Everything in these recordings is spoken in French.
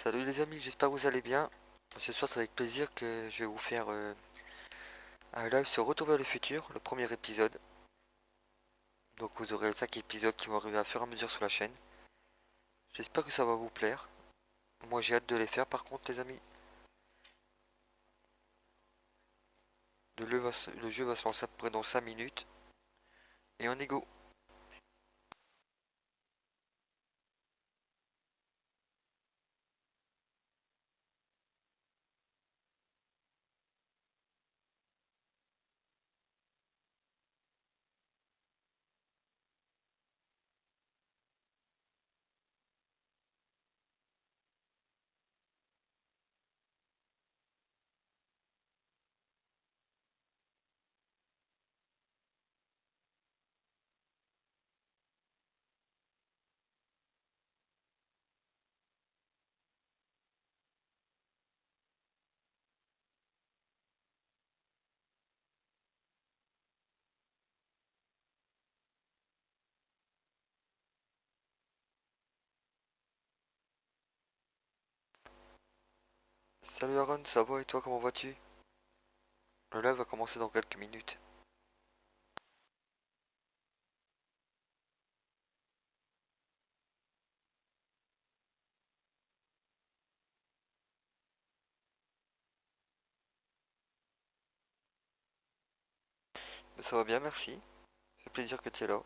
Salut les amis, j'espère que vous allez bien. Ce soir c'est avec plaisir que je vais vous faire un live sur Retour vers le futur, le premier épisode. Donc vous aurez les 5 épisodes qui vont arriver à fur et à mesure sur la chaîne. J'espère que ça va vous plaire. Moi j'ai hâte de les faire par contre les amis. Le jeu va se lancer à peu près dans 5 minutes. Et on est go. Salut Aaron, ça va et toi comment vas-tu? Le live va commencer dans quelques minutes. Ça va bien, merci. Ça fait plaisir que tu es là.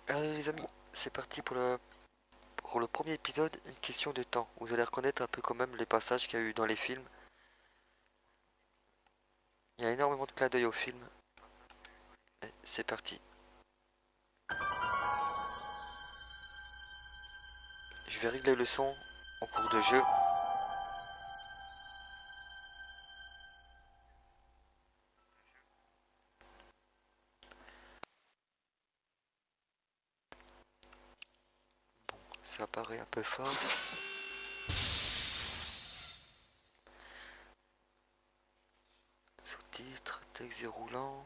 Allez les amis, c'est parti pour le premier épisode, une question de temps. Vous allez reconnaître un peu quand même les passages qu'il y a eu dans les films. Il y a énormément de clins d'œil au film. Et c'est parti. Je vais régler le son en cours de jeu. Ça paraît un peu fort. Sous-titres, texte déroulant.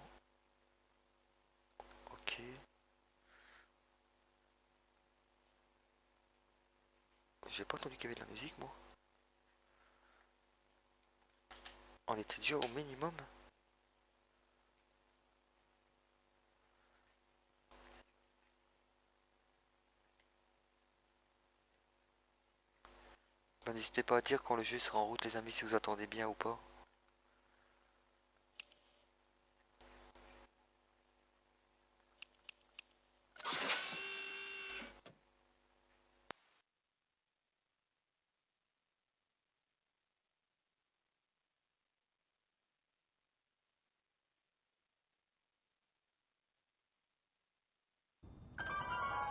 Ok. J'ai pas entendu qu'il y avait de la musique moi. On était déjà au minimum. Bah, n'hésitez pas à dire quand le jeu sera en route les amis si vous attendez bien ou pas.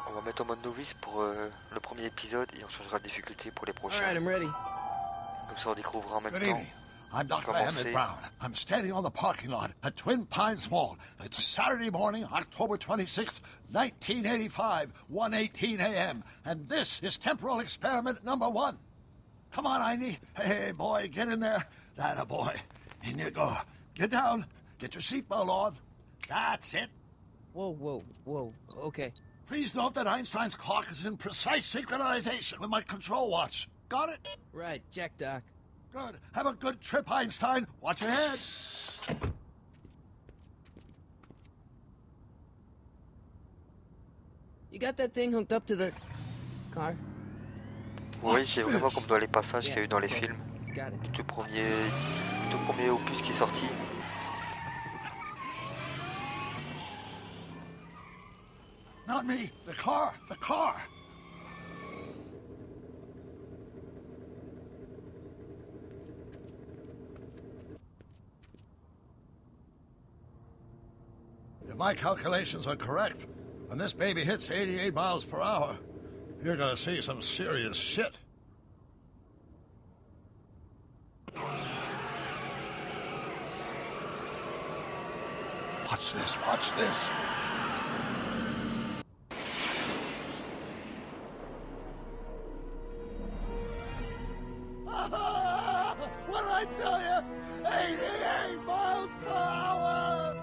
On va mettre en mode novice pour le premier épisode et on changera de difficulté pour les prochains. I'm ready. Comme ça on découvrira en même Good temps. evening. I'm Dr. Comment Emmett c'est? Brown. I'm standing on the parking lot at Twin Pines Mall. It's Saturday morning, October 26th, 1985, 1:18 a.m. And this is temporal experiment number 1. Come on, Heine. Hey, boy, get in there. That a boy. In you go. Get down. Get your seatbelt on. That's it. Whoa. Okay. Please note that Einstein's clock is in precise synchronization with my control watch. Got it? Right, check, Doc. Good. Have a good trip, Einstein. Watch your head. You got that thing hooked up to the car? Oui, c'est vraiment comme dans les passages qu'il y a eu dans les okay. films. Got it. Le tout premier opus qui est sorti. Not me. The car. The car. If my calculations are correct, when this baby hits 88 miles per hour, you're gonna see some serious shit. Watch this, watch this. What did I tell you? 88 miles per hour!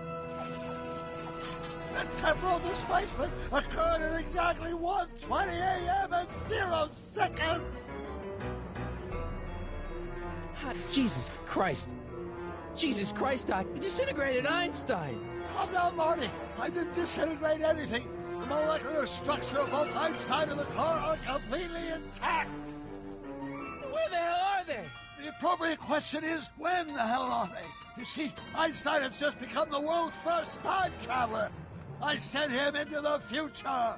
The temporal displacement occurred at exactly 1:20 a.m. and 0 seconds! Ah, Jesus Christ. Jesus Christ, Doc. You disintegrated Einstein. Calm down, Marty. I didn't disintegrate anything. The molecular structure of both Einstein and the car are completely intact. Where the hell are they? The appropriate question is, when the hell are they? You see, Einstein has just become the world's first time traveler. I sent him into the future.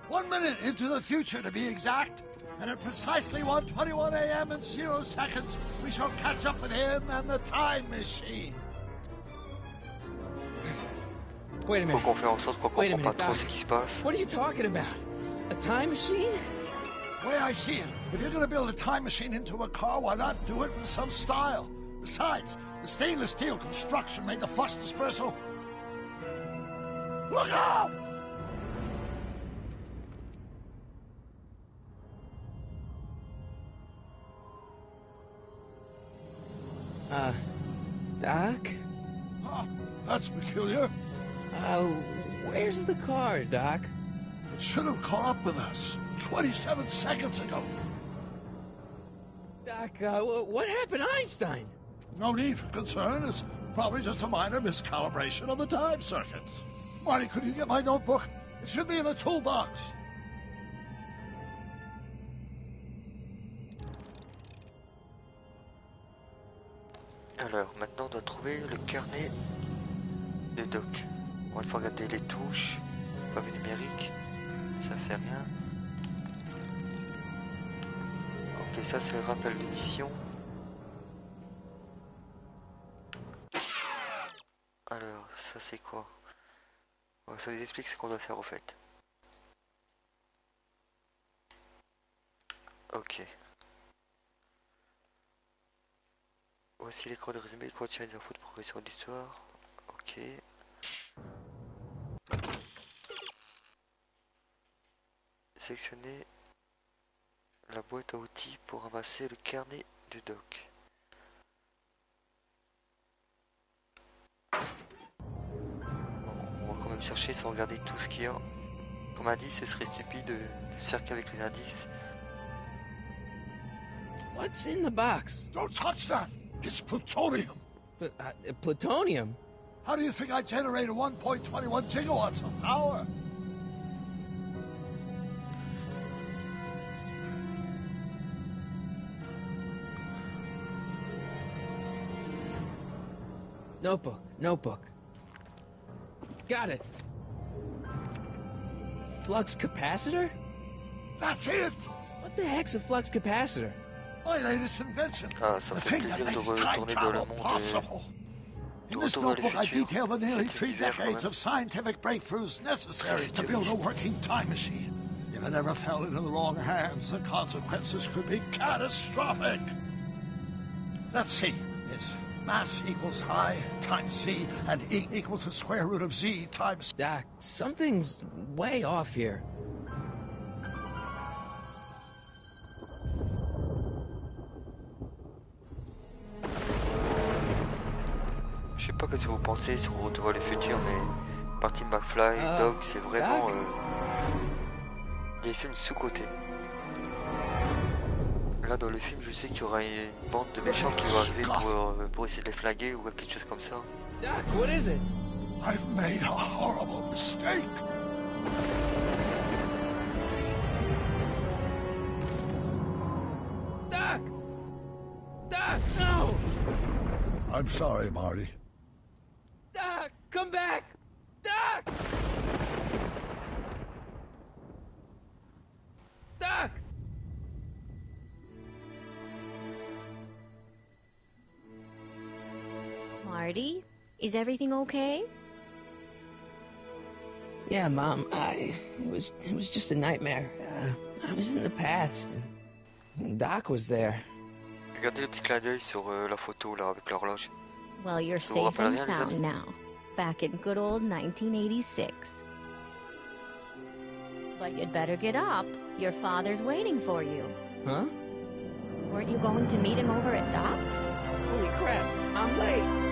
1 minute into the future, to be exact. And at precisely 1:21 a.m. and 0 seconds, we shall catch up with him and the time machine. Wait a Faut minute. qu'on fait en sorte qu'on Wait a comprend pas minute, trop Doc. ce qui se passe. What are you talking about? A time machine? The way I see it, if you're going to build a time machine into a car, why not do it with some style? Besides, the stainless steel construction made the flux dispersal. Look out! Doc? Ah, that's peculiar. Where's the car, Doc? It should have caught up with us 27 seconds ago. Doc, what happened to Einstein? No need for concern. It's probably just a minor miscalibration of the time circuit. Marty, could you get my notebook? It should be in the toolbox. Alors, maintenant, on doit trouver le carnet de doc. On va devoir regarder les touches, comme numérique, ça fait rien. Ok, ça c'est le rappel de mission. Alors, ça c'est quoi? Ouais, ça nous explique ce qu'on doit faire au fait. Ok. Voici l'écran de résumé, il contient des infos de progression de l'histoire. Ok. Sélectionnez la boîte à outils pour ramasser le carnet du doc. Bon, on va quand même chercher sans regarder tout ce qu'il y a. Comme indice, ce serait stupide de se faire qu'avec les indices. What's in the box? Don't touch that! It's plutonium! Plutonium? How do you think I generated 1.21 gigawatts of power? Notebook. Got it. Flux capacitor? That's it! What the heck's a flux capacitor? My latest invention. Ah, ça The fait thing that plaisir de makes time retourner dans le travel monde possible. de In this retour vers le notebook, I futur. detail the nearly Cet 3 univers, quand decades même. of scientific breakthroughs necessary to build a working time machine. If it ever fell into the wrong hands, the consequences could be catastrophic. Let's see. It's mass equals I times Z, and E equals the square root of Z times... Doc, something's way off here. Je sais pas ce que vous pensez sur Retour vers le futur, mais partie McFly, Dog, c'est vraiment des films sous-cotés. Là dans le film, je sais qu'il y aura une bande de méchants qui va arriver pour essayer de les flaguer ou quelque chose comme ça. Doc, what is it? I've made a horrible mistake. Doc! Doc, no! I'm sorry, Marty. Doc, come back! Doc! Doc! Marty, is everything okay? Yeah, Mom, it was just a nightmare. I was in the past, and Doc was there. Regardez le petit clin d'œil sur la photo là avec l'horloge. Well, you're Ça vous safe rappelle and rien, les amis? sound now. back in good old 1986. But you'd better get up. Your father's waiting for you. Huh? Weren't you going to meet him over at Doc's? Holy crap, I'm late.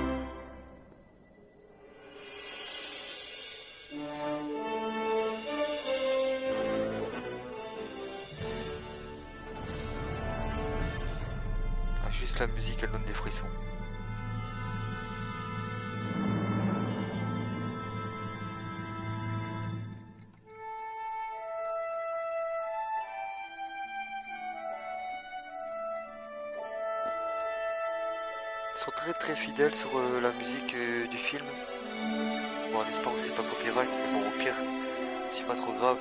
Ah, juste la musique, elle donne des frissons. Ils sont très fidèles sur la musique du film. Bon, en espérant que c'est pas copyright, mais bon, au pire, c'est pas trop grave.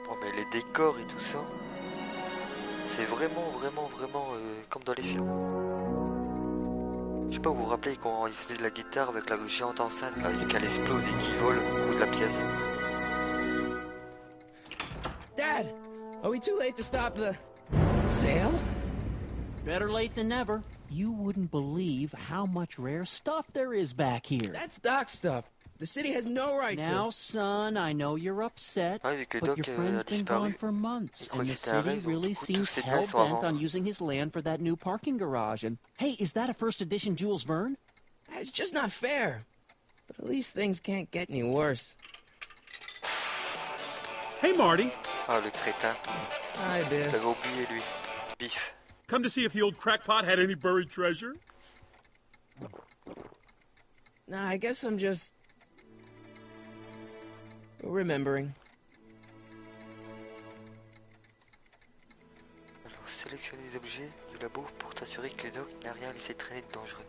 Bon, mais les décors et tout ça, c'est vraiment comme dans les films. Je sais pas, vous vous rappelez quand il faisait de la guitare avec la géante enceinte là, qu'elle explose et qui vole au bout de la pièce. Dad, are we too late to stop the sale? Better late than never. You wouldn't believe how much rare stuff there is back here. That's Doc's stuff. The city has no right Now, to. son, I know you're upset, Ah, vu que but Doc your a friend's been gone disparu. for months, Il croit and que the c'était un city rêve, donc really du coup tous seems ses biens sont à hell-bent on vendre. using his land for that new parking garage. And, hey, is that a first edition Jules Verne? It's just not fair. But at least things can't get any worse. Hey, Marty. Ah, le crétin, Hi, Biff. j'avais oublié lui. Biff. Come to see if the old crackpot had any buried treasure? Nah, I guess I'm just remembering. Alors, sélectionne les objets du labo pour t'assurer que Doc n'a rien laissé traîner de dangereux.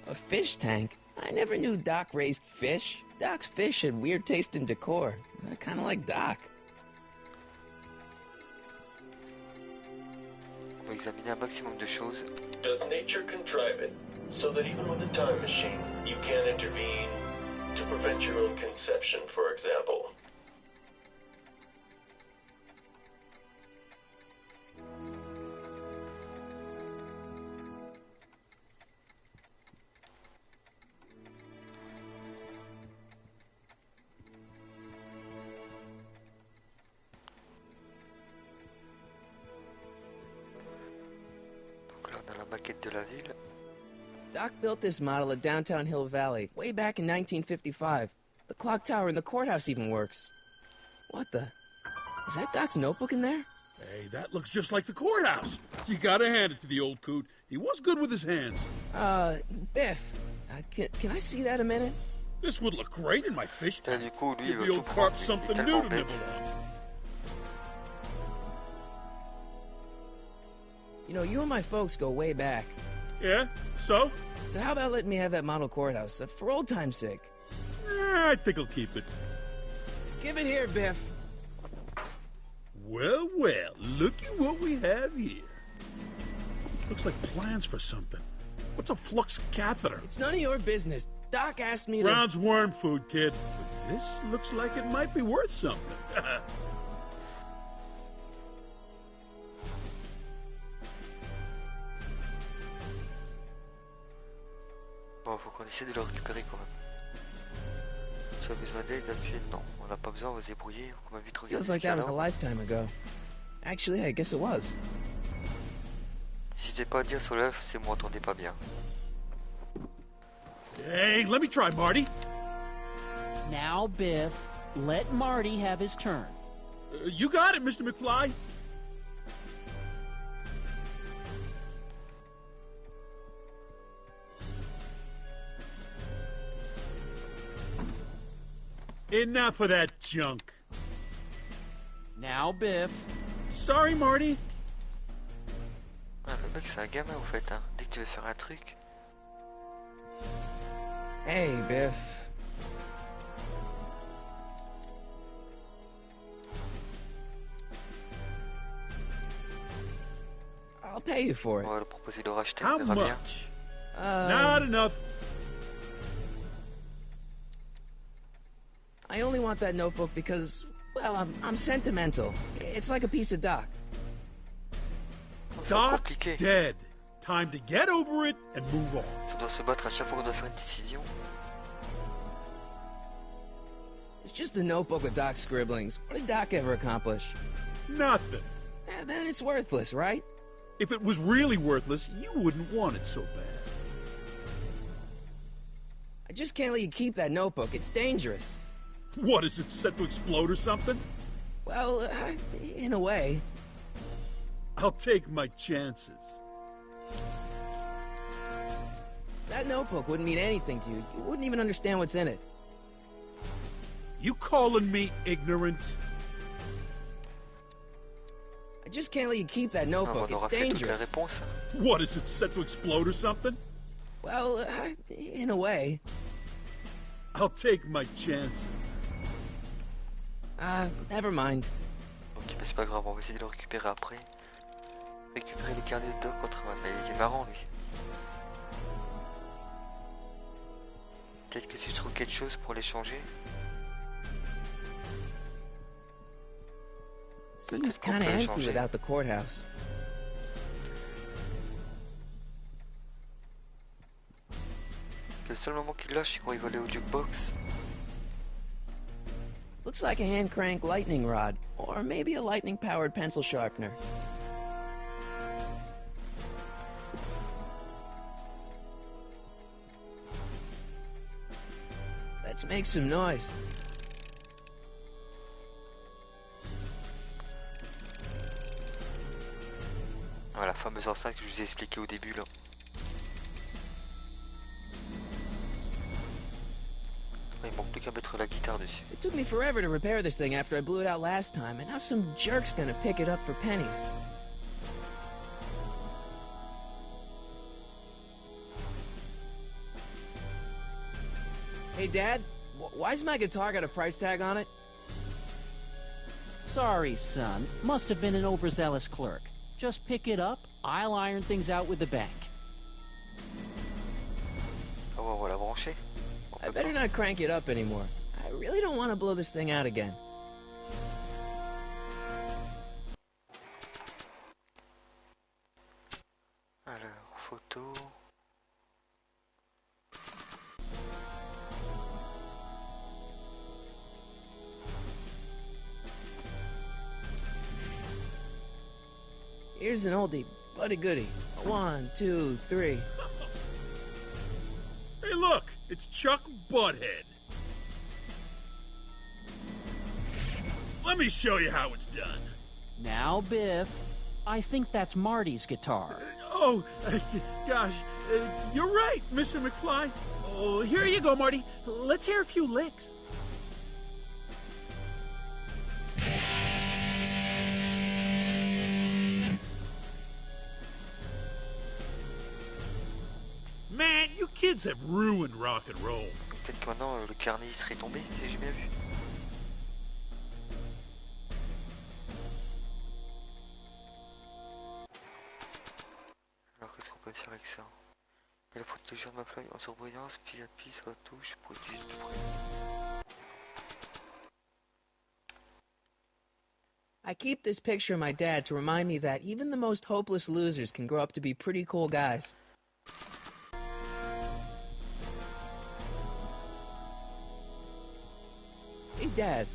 A fish tank? I never knew Doc raised fish. Doc's fish had weird taste in decor. I kind of like Doc. On va examiner un maximum de choses. Does nature contrive it so that even with a time machine, you can intervene to prevent your own conception, for example? Donc là, on a la maquette de la ville. Doc built this model at downtown Hill Valley way back in 1955. The clock tower in the courthouse even works. What the? Is that Doc's notebook in there? Hey, that looks just like the courthouse. You gotta hand it to the old coot. He was good with his hands. Biff, can I see that a minute? This would look great in my fish Putain, tank. du coup, lui, il Give veut the tout old prendre. carp Il est something tellement new to bête. nibble on. You know, you and my folks go way back. Yeah? So? So how about letting me have that model courthouse for old time's sake? I think I'll keep it. Give it here, Biff. Well, looky what we have here. Looks like plans for something. What's a flux catheter? It's none of your business. Doc asked me to... Brown's worm food, kid. But this looks like it might be worth something. Bon, faut qu'on essaie de le récupérer quand même. Tu as besoin d'aide, appuyer? Non, on n'a pas besoin, on va se débrouiller. On va vite regarder Feels ce like qu'il y a that was a là. lifetime ago. Actually, I guess it was. N'hésitez pas à dire sur l'œuf si vous m'entendez pas bien. Hey, let me try, Marty. Now, Biff, let Marty have his turn. You got it, Mr. McFly. Enough of that junk. Now, Biff. Sorry, Marty. Ah, le mec, c'est un gamin en fait, hein. Dès que tu veux faire un truc. Hey, Biff. pay you for it. On va lui proposer de racheter, on How verra bien. much? Not enough. I only want that notebook because, well, I'm sentimental. It's like a piece of Doc. Oh, ça va être Doc's compliqué. dead. Time to get over it and move on. Ça doit se battre à chaque fois qu'on doit faire une décision. It's just a notebook with Doc's scribblings. What did Doc ever accomplish? Nothing. Then it's worthless, right? If it was really worthless, you wouldn't want it so bad. I just can't let you keep that notebook. It's dangerous. What, is it set to explode or something? Well, in a way. I'll take my chances. That notebook wouldn't mean anything to you. You wouldn't even understand what's in it. You calling me ignorant? I just can't let you keep that Non, notebook. on It's aura fait toutes les dangerous. réponses. What, is it set to explode or something? Well, in a way. I'll take my chances. Never mind. Ok, mais c'est pas grave, on va essayer de le récupérer après. Récupérer le carnet de Doc autrement. Mais il est marrant lui. Peut-être que si je trouve quelque chose pour l'échanger. Seems Peut-être qu'on kind peut of empty l'échanger. without the courthouse. Le seul moment qu'il lâche, c'est quand il va aller au jukebox. Looks like a hand crank lightning rod, or maybe a lightning powered pencil sharpener. Let's make some noise. Ah, la fameuse enceinte que je vous ai expliqué au début là. Il manque plus qu'à mettre la guitare dessus. It took me forever to repair this thing after I blew it out last time, and now some jerk's gonna pick it up for pennies. Hey, Dad, why's my guitar got a price tag on it? Sorry, son. Must have been an overzealous clerk. Just pick it up. I'll iron things out with the bank. Ah ouais, on va la brancher. On I peut better pas. not crank it up anymore. I really don't want to blow this thing out again. Alors, photo. Here's an oldie, but a goodie. 1, 2, 3. Hey, look, it's Chuck Butthead. Let me show you how it's done. Now, Biff, I think that's Marty's guitar. Oh, gosh, you're right, Mr. McFly. Oh, here you go, Marty. Let's hear a few licks. Man, you kids have ruined rock and roll. Peut-être que maintenant le carnet il serait tombé, si j'ai bien vu. Alors qu'est-ce qu'on peut faire avec ça? Et la photo de jour de ma feuille en surbrillance, puis appuie sur la touche pour utiliser tout près. I keep this picture of my dad to remind me that even the most hopeless losers can grow up to be pretty cool guys. Hey, Dad.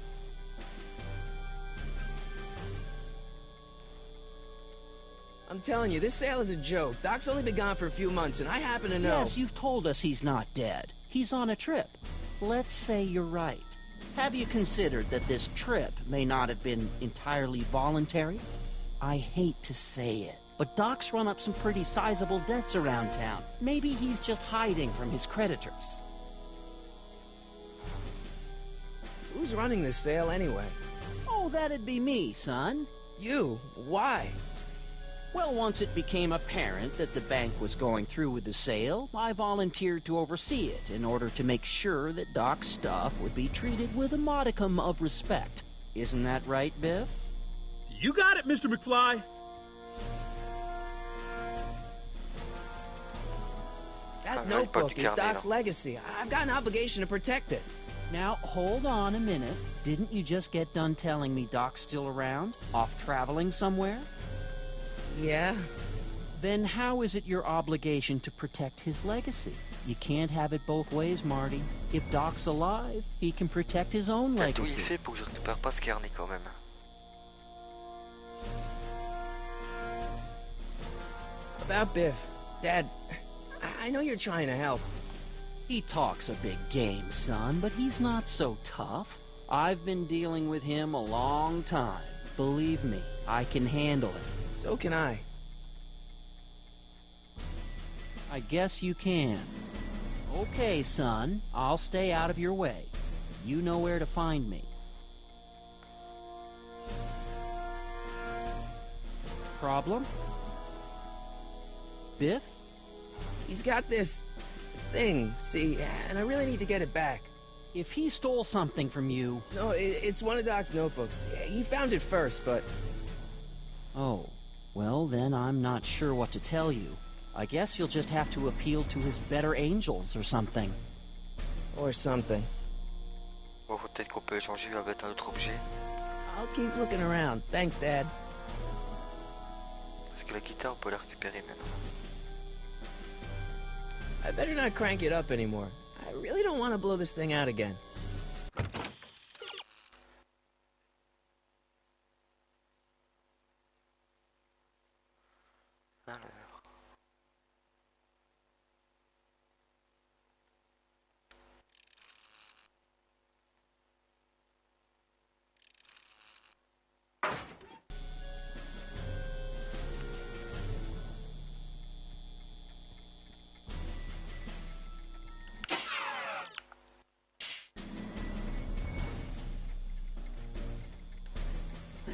I'm telling you, this sale is a joke. Doc's only been gone for a few months, and I happen to know. Yes, you've told us he's not dead. He's on a trip. Let's say you're right. Have you considered that this trip may not have been entirely voluntary? I hate to say it, but Doc's run up some pretty sizable debts around town. Maybe he's just hiding from his creditors. Who's running this sale anyway? Oh, that'd be me, son. You. Why? Well, once it became apparent that the bank was going through with the sale, I volunteered to oversee it in order to make sure that Doc's stuff would be treated with a modicum of respect. Isn't that right, Biff? You got it, Mr. McFly. Ah, il parle notebook du is carnet, Doc's là. legacy. I've got an obligation to protect it. Now, hold on a minute. Didn't you just get done telling me Doc's still around? Off traveling somewhere? Yeah? Then how is it your obligation to protect his legacy? You can't have it both ways, Marty. If Doc's alive, he can protect his own T'as tout y legacy. fait pour que je récupère pas ce carnet quand même. About Biff. Dad, I know you're trying to help. He talks a big game, son, but he's not so tough. I've been dealing with him a long time. Believe me, I can handle it. So can I. I guess you can. Okay, son, I'll stay out of your way. You know where to find me. Problem? Biff? He's got this thing, see, and I really need to get it back. If he stole something from you... No, it's one of Doc's notebooks. He found it first, but... Oh, well then I'm not sure what to tell you. I guess you'll just have to appeal to his better angels or something. Or something. Bon, faut peut-être qu'on peut échanger avec un autre objet. I'll keep looking around. Thanks, Dad. Parce que la guitare, on peut la récupérer maintenant. I better not crank it up anymore. I really don't want to blow this thing out again. Alors.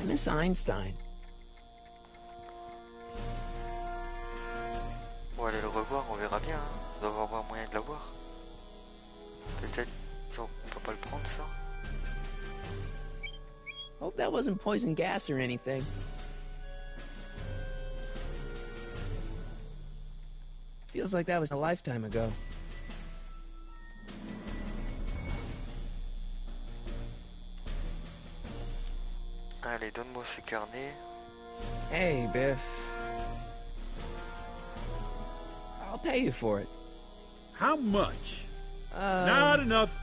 I miss Einstein. On va aller le revoir, on verra bien. Hein. On doit avoir moyen de l'avoir. Peut-être on peut pas le prendre ça. Hope that wasn't poison gas or anything. Feels like that was a lifetime ago. Allez, donne-moi ce carnet. Hey, Biff. I'll pay you for it. How much? Not enough.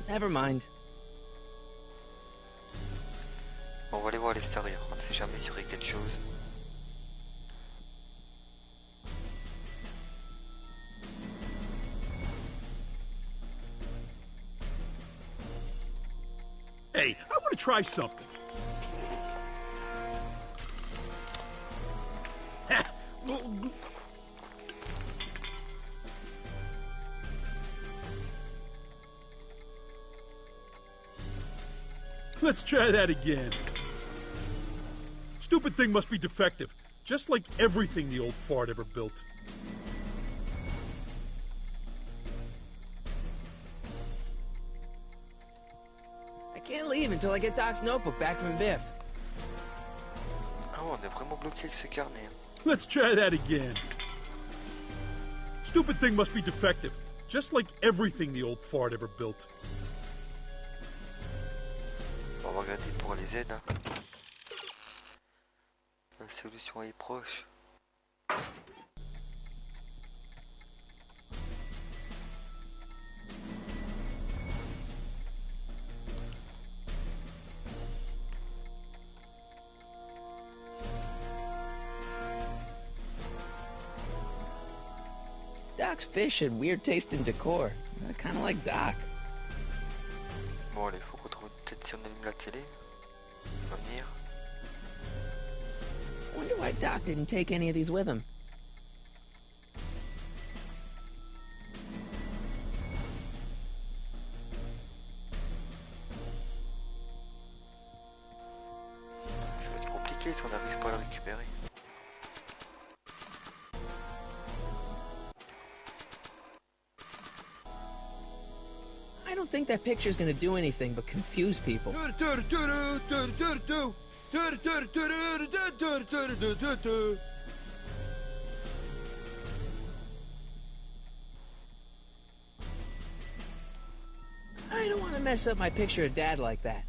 Never mind. On va aller voir à l'extérieur, on ne sait jamais s'il y aurait quelque chose. Hey, I want to try something. Let's try that again. Stupid thing must be defective, just like everything the old fart ever built. I can't leave until I get Doc's notebook back from Biff. Ah, on est vraiment bloqué avec ce carnet. Let's try that again. Stupid thing must be defective, just like everything the old fart ever built. On va regarder pour les aides. Hein. La solution est proche. Doc's fish had weird taste in decor. Kind of like Doc. Bon, allez, faut retrouver. Peut-être si on allume la télé. On va venir. Wonder why Doc didn't take any of these with him. Ça va être compliqué si on n'arrive pas à le récupérer. I don't think that picture's gonna do anything but confuse people. want to mess up my picture of Dad like that.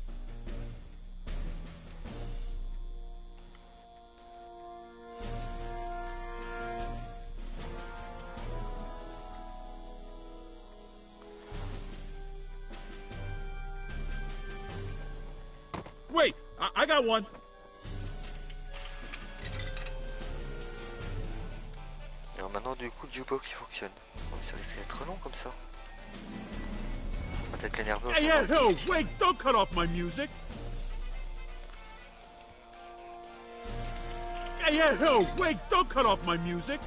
Wait, I got one. Alors maintenant, du coup, le jukebox il fonctionne. Oh, ça risque d'être long comme ça. On va peut-être l'énerver en Hey, changeant hey, de hey, disque. wait, don't cut off my music. Hey, hey, hey, wait, don't cut off my music.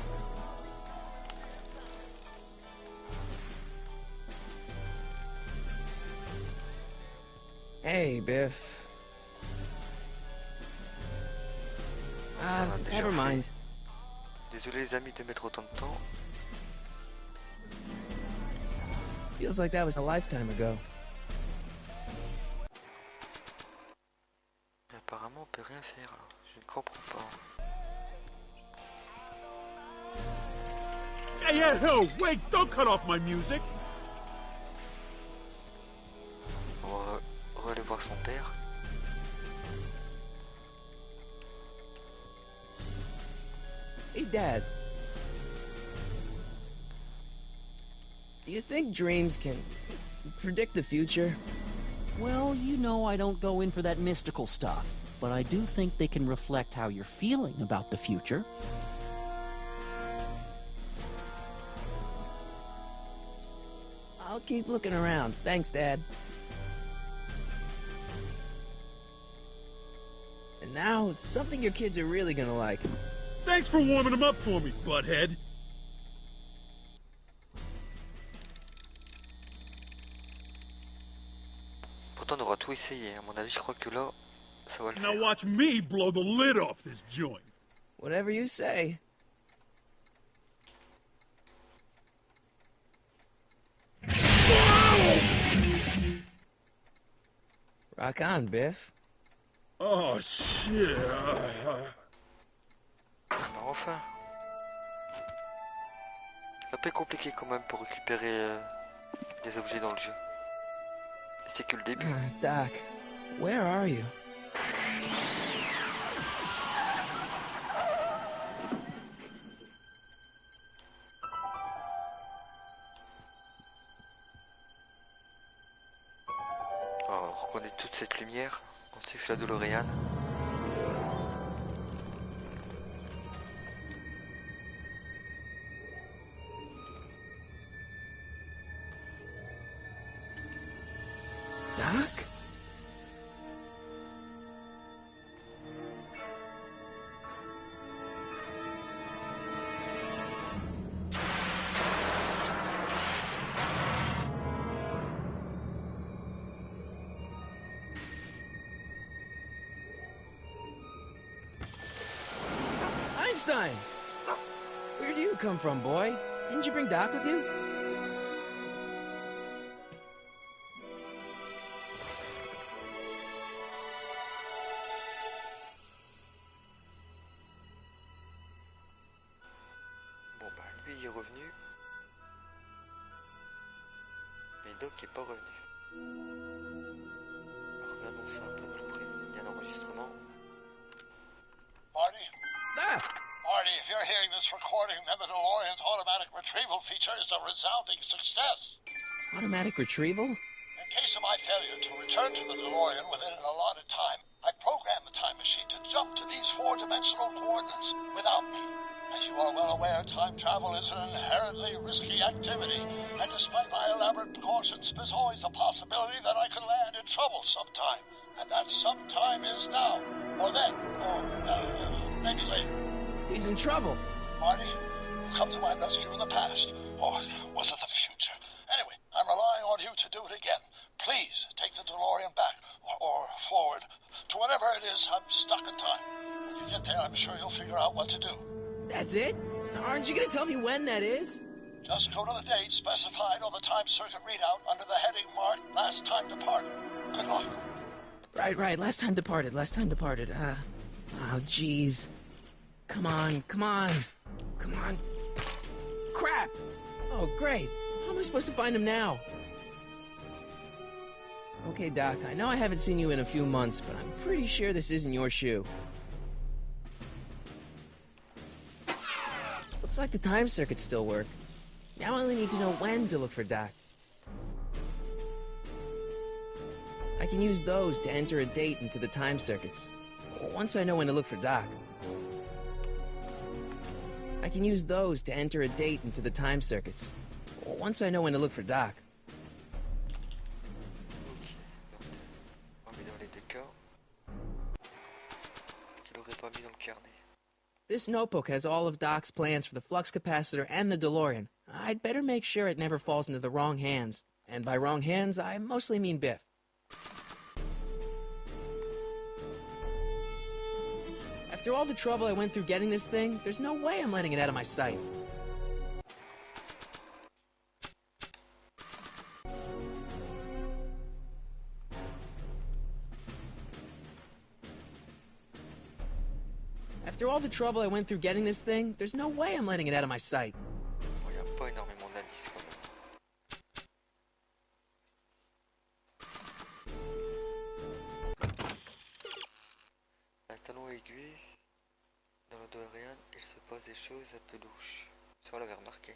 Hey, Biff. Ça va déjà Never fait. mind. Désolé les amis de mettre autant de temps. Feels like that was a lifetime ago. Mais apparemment on peut rien faire là. Je ne comprends pas. Hey, hey, hey, wait, don't cut off my music. On va aller voir son père. Hey, Dad. Do you think dreams can predict the future? Well, you know I don't go in for that mystical stuff, but I do think they can reflect how you're feeling about the future. I'll keep looking around. Thanks, Dad. And now, something your kids are really gonna like. Thanks for warming them up for me, butthead. Pourtant on aura tout essayé. À mon avis je crois que là ça va le Now faire. watch me blow the lid off this joint. Whatever you say. Rock on, Biff. Oh, shit. Ah bah enfin. Un peu compliqué quand même pour récupérer des objets dans le jeu. C'est que le début. Doc, where are you? Oh, on reconnaît toute cette lumière. On sait que c'est la DeLorean. Doc? Einstein! Where do you come from, boy? Didn't you bring Doc with you? Bon bah lui il est revenu. Mais Doc est pas revenu. Alors, regardons ça un peu plus près. Il y a un enregistrement. Marty? Ah! Marty, if you're hearing this recording, then the DeLorean's automatic retrieval feature is a resounding success. Automatic retrieval? In case of my failure to return to the DeLorean within an allotted time, I programmed the time machine to jump to these four-dimensional coordinates without me. As you are well aware, time travel is an inherently risky activity, and despite my elaborate precautions, there's always a possibility that I could land in trouble sometime. And that sometime is now, or then, or maybe later. He's in trouble. Marty, you come to my rescue in the past, or was it the future? Anyway, I'm relying on you to do it again. Please take the DeLorean back, or forward, to whatever it is I'm stuck in time. When you get there, I'm sure you'll figure out what to do. That's it? Aren't you gonna tell me when that is? Just go to the date specified on the time circuit readout under the heading marked Last Time Departed. Good luck. Right. Last time departed. Oh, jeez. Come on. Crap! Oh, great. How am I supposed to find him now? Okay, Doc, I know I haven't seen you in a few months, but I'm pretty sure this isn't your shoe. Looks like the time circuits still work. Now I only need to know when to look for Doc. I can use those to enter a date into the time circuits. Once I know when to look for Doc. I can use those to enter a date into the time circuits. Once I know when to look for Doc. Ok, donc on met dans les deux cas. Ce qu'il aurait pas mis dans le carnet. This notebook has all of Doc's plans for the flux capacitor and the DeLorean. I'd better make sure it never falls into the wrong hands. And by wrong hands, I mostly mean Biff. After all the trouble I went through getting this thing, there's no way I'm letting it out of my sight. After all the trouble I went through getting this thing, there's no way I'm letting it out of my sight. Bon, il n'y a pas énormément d'indices quand même. Un talon aiguille. Dans le DeLorean, il se passe des choses un peu louches. Ça, on l'avait remarqué.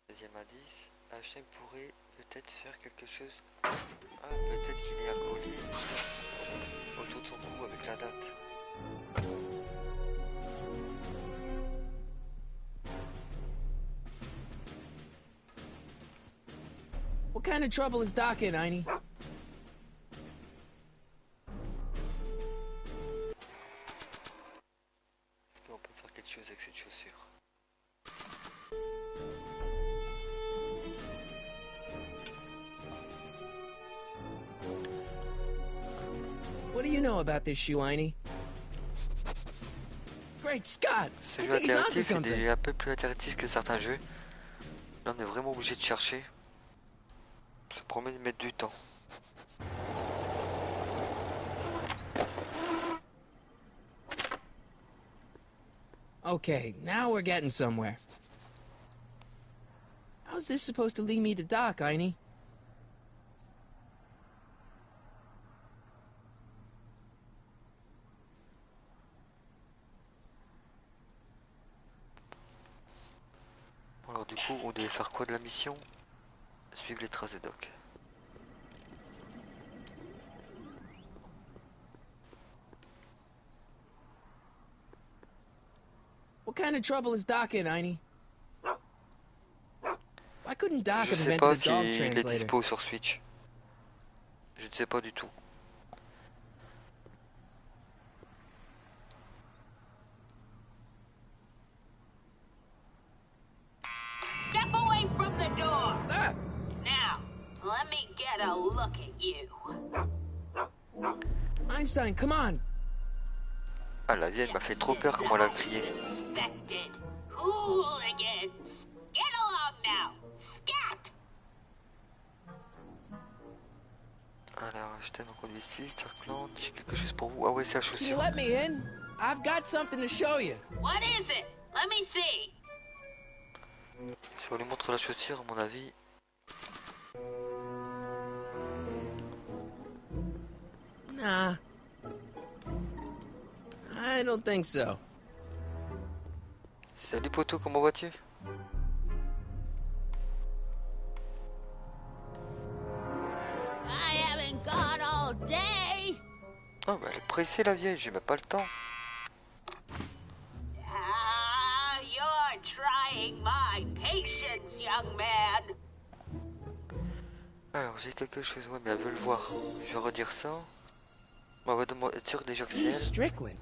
Deuxième indice. Einstein pourrait peut-être faire quelque chose. Ah, peut-être qu'il y a un collier autour de son cou avec la date. What kind of trouble is Doc in, Einie? Est-ce qu'on peut faire quelque chose avec cette chaussure? What do you know about this shoe, Einie? Great Scott! Ce I jeu think he's onto interactif est something. un peu plus interactif que certains jeux. Là, on est vraiment obligé de chercher. Ça promet de mettre du temps. Okay, now we're getting somewhere. How's this supposed to lead me to Doc, Einie? Alors du coup, on devait faire quoi de la mission? Suivre les traces de Doc. What kind of trouble is Doc in, Einie? Why couldn't Doc Je have sais invented pas a dog s'il est translator? dispo sur Switch. Je ne sais pas du tout. Step away from the door. Ah! Now, let me get a look at you. Einstein, come on! Ah, la vieille m'a fait trop peur comment elle a crié. Suspected hooligans. Get along now. Scat. Alors, Einstein en conduit ici, Starkland, j'ai quelque chose pour vous. Ah ouais, c'est la Can you chaussure. let me in? I've got something to show you. What is it? Let me see. Si on lui montre la chaussure, à mon avis. Nah. I don't think so. Salut poteau, comment vas-tu? I haven't got all day. Oh, bah elle est pressée la vieille, j'ai même pas le temps. Ah, you're trying my patience, young man. Alors, j'ai quelque chose, ouais, mais elle veut le voir. Je vais redire ça. On va demander, être sûr déjà que c'est Miss elle. Strickland.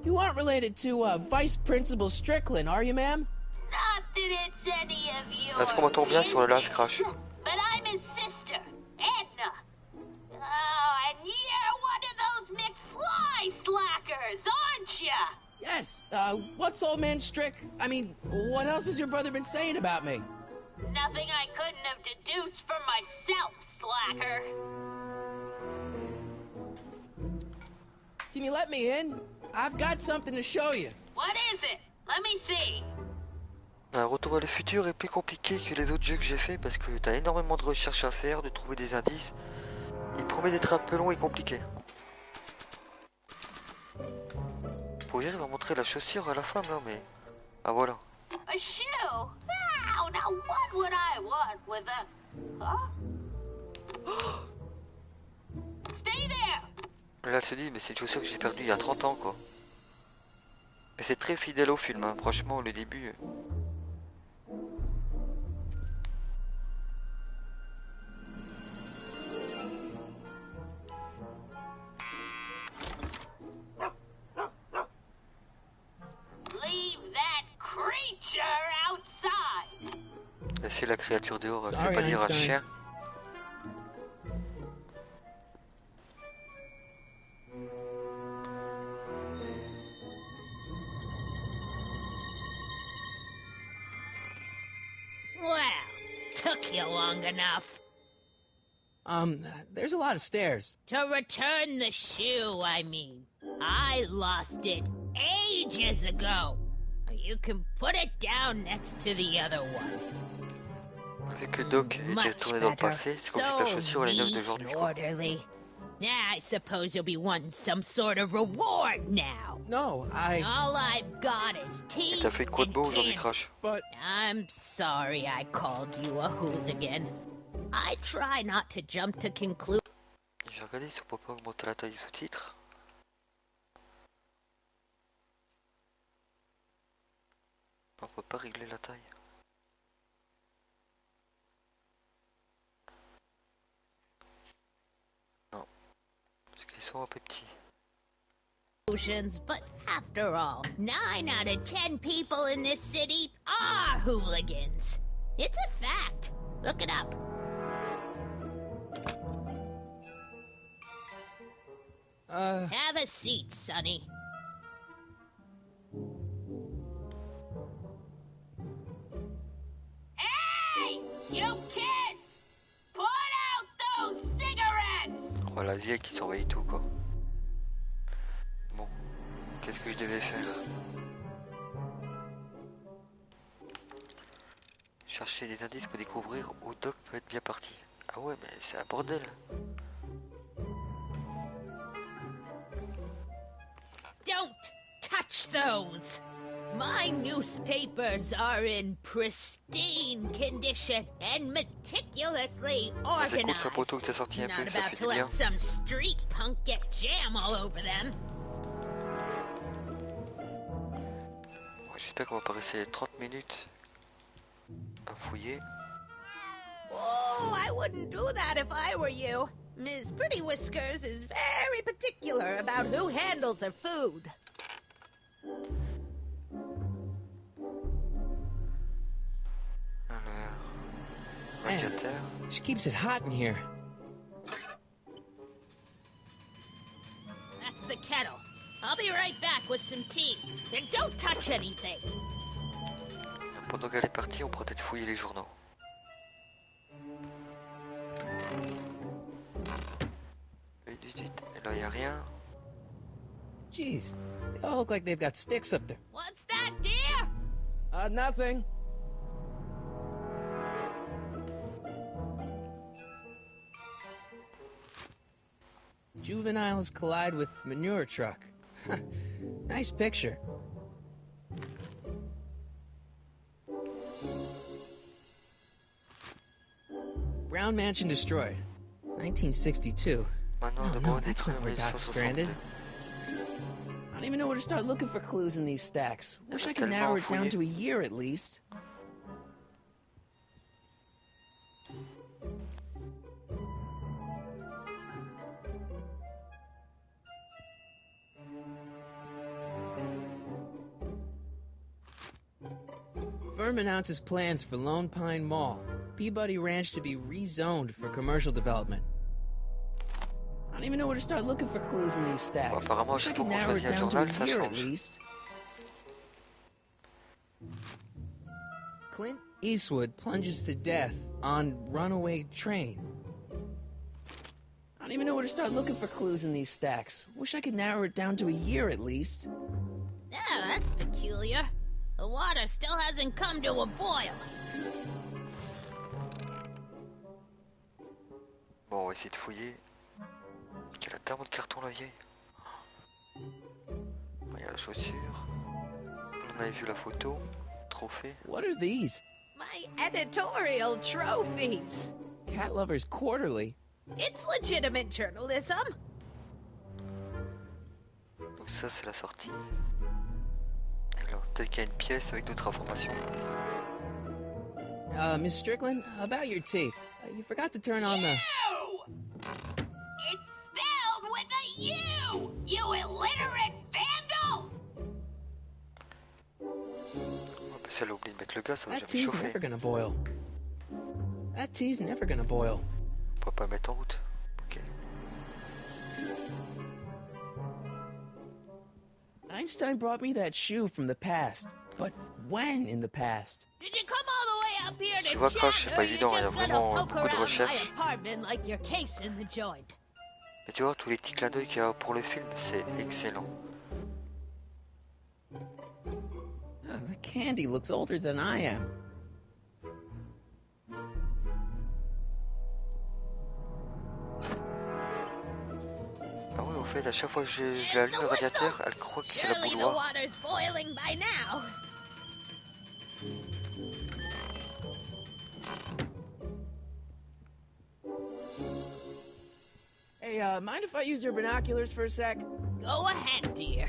You aren't related to Vice Principal Strickland, are you, ma'am? Not that it's any of your Est-ce qu'on m'entend bien sur le live business, crash? But I'm his sister, Edna. Oh, and you're one of those McFly slackers, aren't ya? Yes. What's old man Strick? I mean, what else has your brother been saying about me? Nothing I couldn't have deduced for myself, slacker. Can you let me in? I've got something to show you. What is it? Let me see. Un retour à le futur est plus compliqué que les autres jeux que j'ai fait parce que t'as énormément de recherches à faire, de trouver des indices. Il promet d'être un peu long et compliqué. Faut que j'arrive à montrer la chaussure à la femme là, mais... Ah voilà. A shoe? Wow, now what would I want with a... Huh? Stay there! Là elle se dit, mais c'est une chaussure que j'ai perdue il y a 30 ans quoi. Mais c'est très fidèle au film, hein. Franchement le début... Leave that creature outside! Laisser la créature dehors, elle fait Sorry, pas dire à Einstein. chien. Well, took you long enough. There's a lot of stairs. To return the shoe, I mean. I lost it ages ago. You can put it down next to the other one. Vu que Doc était retourné dans le passé, c'est comme si la chaussure elle est neuve d'aujourd'hui quoi. Orderly. I suppose you'll be wanting some sort of reward now. No, All I've got is Et teeth t'as fait de quoi de and beau aujourd'hui candy. Crash? but I'm sorry I called you a hooligan. I try not to jump to conclusions. J'ai regardé si on peut pas augmenter la taille des sous-titres. On peut pas régler la taille. Non, parce qu'ils sont un peu petits. But after all, 9 out of 10 people in this city are hooligans. It's a fact. Look it up. Have a seat, Sonny. Hey! You kids! Put out those cigarettes! Oh la vieille qui surveille tout quoi. Bon, qu'est-ce que je devais faire? Chercher des indices pour découvrir où Doc peut être bien parti. Ah ouais mais c'est un bordel. Don't touch those! My newspapers are in pristine condition and meticulously C'est cool organized. sa photo que t'as sorti un peu, Not ça about fait to du bien. let some street punk get jam all over them. Ouais, j'espère qu'on va pas rester 30 minutes à fouiller. Oh, I wouldn't do that if I were you. Ms. Pretty Whiskers is very particular about who handles her food. Alors, Man, radiateur. she keeps it hot in here. That's the kettle. I'll be right back with some tea. And don't touch anything. Pendant qu'elle est partie, on pourrait peut-être fouiller les journaux. Le 18, et là il n'y a rien. Jeez, they all look like they've got sticks up there. What's that, dear? Nothing. Juveniles collide with manure truck. Nice picture. Brown Mansion destroyed. 1962. Maintenant, Oh, le no, mot des that's not trains where Doc's 1862. stranded. I don't even know where to start looking for clues in these stacks. Wish I could tellement narrow it down fouillé. to a year at least. Firm announces plans for Lone Pine Mall, Peabody Ranch to be rezoned for commercial development. I don't even know where to start looking for clues in these stacks. Bon, apparemment, Wish I chaque could fois qu'on narrow it choisit un down to journal, a ça year at change. least. Clint Eastwood plunges to death on runaway train. I don't even know where to start looking for clues in these stacks. Wish I could narrow it down to a year at least. Yeah, that's peculiar. The water still hasn't come to a boil. Bon, on va essayer de fouiller. Quelle a tellement de cartons la vieille. Il y a la chaussure. On avait vu la photo. Trophée. What are these? My editorial trophies. Cat Lovers Quarterly. It's legitimate journalism. Donc ça c'est la sortie. Et là, peut-être qu'il y a une pièce avec d'autres informations. Miss Strickland, about your tea. You forgot to turn on the... It's spelled with a U, you illiterate vandal! Oh, bah, si elle a oublié de mettre le gaz, ça va That jamais tea's chauffer. never gonna boil. That tea's never gonna boil. On peut pas mettre en route. Ok. Einstein brought me that shoe from the past. But when in the past? Did you come all the way up here to Tu vois, chat, Crash, c'est pas or you évident, il y a just gonna vraiment poke beaucoup de around my recherches. apartment like your cape's in the joint? Mais tu vois, tous les petits clins d'œil qu'il y a pour le film, c'est excellent. The candy looks older than I am. Ah ouais, au fait, à chaque fois que je l'allume le radiateur, elle croit que c'est la Surely the bouilloire. water's boiling by now. Hey, mind if I use your binoculars for a sec? Go ahead, dear.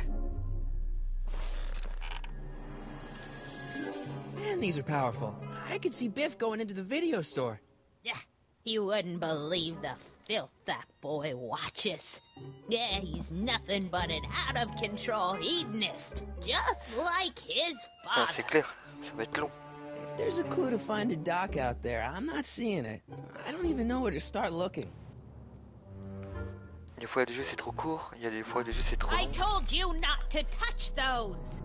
Man, these are powerful. I could see Biff going into the video store. Yeah, you wouldn't believe the filth that boy watches. Yeah, he's nothing but an out-of-control hedonist, just like his Ah, c'est father. clair, ça va être long. If there's a clue to find a dock out there, I'm not seeing it. I don't even know where to start looking. Des fois, il y a des jeux c'est trop court, il y a des fois des jeux c'est trop I long. told you not to touch those.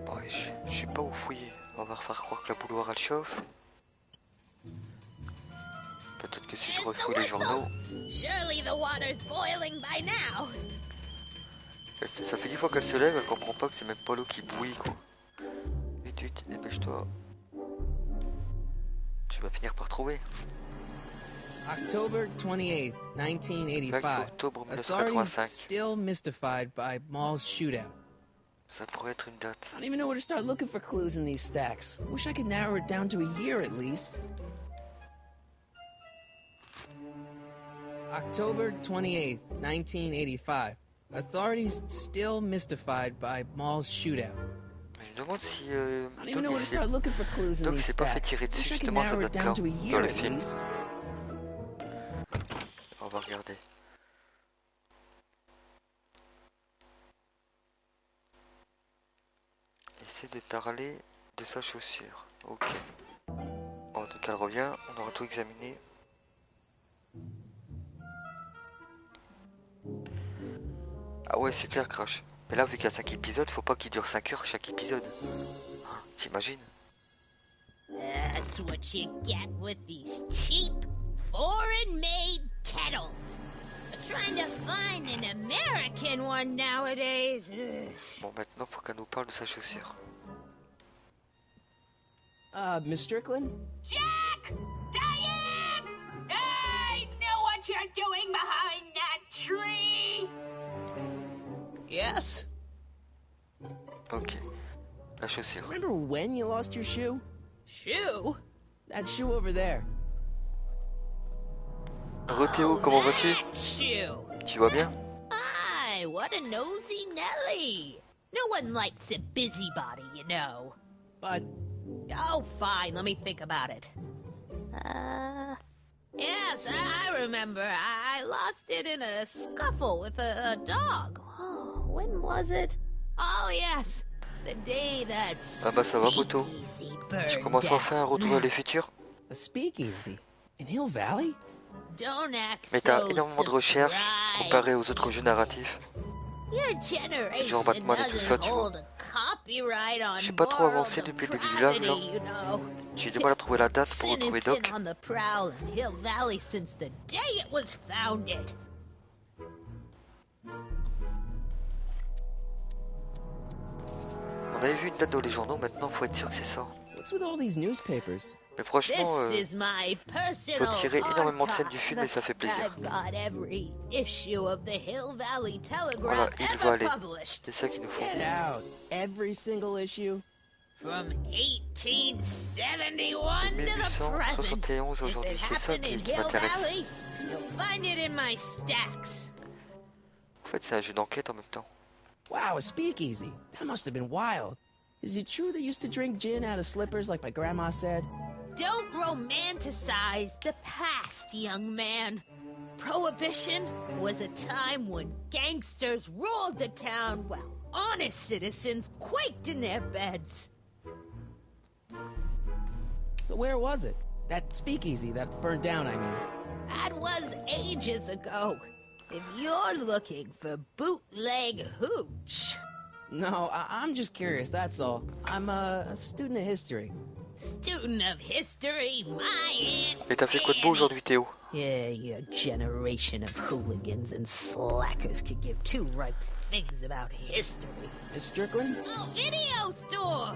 Bon, je suis pas au fouiller. On va faire croire que la bouilloire elle chauffe. Peut-être que si je refouille les journaux. Surely the water's boiling by now. Ça fait 10 fois qu'elle se lève, elle comprend pas que c'est même pas l'eau qui bouillit quoi. Vite, vite, dépêche-toi. Tu vas finir par trouver. October 28th, 1985. Octobre Authorities 1985. still mystified by Maul's shootout. Ça pourrait être une date. I don't even know where to start looking for clues in these stacks. Wish I could narrow it down to a year at least. October 28th, 1985. Authorities still mystified by Maul's shootout. Mais je me demande si I don't even know Doc where to start looking for clues in Doc these s'est pas fait stacks. tirer dessus Wish I could justement narrow cette it date-là down to a dans year le at film. least. On va regarder. Essaie de parler de sa chaussure. Ok. Bon, donc elle revient, on aura tout examiné. Ah ouais, c'est clair, Crash. Mais là, vu qu'il y a 5 épisodes, faut pas qu'il dure 5 heures chaque épisode. Ah, t'imagines? That's what you get with these cheap, foreign-made kettles. Trying to find an American one nowadays. Ugh. Bon, maintenant, faut qu'elle nous parle de sa chaussure. Miss Strickland? Jack! Diane! I know what you're doing behind that tree! Yes? Ok. La chaussure. Remember when you lost your shoe? Shoe? That shoe over there. Théo, comment vas-tu? That shoe! Tu vas bien? Hi, what a nosy Nelly! No one likes a busybody, you know. But Oh, fine, let me think about it. Yes, I remember. I lost it in a scuffle with a dog. Oh, when was it? Oh, yes, the day that Ah bah ça va, poteau. speakeasy Tu burned commences enfin à down. retrouver le futur? a speakeasy in Hill Valley? Don't act Mais t'as so énormément de recherches surprised. comparé aux autres jeux narratifs. Your generation Genre Batman et tout ça, tu vois. doesn't hold a copyright on J'ai pas trop moral avancé depuis le début du live, là. depravity, you know. J'ai du mal à trouver la date pour Sin has retrouver been Doc. on the prowl in Hill Valley since the day it was founded. On avait vu une date dans les journaux, maintenant faut être sûr que c'est ça. What's with all these newspapers? Mais franchement, This is my ils ont personal tiré énormément de scènes du film et archive. ça fait plaisir. I've got every issue of the Hill Valley Voilà, Telegraph il va ever aller. published. C'est ça qu'il nous faut. Get out. Every single issue? From 1871 to the present. 1871 If aujourd'hui, it c'est ça happened in qui Hill m'intéresse. Valley, you'll find it in my stacks. En fait, c'est un jeu d'enquête en même temps. Wow, a speakeasy. That must have been wild. Is it true they used to drink gin out of slippers like my grandma said? Don't romanticize the past, young man. Prohibition was a time when gangsters ruled the town while honest citizens quaked in their beds. So where was it? That speakeasy that burned down, I mean. That was ages ago. If you're looking for bootleg hooch. No, I'm just curious, that's all. I'm a student of history. Student of history, my aunt. Et t'as fait quoi de beau aujourd'hui, Théo? Yeah, your generation of hooligans and slackers could give two ripe figs about history. Miss Strickland? Oh, video store!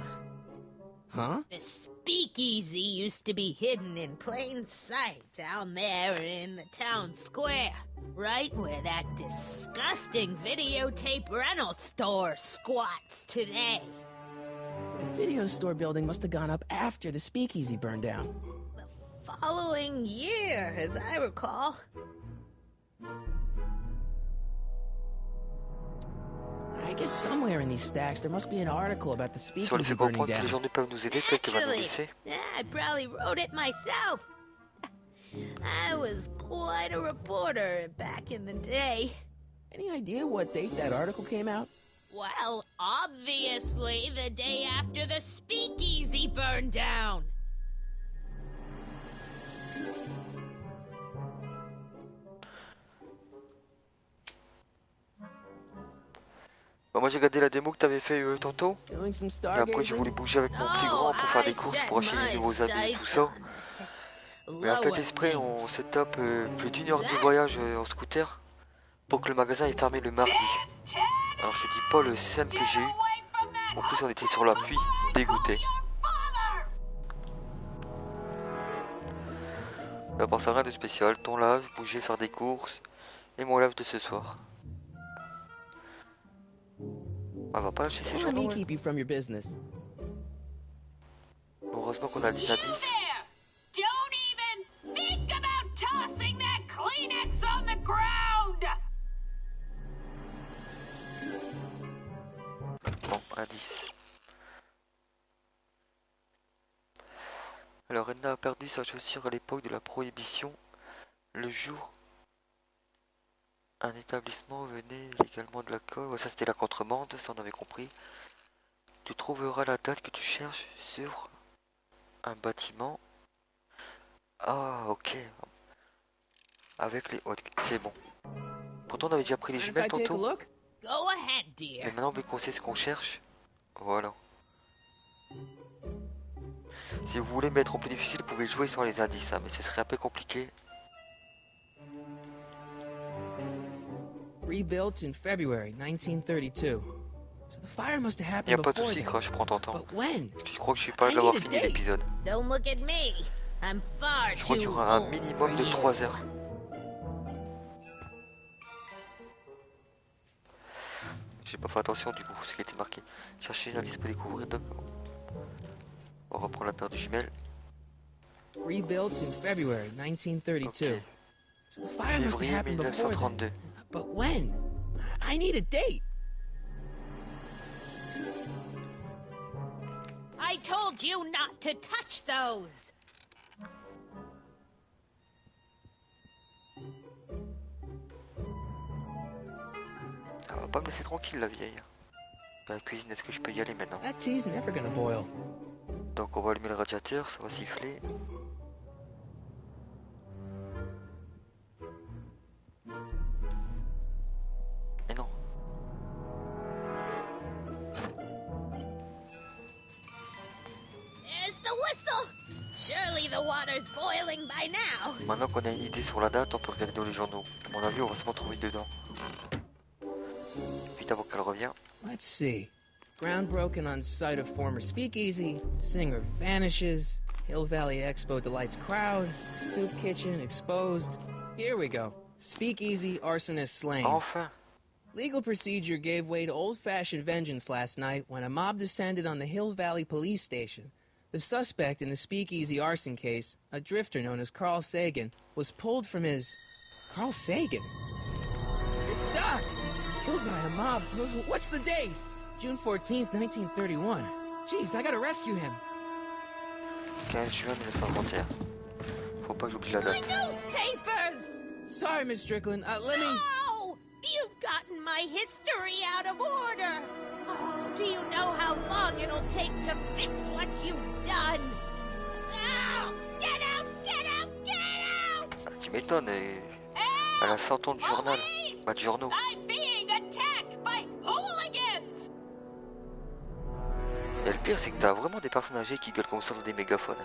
Huh? The speakeasy used to be hidden in plain sight down there in the town square. Right where that disgusting videotape rental store squats today. So the video store building must have gone up after the speakeasy burned down. The following year, as I recall. I guess somewhere in these stacks there must be an article about the Si on lui speakeasy fait burning comprendre que les down. journaux peuvent nous aider, peut-être qu'il va nous Actually, laisser. I probably wrote it myself. I was quite a reporter back in the day. Any idea what date that article came out? Well, obviously the day after the speakeasy burned down. Bah, moi j'ai regardé la démo que t'avais fait tantôt. Doing some Et après j'ai voulu stargazing? bouger avec mon plus grand pour faire des courses, pour acheter des nouveaux habits et tout ça. Mais en fait exprès on se tape plus d'une heure du voyage en scooter pour que le magasin est fermé le mardi. Alors je te dis pas le seum que j'ai eu. En plus on était sur la pluie, dégoûté. Mais à part ça rien de spécial, ton lave, bouger, faire des courses et mon lave de ce soir. On va pas lâcher ces Don't let journaux. me Ouais. keep you from your business. Heureusement qu'on a déjà 10. Don't even think about tossing that Kleenex on the ground! Bon, indice. Alors, Edna a perdu sa chaussure à l'époque de la prohibition. Le jour, un établissement venait légalement de l'alcool. Ouais, ça, c'était la contrebande, ça on avait compris. Tu trouveras la date que tu cherches sur un bâtiment. Ah, ok. Avec les autres. C'est bon. Pourtant, on avait déjà pris les Mind if jumelles I take a tantôt. look? Go ahead, dear. Mais maintenant, vu qu'on sait ce qu'on cherche, voilà. Si vous voulez mettre en plus difficile, vous pouvez jouer sans les indices, hein, mais ce serait un peu compliqué. Rebuilt in February 1932. So the fire must have Y a happened pas de before soucis, then. Crash, prends ton temps. But when? Tu crois que je suis pas I de l'avoir need a fini date. l'épisode? Don't look at me. I'm far Je crois qu'il y too aura un old minimum for de you. 3 heures. J'ai pas fait attention du coup, ce qui a été marqué. Chercher un indice pour découvrir, donc on reprend la paire de jumelles. Rebuilt in February 1932. Ok. So the fire must have Février happened before then. 1932. But when? I need a date. I told you not to touch those. Elle va pas me laisser tranquille la vieille. Dans la cuisine, est-ce que je peux y aller maintenant? That tea's never gonna boil. Donc on va allumer le radiateur, ça va siffler. Mais non. There's the whistle. Surely the water's boiling by now. Maintenant qu'on a une idée sur la date, on peut regarder dans les journaux. À mon avis, on va se retrouver dedans. Vite avant qu'elle revienne. Let's see. Ground broken on site of former speakeasy. Singer vanishes. Hill Valley Expo delights crowd. Soup kitchen exposed. Here we go. Speakeasy arsonist slain. Enfin. Legal procedure gave way to old-fashioned vengeance last night when a mob descended on the Hill Valley police station. The suspect in the speakeasy arson case, a drifter known as Carl Sagan, was pulled from his... Carl Sagan? It's Doc! Killed by a mob. What's the date? June 14th, 1931. Jeez, I gotta rescue him. 15 juin 1931. Faut pas que j'oublie la My date. newspapers! Sorry, Miss Strickland. Let me... No! You've gotten my history out of order! Oh, do you know how long it'll take to fix what you've done? Oh, get out! Get out! Get out! Ah, tu m'étonnes, elle a 100 ans de journal. Pas de journaux. I'm being attacked by hooligans! Et le pire, c'est que t'as vraiment des personnes âgées qui gueulent comme ça dans des mégaphones.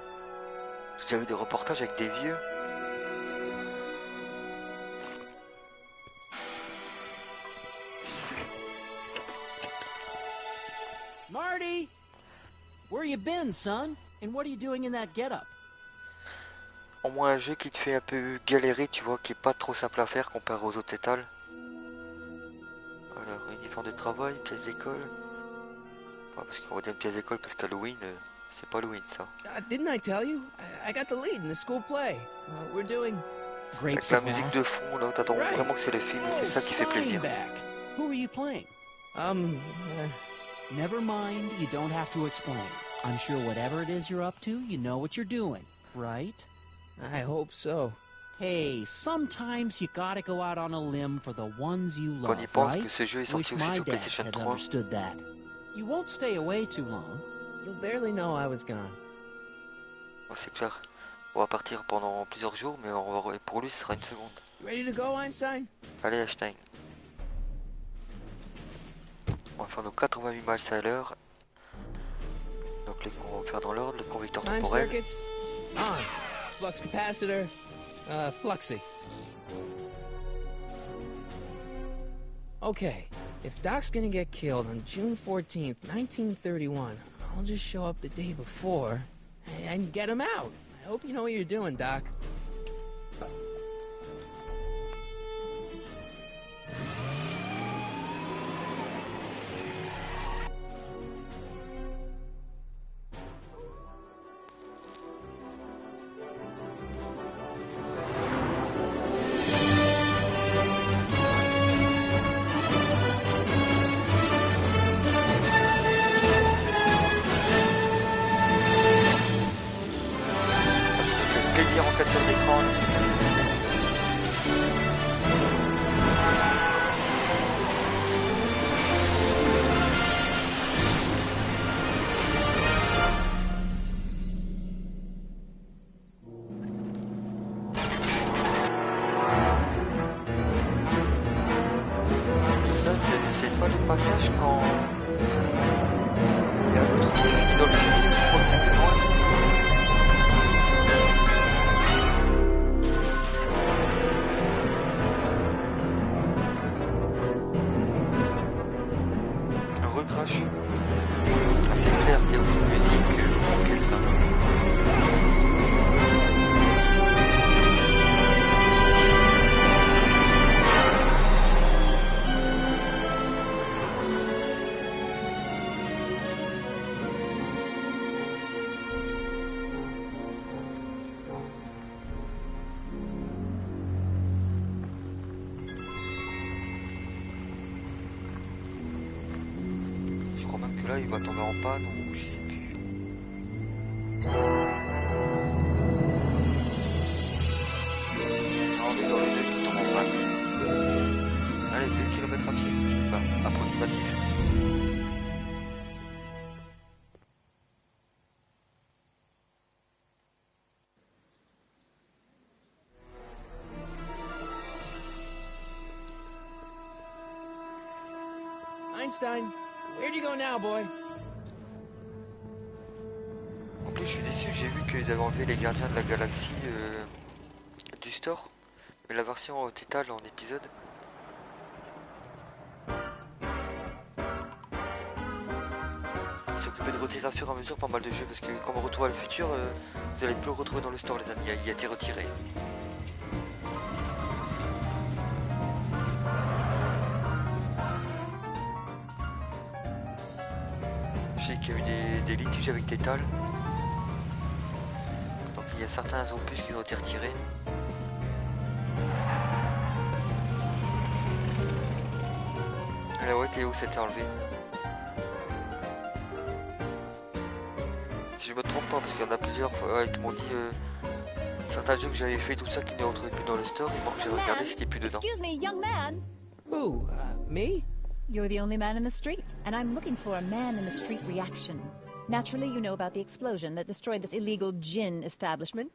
J'ai déjà vu des reportages avec des vieux. Marty! Where you been, son? And what are you doing in that getup? Au moins un jeu qui te fait un peu galérer, tu vois, qui est pas trop simple à faire comparé aux autres étals. Alors, uniforme de travail, pièce d'école. Ouais, parce qu'on va dire une pièce d'école parce qu'Halloween, c'est pas Halloween ça. didn't I tell you? I got the lead in the school play. We're doing... Avec la musique de fond, là, t'attends vraiment que c'est le film, et c'est ça qui fait plaisir. Who are you playing? Never mind, you don't have to explain. I'm sure whatever it is you're up to, you know what you're doing, right? I hope so. Hey, sometimes you gotta go out on a limb for the ones you Quand on love, y pense right? que ce jeu est Wish sorti aussi my sur dad PlayStation had 3. understood that. You won't stay away too long. You'll barely know I was gone. Bon, c'est clair. On va partir pendant plusieurs jours, mais pour lui, ce sera une seconde. You ready to go, Einstein? Allez, Einstein. On va faire nos 88 miles à l'heure. Donc, on va faire dans l'ordre, le convecteur Time temporel. circuits on. Flux capacitor fluxy. Okay, if Doc's gonna get killed on June 14th, 1931, I'll just show up the day before and get him out. I hope you know what you're doing, Doc. Plaisir en capture d'écran. Ça, c'est pas le passage quand il y a un autre truc qui dans le film, je crois que c'est plus loin. Recrache. Ah, c'est clair, t'es aussi musique, quel temps. Je crois même que là il va tomber en panne ou je sais plus. Non, c'est dans le 2 qui tombe en panne. Allez, 2 km à pied. Bah, approximatif. Einstein, where'd you go now, boy? En plus, je suis déçu, j'ai vu qu'ils avaient enlevé les gardiens de la galaxie du store. Mais la version totale en épisode. Ils s'occupaient de retirer à fur et à mesure pas mal de jeux parce que comme Retour à le futur, vous allez plus le retrouver dans le store les amis, il a été retiré. Je sais qu'il y a eu des litiges avec Tétal. Donc il y a certains opus qui ont été retirés. Ah ouais, Théo s'était enlevé. Si je me trompe pas, parce qu'il y en a plusieurs qui m'ont dit certains jeux que j'avais fait tout ça qui ne retrouvaient plus dans le store, il manque que j'ai regardé c'était plus dedans. Excuse me, young man. Who? Me? You're the only man in the street, and I'm looking for a man in the street reaction. Naturally, you know about the explosion that destroyed this illegal gin establishment.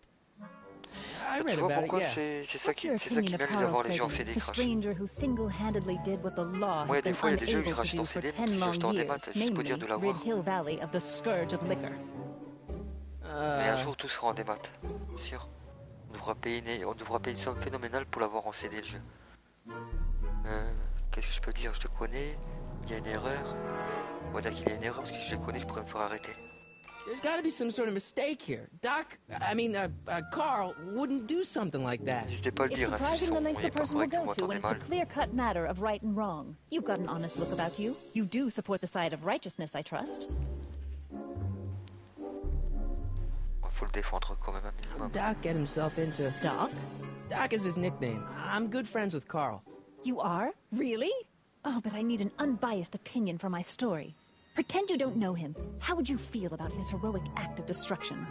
I Tu read vois about pourquoi it, yeah. c'est ça qui What's m'a your opinion mis of d'avoir Carl les jeux en Sagan, CD the crash. stranger who single-handedly did what the law Moi, has des been fois, il y a des jeux que je unable to rachète do en for CD, 10 même si long j'achète en démat, years, juste pour dire namely de l'avoir. rid Hill Valley of the scourge of liquor. Mais un jour, tout sera en démat, sûr. On devra payer une somme phénoménale pour l'avoir en CD le jeu. Qu'est-ce que je peux dire? Je te connais, il y a une erreur. On va dire qu'il y a une erreur parce que si je te connais, je pourrais me faire arrêter. There's gotta be some sort of mistake here. Carl wouldn't do something like that. N'hésitez pas à le It's dire, hein, si le surprising son the lengths a est pas person will correct, vous go to when m'entendez it's a mal. clear-cut matter of right and wrong. You've got an honest look about you. You do support the side of righteousness, I trust. Faut le défendre quand même un minimum. Doc get himself into... Doc? Doc is his nickname. I'm good friends with Carl. You are? Really? Oh, but I need an unbiased opinion for my story. Pretend you don't know him. How would you feel about his heroic act of destruction?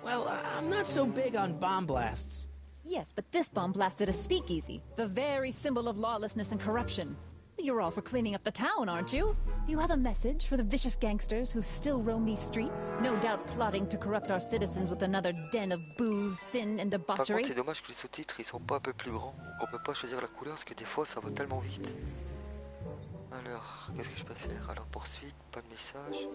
Well, I'm not so big on bomb blasts. Yes, but this bomb blasted a speakeasy, the very symbol of lawlessness and corruption. You're all for cleaning up the town, aren't you? Do you have a message for the vicious gangsters who still roam these streets, no doubt plotting to corrupt our citizens with another den of booze, sin, and Par debauchery? contre, c'est dommage que les sous-titres ils sont pas un peu plus grands, qu'on peut pas choisir la couleur parce que des fois ça va tellement vite. Alors, qu'est-ce que je peux faire? Alors, poursuite, pas de message.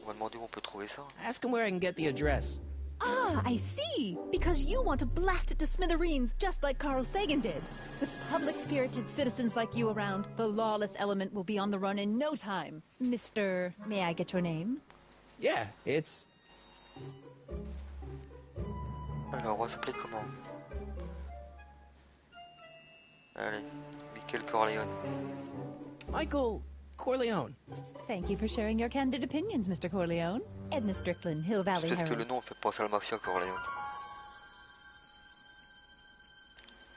On va demander où on peut trouver ça. Ask him where I can get the address. Ah, I see! Because you want to blast it to smithereens just like Carl Sagan did. With public-spirited citizens like you around, the lawless element will be on the run in no time. Mr. May I get your name? Yeah, it's... Alors, on va s'appeler comment? Allez, Michael Corleone. Michael Corleone. Thank you for sharing your candid opinions, Mr. Corleone. Edna Strickland, Hill Valley Juste parce que le Herald. nom fait penser à la mafia Corleone.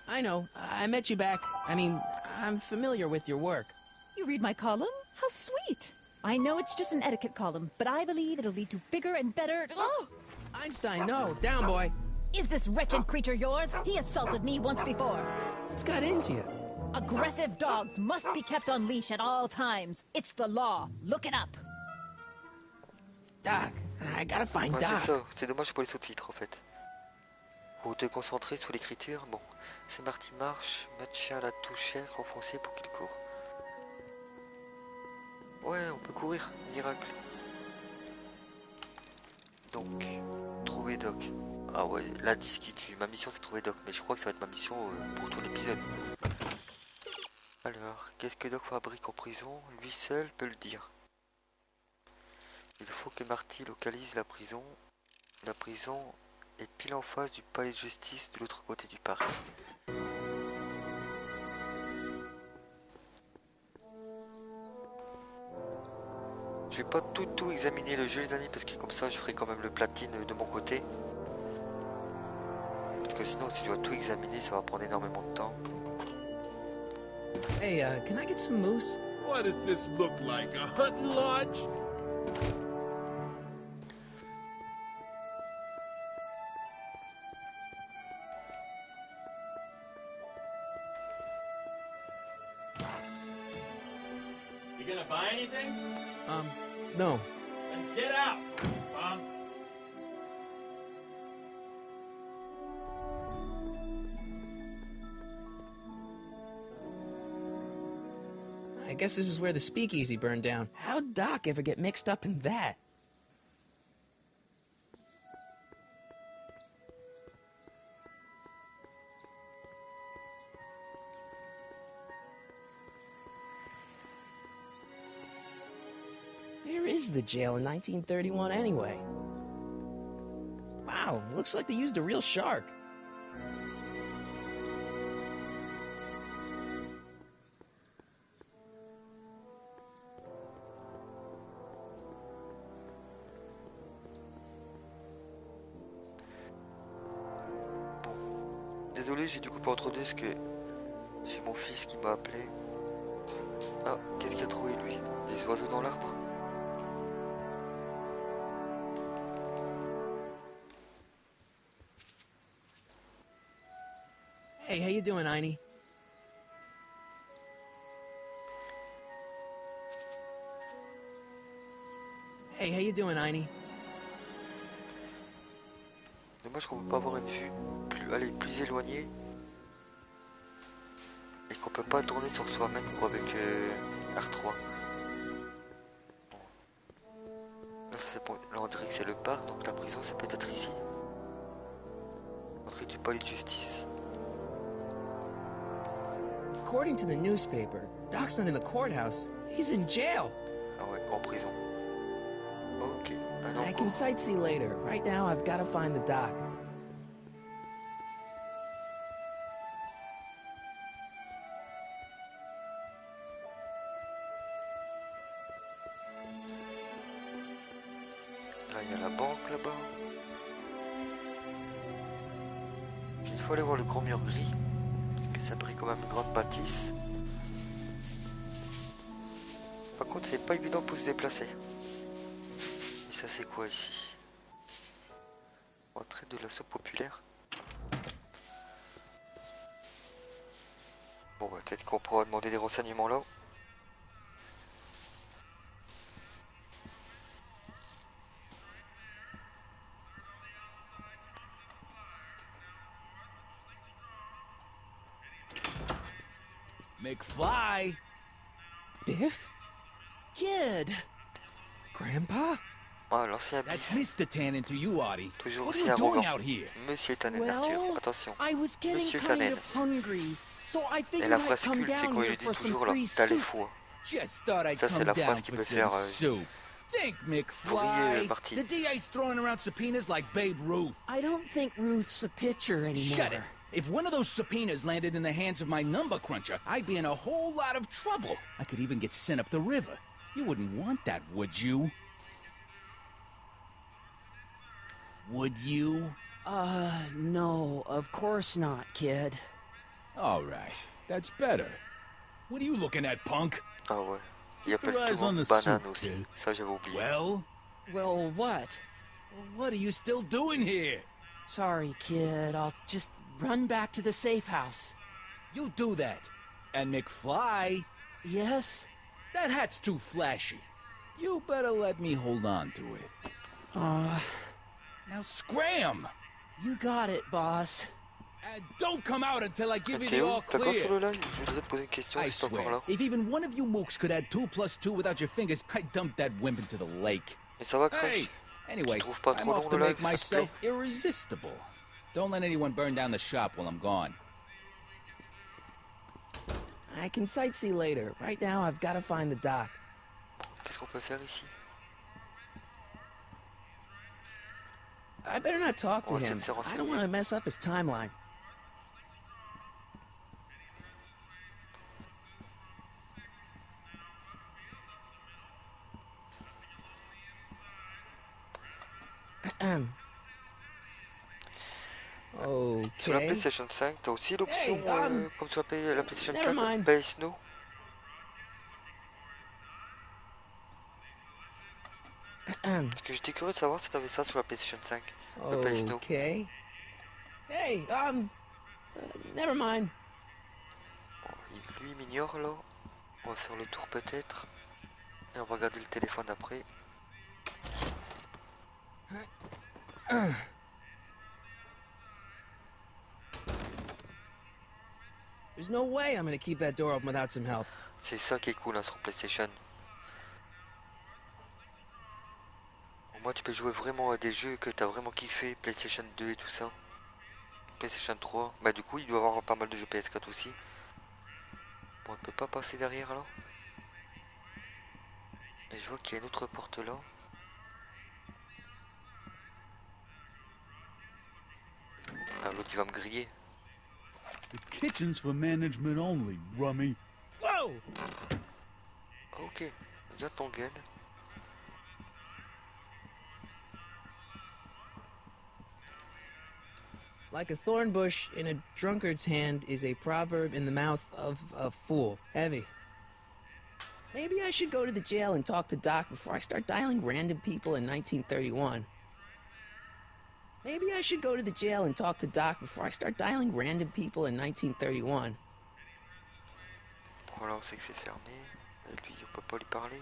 I know. I met you back. I'm familiar with your work. You read my column? How sweet! I know it's just an etiquette column, but I believe it'll lead to bigger and better... Oh! Einstein, no. Down, boy. Is this wretched creature yours? He assaulted me once before. What's got into you? Aggressive dogs must be kept on leash at all times. It's the law. Look it up. Doc, I gotta find Ouais, Doc. c'est ça, c'est dommage pour les sous-titres en fait. Faut te concentrer sur l'écriture. Bon, c'est Marty Marsh, Matcha la touche enfoncée pour qu'il court. Ouais, on peut courir, miracle. Donc, trouver Doc. Ah ouais, l'indice qui tue. Ma mission c'est trouver Doc, mais je crois que ça va être ma mission pour tout l'épisode. Alors, qu'est-ce que Doc fabrique en prison? Lui seul peut le dire. Il faut que Marty localise la prison. La prison est pile en face du palais de justice de l'autre côté du parc. Je vais pas tout examiner le jeu les amis parce que comme ça je ferai quand même le platine de mon côté. Parce que sinon si je dois tout examiner ça va prendre énormément de temps. Hey, can I get some moose? What does this look like? A hunting lodge? You gonna buy anything? No. Then get out, bum. I guess this is where the speakeasy burned down. How'd Doc ever get mixed up in that? is the jail in 1931 anyway? Wow, looks like they used a real shark. Désolé, j'ai dû couper entre deux parce que j'ai mon fils qui m'a appelé. Ah, qu'est-ce qu'il a trouvé lui? Des oiseaux dans l'arbre? Hey, how you doing, Einie? Hey, how you doing, Einie? Dommage qu'on peut pas avoir une vue plus éloignée. Et qu'on peut pas tourner sur soi-même quoi avec R3. Bon. Là, là on dirait que c'est le parc, donc la prison c'est peut-être ici. Entrée du palais de justice. According to the newspaper, Doc's not in the courthouse. He's in jail. Ah ouais, en prison. Ok, I can sightsee later. Right now, I've got to find the Doc. Là, il y a la banque là-bas. Il faut aller voir le grand mur gris. Parce que ça brille quand même une grande bâtisse. Par contre, c'est pas évident pour se déplacer. Et ça, c'est quoi ici? Entrée de l'assaut populaire. Bon, bah, peut-être qu'on pourra demander des renseignements là. McFly! Biff? Kid! Grandpa? Ah, l'ancien That's Biff. Mr. Tannen to you, Artie. Toujours What are aussi you doing arrogant. out here? Monsieur Tannen, Arthur. Attention. I was getting Monsieur kind Tannen. of hungry, so I Et figured la I'd phrase come culte, c'est down quand il here lui dit for some toujours là, free t'as les soup. fois. Just thought I'd Ça, c'est come la down phrase qui for peut some faire soup. Think, Fourier, McFly. Marty. The DA's throwing around subpoenas like Babe Ruth. I don't think Ruth's a pitcher anymore. Shut it. If one of those subpoenas landed in the hands of my number cruncher, I'd be in a whole lot of trouble. I could even get sent up the river. You wouldn't want that, would you? Would you? No, of course not, kid. All right. That's better. What are you looking at, punk? Ah ouais. Il appelle Keep your tout eyes le on monde the banane soup, aussi. kid. Ça, j'avais oublié. Well, what? What are you still doing here? Sorry, kid. I'll just run back to the safe house. You do that. And McFly, Yes? that hat's too flashy. You better let me hold on to it. Now scram! You got it, boss. And don't come out until I give you T'es the où? all D'accord sur le clear. live? Je voudrais te poser une question I si t'es encore swear, là. if even one of you mooks could add 2 plus 2 without your fingers, I'd dump that wimp into the lake. Mais ça va, Hey! Crash? Anyway, Tu trouves pas I'm trop off long to le make live, ça te plaît? myself irresistible. Don't let anyone burn down the shop while I'm gone. I can sightsee later. Right now, I've got to find the Doc. Qu'est-ce qu'on peut faire ici? I better not talk to On va essayer him. de se I don't renseigner. want to mess up his timeline. Sur la Okay. PlayStation 5, t'as aussi l'option, Hey, comme sur la PlayStation never 4, mind. Pay Snow. Parce que j'étais curieux de savoir si t'avais ça sur la PlayStation 5, le Pay Snow. Okay. Hey, never mind. Bon, lui, il m'ignore là. On va faire le tour peut-être. Et on va regarder le téléphone après. There's no way I'm gonna keep that door open without some help. C'est ça qui est cool hein, sur PlayStation. Au moins tu peux jouer vraiment à des jeux que t'as vraiment kiffé, PlayStation 2 et tout ça. PlayStation 3. Bah du coup il doit y avoir pas mal de jeux PS4 aussi. Bon, on ne peut pas passer derrière là. Et je vois qu'il y a une autre porte là. Ah, l'autre il va me griller. The kitchen's for management only, rummy. Whoa! Ok, viens ton gun. Like a thorn bush in a drunkard's hand is a proverb in the mouth of a fool. Heavy. Maybe I should go to the jail and talk to Doc before I start dialing random people in 1931. Maybe I should go to the jail and talk to Doc before I start dialing random people in 1931. Bon, là on sait que c'est fermé. Et lui, on peut pas lui parler.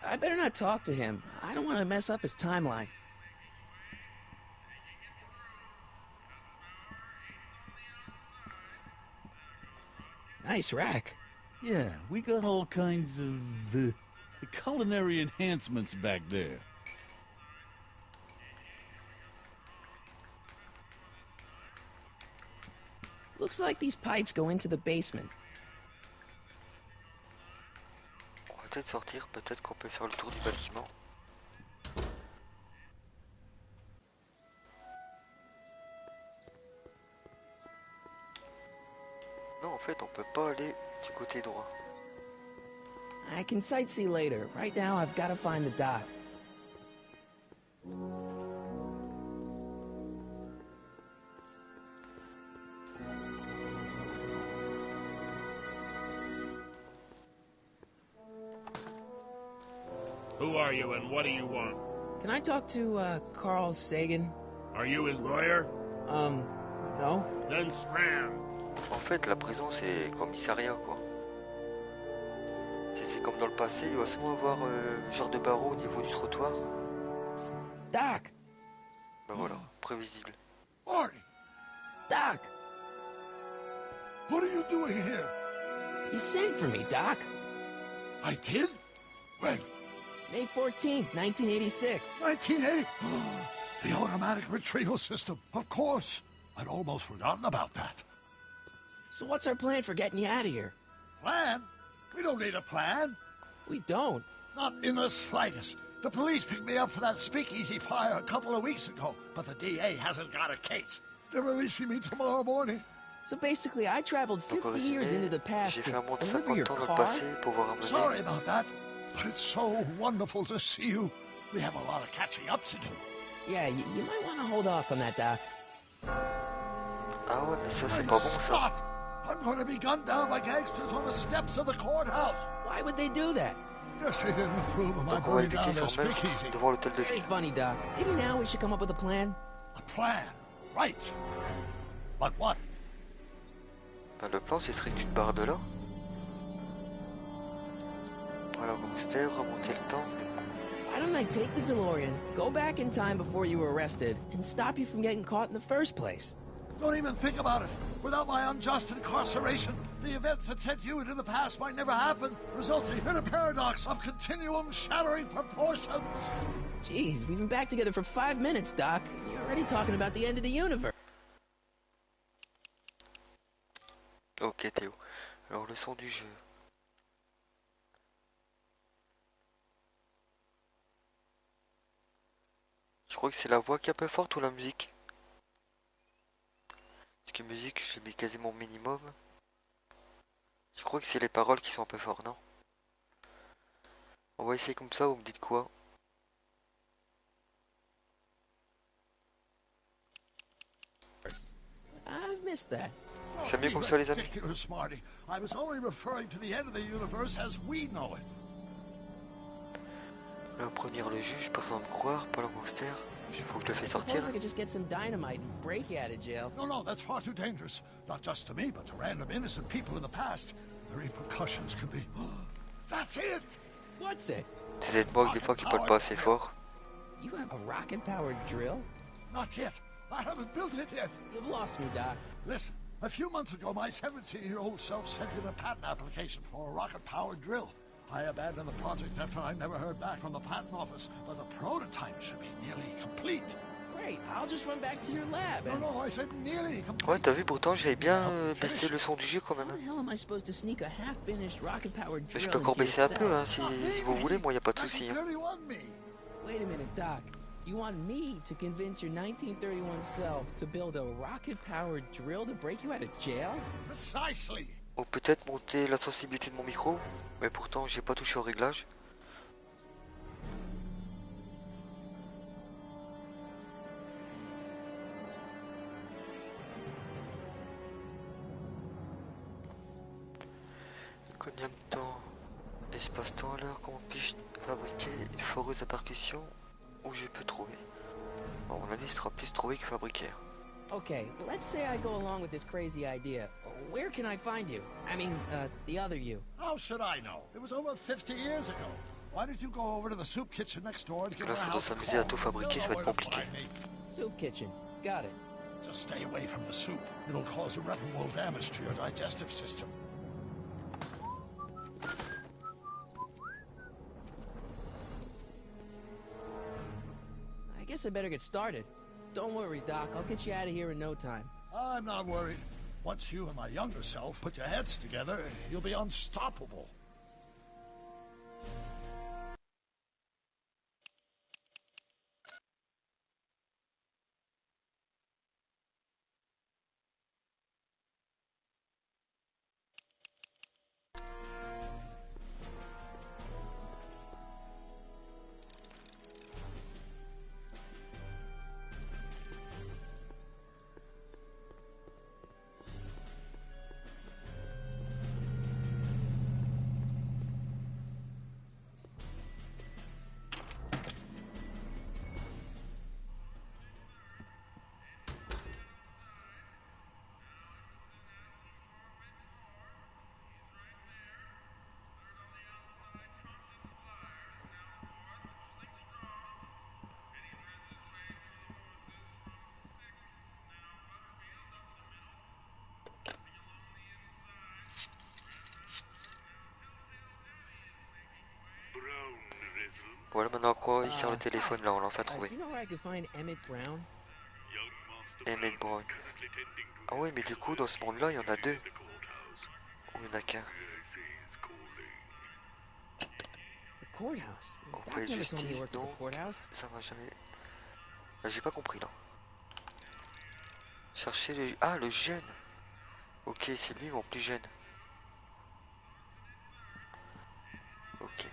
I better not talk to him. I don't want to mess up his timeline. Nice rack. Yeah, we got all kinds of culinary enhancements back there. Looks like these pipes go into the basement. On va peut-être sortir, peut-être qu'on peut faire le tour du bâtiment. Non, en fait, on peut pas aller du côté droit. I can sightsee later. Right now, I've got to find the dock. Who are you and what do you want? Can I talk to, Carl Sagan? Are you his lawyer? No. Then scram. En fait, la prison, c'est le commissariat, quoi. Si c'est comme dans le passé, il va souvent avoir un genre de barreau au niveau du trottoir. Doc! Ben voilà, prévisible. Marty! Doc! What are you doing here? You sent for me, Doc. I did? When? May 14th, 1986. 1980? The automatic retrieval system, of course. I'd almost forgotten about that. So what's our plan for getting you out of here? Plan? We don't need a plan. We don't. Not in the slightest. The police picked me up for that speakeasy fire a couple of weeks ago, but the DA hasn't got a case. They're releasing me tomorrow morning. So basically, I traveled 50 years into the past J'ai fait to un monde de deliver your 50 ans dans le car? passé pour voir un Sorry about that, but it's so wonderful to see you. We have a lot of catching up to do. Yeah, you might want to hold off on that, Doc. Ah ouais, mais ça c'est pas bon ça. Not. I'm going to be gunned down by gangsters on the steps of the courthouse. Why would they do that? Guess they didn't approve of my Donc on va burning down éviter their son meurtre speakeasy. devant l'hôtel de Very ville. funny, Doc. Maybe now we should come up with a plan. A plan, right? But what? Ben, le plan, ce serait que tu te barres de là. Voilà, gangster, remonter le temps. Why don't I take the DeLorean, go back in time before you were arrested, and stop you from getting caught in the first place? Don't even think about it. Without my unjust incarceration, the events that sent you into the past might never happen, resulting in a paradox of continuum shattering proportions. Jeez, we've been back together for 5 minutes, Doc, and you're already talking about the end of the universe. Ok Théo. Alors le son du jeu. Je crois que c'est la voix qui est un peu forte ou la musique. Parce que musique, j'ai mis quasiment au minimum. Je crois que c'est les paroles qui sont un peu fortes, non? On va essayer comme ça, vous me dites quoi? I've missed that. C'est mieux comme ça, les amis. Ridiculous, Smarty. I was only referring to the end of the universe as we know it. Là, prévenir le juge, personne va me croire, pas le gangster. Il faut que je le fais sortir. Suppose I could just get some dynamite and break you out of jail. No, that's far too dangerous. Not just to me, but to random innocent people in the past. The repercussions could be... That's it! What's it? C'est d'être moi que des fois qui parle pas assez fort. You have a rocket-powered drill? Not yet. I haven't built it yet. You've lost me, Doc. Listen, a few months ago, my 17-year-old self sent in a patent application for a rocket-powered drill. I abandoned the project after I never heard back from the patent office, but the prototype should be nearly complete. Great, I'll just run back to your lab. No, I said nearly complete. Ouais, t'as vu, pourtant j'avais bien baissé le son du jeu quand même. How the hell am I supposed to sneak a half-finished rocket-powered Mais je drill peux encore into your baisser un cell? peu, hein, si vous voulez, moi y a pas de souci. Hein. Wait a minute, Doc. You want me to convince your 1931 self to build a rocket-powered drill to break you out of jail? Precisely. Ou peut-être monter la sensibilité de mon micro, mais pourtant j'ai pas touché au réglage. Combien de temps, espace-temps alors, comment puis-je fabriquer une foreuse à percussion où je peux trouver? Bon, à mon avis, ce sera plus trouver que fabriquer. Okay, let's say I go along with this crazy idea. Where can I find you? I mean, the other you. How should I know? It was over 50 years ago. Why don't you go over to the soup kitchen next door and give Là, her ça a doit house a s'amuser à tout call? fabriquer, ça va être compliqué. Soup kitchen. Got it. Just stay away from the soup. It'll cause irreparable damage to your digestive system. I guess I better get started. Don't worry, Doc. I'll get you out of here in no time. I'm not worried. Once you and my younger self put your heads together, you'll be unstoppable. Voilà, maintenant quoi, il sert le téléphone, là, on l'a enfin trouvé. Do you know where I could find Emmett Brown? Emmett Brown. Ah oui, mais du coup, dans ce monde-là, il y en a deux. Ou il y en a qu'un. The courthouse. Auprès de Doc never told me he justice, worked at non. the courthouse. Ça va jamais... Bah, j'ai pas compris, là. Chercher le... Ah, le jeune. Ok, c'est lui, mon plus jeune. Ok.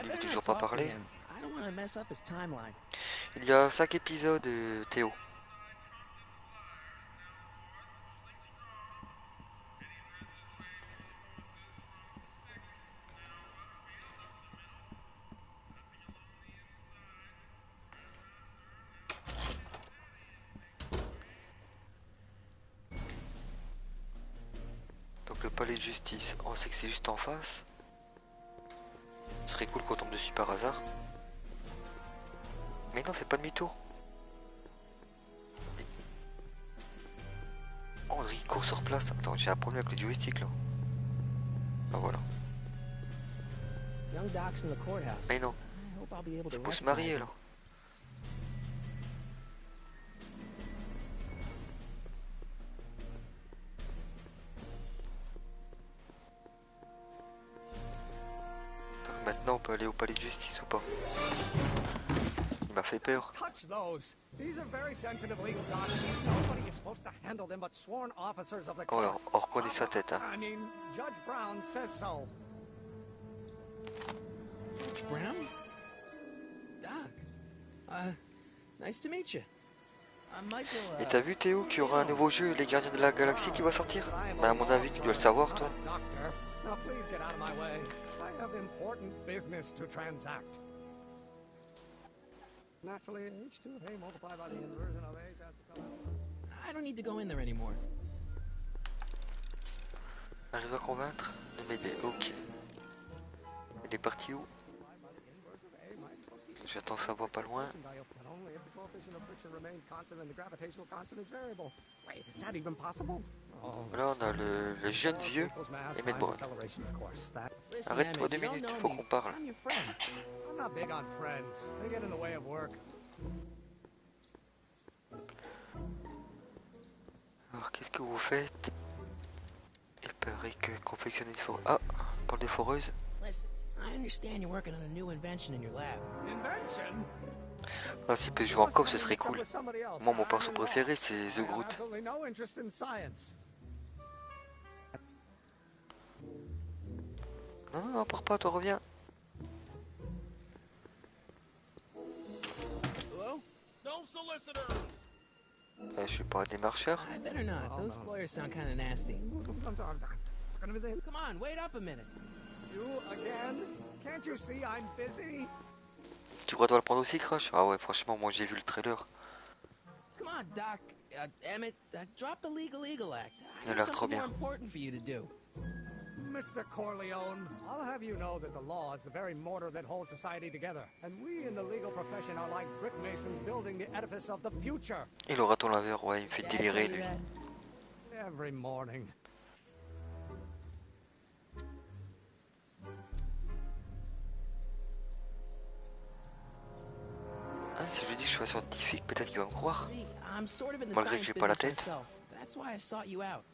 Il veut toujours pas parler. I don't want to mess up his timeline. Il y a 5 épisodes, Théo. Donc le palais de justice, on sait que c'est juste en face. Ce serait cool qu'on tombe dessus par hasard. Mais non, fais pas demi-tour. Oh, il court sur place. Attends, j'ai un problème avec le joystick là. Ah voilà. Young Doc's in the courthouse. Mais non, I hope I'll be able to c'est pour se recognize marier him. là. Donc maintenant on peut aller au palais de justice ou pas? Il m'a fait peur. Touch those. These are very sensitive legal documents. Nobody is supposed to handle them but sworn officers of the Ouais, court. on reconnaît sa tête, hein. I mean, Judge Brown says so. Judge Brown? Doc. Nice to meet you. Michael, Et t'as vu Théo qu'il y aura un nouveau jeu, Les Gardiens de la Galaxie, qui va sortir? Bah à mon avis tu dois le savoir toi. Doctor, now please get out of my way. I have important business to transact. Naturally, H2 of A multiplied by the inversion of H has to come out. I don't need to go in there anymore. Arrive à convaincre de m'aider, ok. Il est parti où? J'attends sa voix pas loin. Là on a le jeune vieux Emmett Brown. Arrête-toi 2 minutes, faut qu'on parle. I'm not big on friends. They get in the way of work. Alors, qu'est-ce que vous faites? Il paraît que confectionner une foreuse... Ah, on parle des foreuses. Listen, I understand you're working on a new invention in your lab. Invention? Ah, s'il peut jouer en coop, ce serait cool. Moi, mon perso préféré, c'est The Groot. Absolutely no interest in science. Non, non, non, pars pas, toi, reviens. Hello? No solicitors! Je suis pas un démarcheur. I better not. Those lawyers sound kind of nasty. Come on, wait up a minute. You again? Can't you see I'm busy? Tu crois toi le prendre aussi, Crash? Ah ouais, franchement, moi j'ai vu le trailer. Come on, Doc. Emmett, drop the Legal Act. Il a l'air trop bien. Important for you to do. Mr. Corleone, I'll have you know that the law is the very mortar that holds society together, and we in the legal profession are like brick masons building the edifice of the future. Et le raton laveur, ouais, il me fait délirer, lui. Every morning. Ah, si je lui dis que je suis un scientifique, peut-être qu'il va me croire. Malgré que j'ai pas la tête. That's why I sought you out.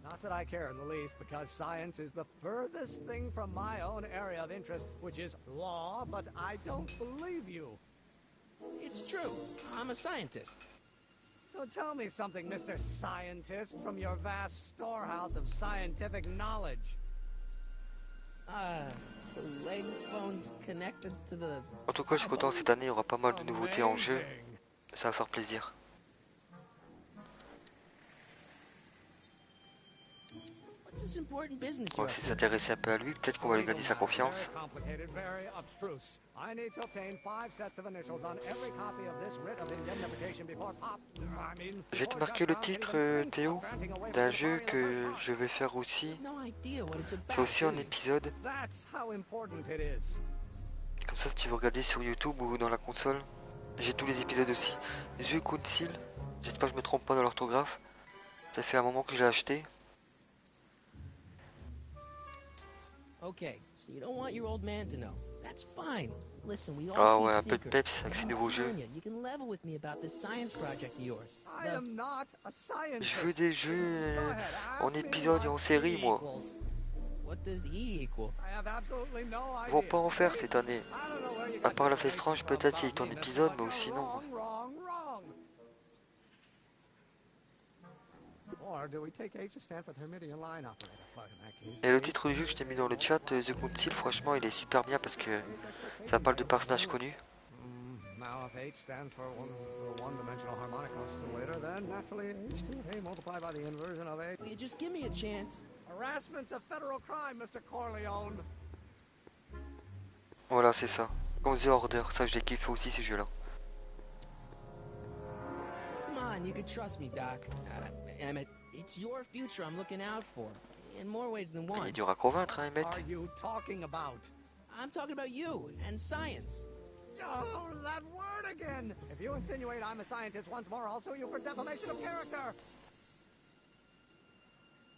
Not that I care in the least, because science is the furthest thing from my own area of interest, which is law, but I don't believe you. It's true. I'm a scientist. So tell me something, Mr. Scientist, from your vast storehouse of scientific knowledge. The leg bone's connected to the... En tout cas, je suis content, cette année, il y aura pas mal de nouveautés en jeu. Ça va faire plaisir. On va s'intéresser un peu à lui, peut-être qu'on va lui gagner sa confiance. Je vais te marquer le titre, Théo, d'un jeu que je vais faire aussi. C'est aussi un épisode. Comme ça, si tu veux regarder sur YouTube ou dans la console, j'ai tous les épisodes aussi. The Council, j'espère que je me trompe pas dans l'orthographe. Ça fait un moment que je l'ai acheté. Okay, so you don't want your old man to know. That's fine. Listen, we all Ah keep ouais, un peu de secrets. peps avec ces nouveaux jeux. You can level with me about this science project of yours. I am not a scientist. Je veux des jeux en épisode et en série, moi. What does E equal? I have absolutely no Ils vont idea. pas en faire cette année. I don't know where you À got part la your fête strange, peut-être s'il est en épisode, mais sinon. wrong. Or do we take H to stand for Thermidian line operator? Fuck, in that case. Et le titre du jeu que je t'ai mis dans le chat, The Council, franchement, il est super bien parce que ça parle de personnages connus. Now, if H stands for one-dimensional harmonic oscillator, then naturally H2A multiplied by the inversion of H. Will you just give me a chance? Harassment's a federal crime, Mr. Corleone. Voilà, c'est ça. Comme The Order, ça je l'ai kiffé aussi ces jeux-là. Come on, you can trust me, Doc. Emmett, it's your future I'm looking out for. In more ways than one. Il est dur à convaincre, hein, Emmett. Are you talking about? I'm talking about you and science. Oh, that word again! If you insinuate I'm a scientist once more, I'll sue you for defamation of character!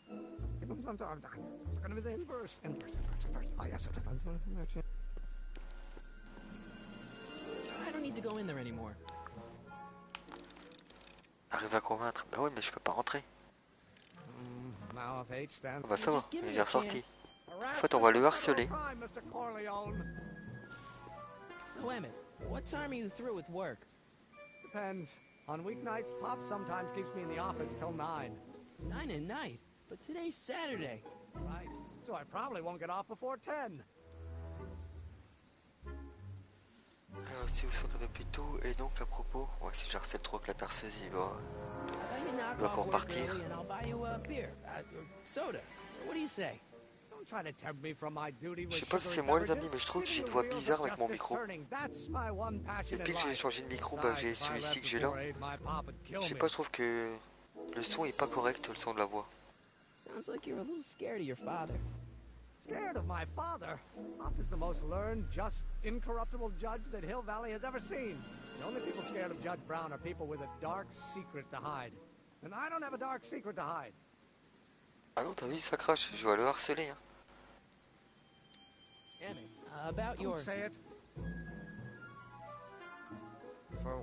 I'm gonna be the inverse. Oh, yes. I don't need to go in there anymore. Arrive à convaincre. Bah ouais, mais je peux pas rentrer. Now, if H stands On va savoir, Just give il est me a déjà sorti. chance. En fait, on va le harceler. Mr. Corleone. So, Emmett, what time are you through with work? Depends. On weeknights, Pop sometimes keeps me in the office till 9. 9 at night? But today's Saturday. Right. So I probably won't get off before 10. Alors, si vous sortez un peu plus tôt, et donc à propos, ouais, si j'harcèle trop que la perceuse, il va How about you knock off pour work partir. early and I'll buy you a beer, or soda. What do you say? Don't try to tempt me from my duty with Je sais pas si c'est moi les amis, mais je trouve que j'ai une voix bizarre avec mon micro. Depuis que j'ai changé de micro, bah, j'ai celui-ci que j'ai là. Je sais pas, je trouve que le son est pas correct, le son de la voix. Sounds like you're a little scared of your father. Scared of my father? Pop is the most learned, just, incorruptible judge that Hill Valley has ever seen. The only people scared of Judge Brown are people with a dark secret to hide. And I don't have a dark secret to hide. Ah non, t'as vu, ça crache, je dois le harceler. Hein. Emmett, about your... Don't say it. for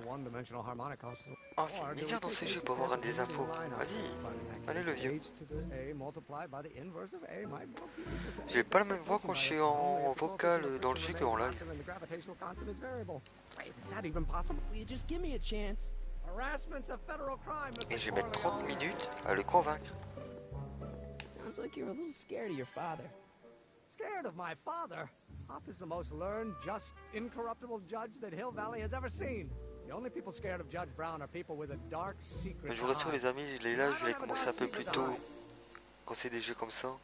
one-dimensional harmonicals. Oh, c'est une misère dans ce jeu pour avoir des infos. Vas-y, allez le vieux. J'ai pas la même voix quand je suis en vocal dans le jeu qu'en live. Et je vais mettre 30 minutes à le convaincre. Sounds like you're a little scared of your father. Scared of my father? Hop is the most learned, just, incorruptible judge that Hill Valley has ever seen. The only people scared of Judge Brown are people with a dark secret. Je vous rassure les amis, les lives je vais commencer un peu plus tôt quand c'est des jeux comme ça.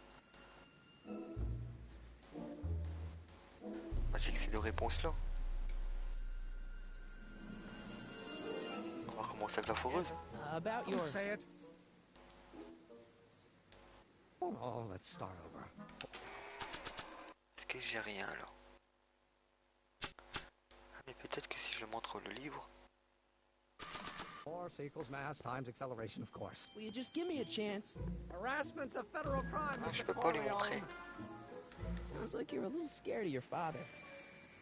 Bah, c'est que ces deux réponses là. On va commencer avec la foreuse. About your... Say it. Oh, let's start over. Est-ce que j'ai rien là? Ah, mais peut-être que si je montre le livre. Force equals mass times acceleration, of course. Will you just give me a chance? Harassment's a federal crime. Non, je peux pas lui montrer. Sounds like you're a little scared of your father.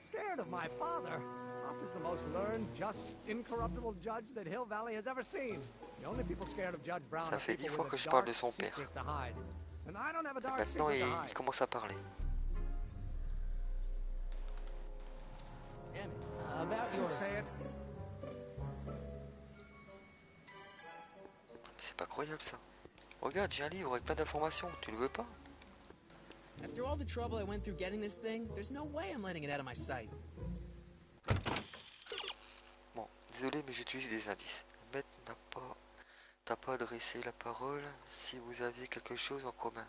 Scared of my father? Hop is the most learned, just, incorruptible judge that Hill Valley has ever seen. The only people scared of Judge Brown Ça are fait 10 people fois with que a je parle dark de son père. secret to hide. And I don't have a Et dark maintenant secret to il hide. commence à parler. About your... Say it. C'est pas croyable ça. Regarde, j'ai un livre avec plein d'informations, tu le veux pas? After all the trouble I went through getting this thing, there's no way I'm letting it out of my sight. Bon, désolé mais j'utilise des indices. Maître t'as pas adressé la parole si vous aviez quelque chose en commun.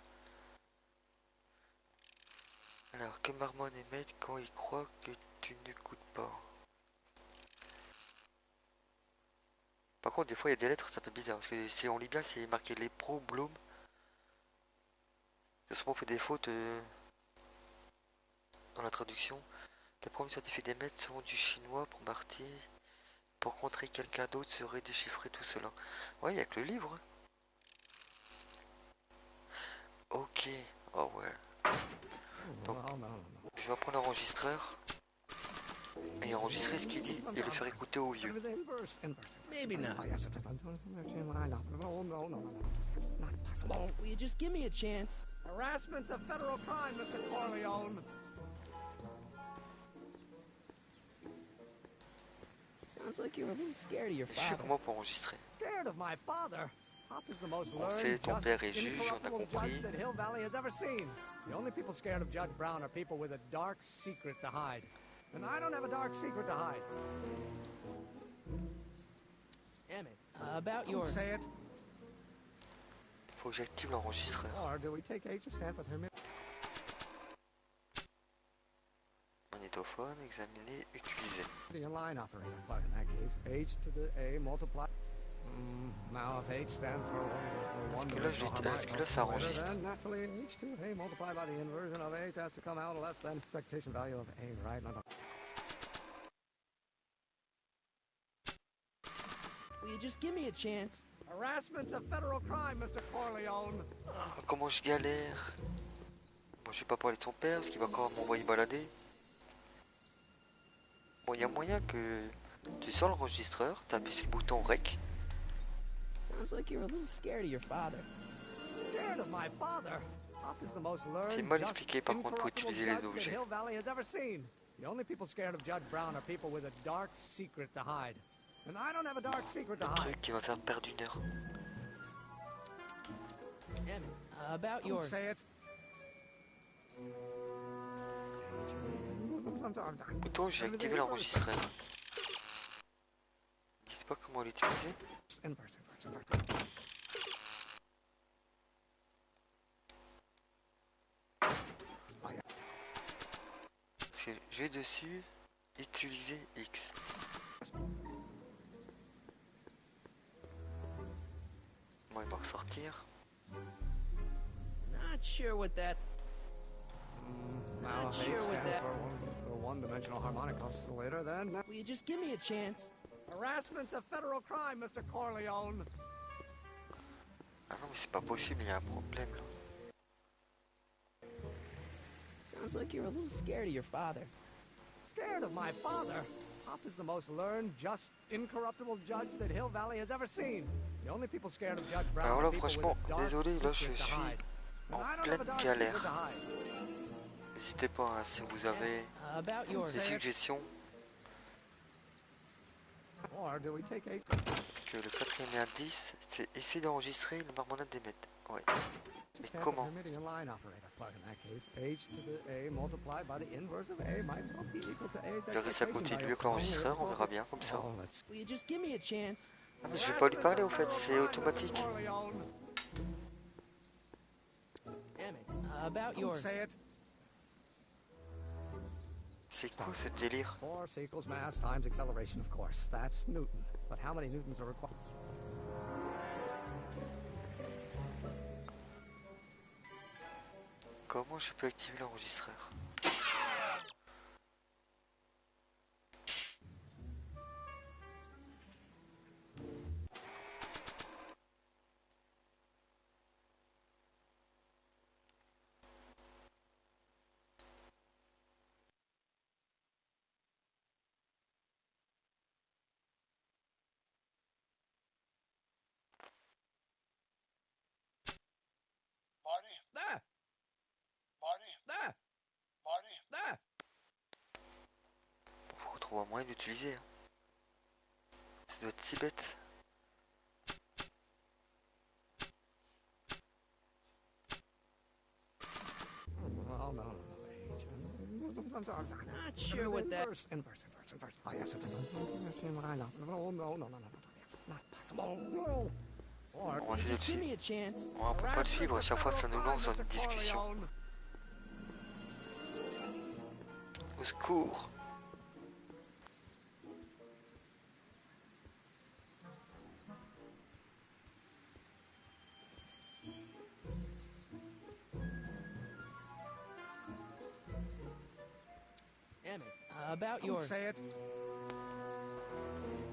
Alors, que marmonne et Maître quand il croit que tu n'écoutes pas? Par contre, des fois il y a des lettres, ça fait bizarre, parce que si on lit bien, c'est marqué les pro Bloom. Souvent on fait des fautes dans la traduction. Les premiers scientifiques des maîtres sont du chinois pour Marty. Pour contrer quelqu'un d'autre serait déchiffrer tout cela. Ouais, il y a que le livre. Ok. Oh ouais. Donc, je vais prendre l'enregistreur et enregistrer ce qu'il dit et le faire écouter au vieux. Maybe not. No, not possible. Will you just give me a chance? Harassment's a federal crime, Mr. Corleone. Sounds like you're a little scared of your Je sais father. comment pour enregistrer. Scared of my father? Hop is the most On sait, learned, ton just, père est juge, on a incorruptible compris. judge that Hill Valley has ever seen. The only people scared of Judge Brown are people with a dark secret to hide. And I don't have a dark secret to hide. Emmett, about your... Say it. Faut que j'active l'enregistreur. Or do we take H to stand for her? Magnétophone, examiner, utiliser. The line operator. But in that case, H to the A multiply. Now if H stands for one Est-ce que là ça enregistre? then naturally H to A multiplied by the inversion of H has to come out less than expectation value of A, right? Will you just give me a chance? Harassment's a federal crime, Mr. Corleone. Ah, comment je galère. Bon, je vais pas parler de son père parce qu'il va encore m'envoyer balader. Bon, il y a moyen que tu sors l'enregistreur, tu appuies sur le bouton REC. Sounds like you're a little scared of your father. Scared of my father? Hop is the most learned, C'est mal just, expliqué par contre pour incorruptible utiliser les judge that objets. Hill Valley has ever seen. The only people scared of Judge Brown are people with a dark secret to hide. And I don't have a dark secret to Le hide. truc qui va faire perdre 1 heure. Emmett, about your... Say it. Autant j'ai activé l'enregistreur. Dites pas comment l'utiliser. Parce que je vais dessus, utiliser X. Bon, il va ressortir. Not sure what that... Now Not if sure H what stands that... for one-dimensional harmonic oscillator, then Will you just give me a chance? harassment's a federal crime, Mr. Corleone. Ah non, mais c'est pas possible, il y a un problème là. Sounds like you're a little scared of your father. Scared of my father? Hop is the most learned, just, incorruptible judge that Hill Valley has ever seen. The only people scared of Judge Brown Alors are là, people with franchement, a dark désolé, là je secret to suis hide. en And I don't pleine have a dark secret galère. to hide. N'hésitez pas hein, si vous avez About yours. des suggestions. Or do we take a... Que le quatrième indice, c'est essayer d'enregistrer une marmonnade des mètres. Ouais. Mais comment? Je reste à côté de lui avec l'enregistreur, on verra bien comme ça. Will you just give me a chance? Ah, mais je vais pas lui parler au fait, c'est automatique. About yours. C'est quoi ce délire? Force equals mass times acceleration, of course. That's Newton. But how many newtons are required? Comment je peux activer l'enregistreur? There! There! There! Faut qu'on trouve un moyen d'utiliser. Hein. Ça doit être si bête. Oh, no. Not sure what that... Inverse. Oh, yes, I know. No. Not possible. No. Or... On va essayer de Just give me suivre. a chance. On peut pas le suivre, à chaque fois ça nous lance dans une discussion. Au secours! About yours.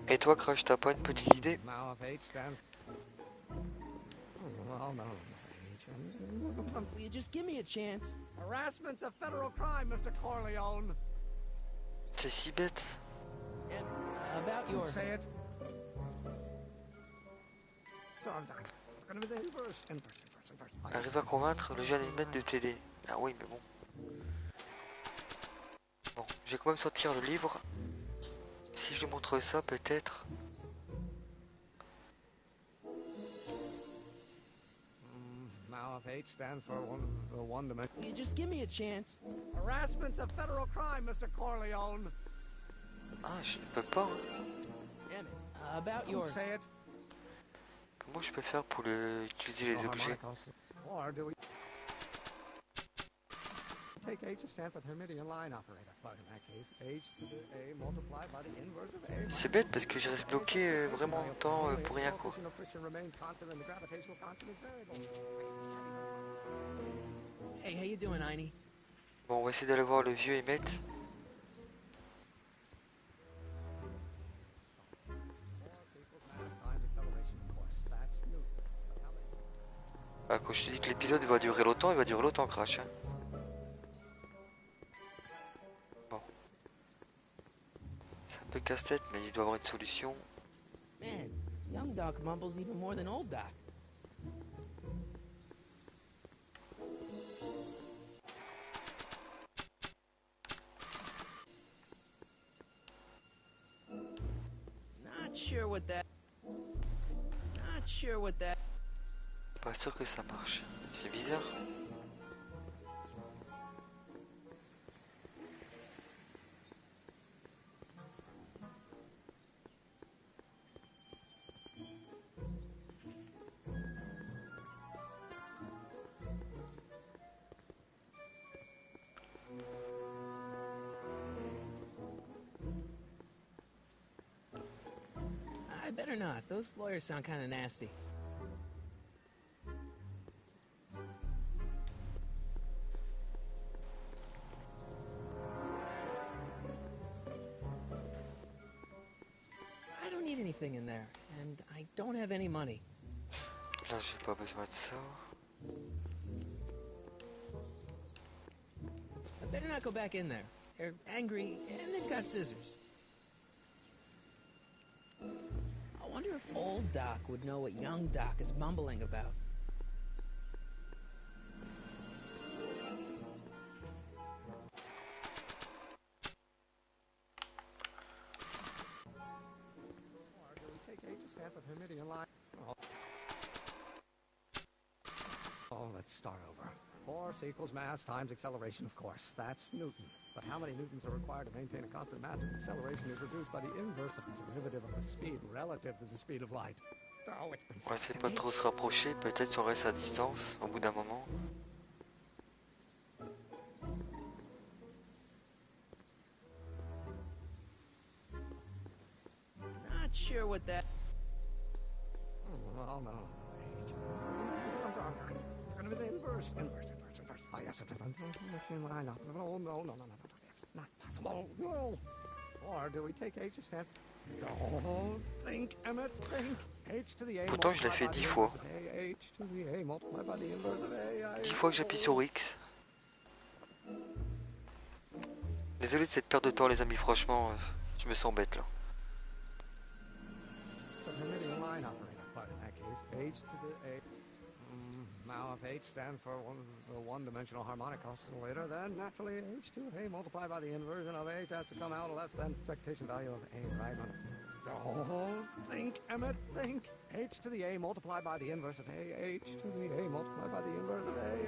Et toi, Crush, t'as pas une petite idée? Will you just give me a chance? Harassment's a federal crime, Mr. Corleone. C'est si bête. About yours. Say it. Arrive à convaincre le jeune Ahmed de t'aider. Ah oui, mais bon. Bon, je vais quand même sortir le livre. Si je lui montre ça, peut-être. Now if H stands for one dimension. Will you just give me a chance? Harassment's a federal crime, Mr. Corleone. Ah, je ne peux pas. Hein. About yours. Say it. Comment je peux faire pour utiliser les objets? Or do we take H to stand for the Hermitian line operator? But in that case, H to the A multiplied by the inverse of A. C'est bête parce que je reste bloqué vraiment longtemps pour rien quoi. Hey, how you doing, Einie? Bon, on va essayer d'aller voir le vieux Emmett. Ah, quand je te dis que l'épisode va durer longtemps, il va durer longtemps, Crash. Hein. Bon. C'est un peu casse-tête, mais il doit avoir une solution. Man, young Doc mumbles even more than old Doc. Not sure what that... Pas sûr que ça marche. C'est bizarre. I better not. Those lawyers sound kind of nasty. I don't need anything in there, and I don't have any money. Là, j'ai pas besoin de ça. I better not go back in there. They're angry, and they've got scissors. wonder if old Doc would know what young Doc is mumbling about. Or do we take H's step with Hermitian line? Oh, let's start over. Force equals mass times acceleration, of course. That's Newton. But how many newtons are required to maintain a constant mass if acceleration is reduced by the inverse of the derivative of the speed relative to the speed of light? Oh, it's been On va essayer de pas trop se rapprocher, peut-être si on reste à distance au bout d'un moment. Not sure what that... Oh, no. It's going to be the inverse. Oh, yes, line up. No. It's not possible. No. Or do we take H's step? Don't think, Emmett, think. H to the A. Pourtant, je l'ai fait 10 fois. H to the A multiplied by the inverse of A. 10 fois que j'appuie sur X. Désolé de cette perte de temps, les amis, franchement, je me sens bête là. H to the A. Now, if H stands for one-dimensional harmonic oscillator, then naturally H to A multiplied by the inversion of H has to come out less than expectation value of A, right? Don't think, Emmett, think. H to the A multiplied by the inverse of A. H to the A multiplied by the inverse of A.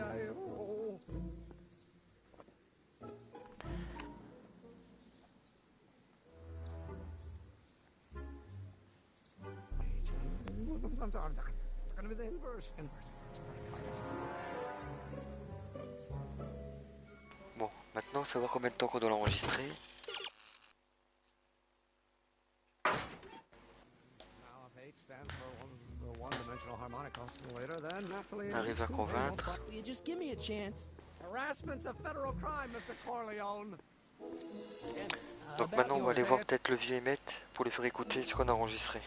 It's going to be the inverse. Bon, maintenant, savoir combien de temps qu'on doit l'enregistrer. Arrive à convaincre. Will you just give me a chance? Harassment's a federal crime, Mr. Corleone. Donc maintenant, on va aller voir peut-être le vieux Emmett pour lui faire écouter ce qu'on a enregistré.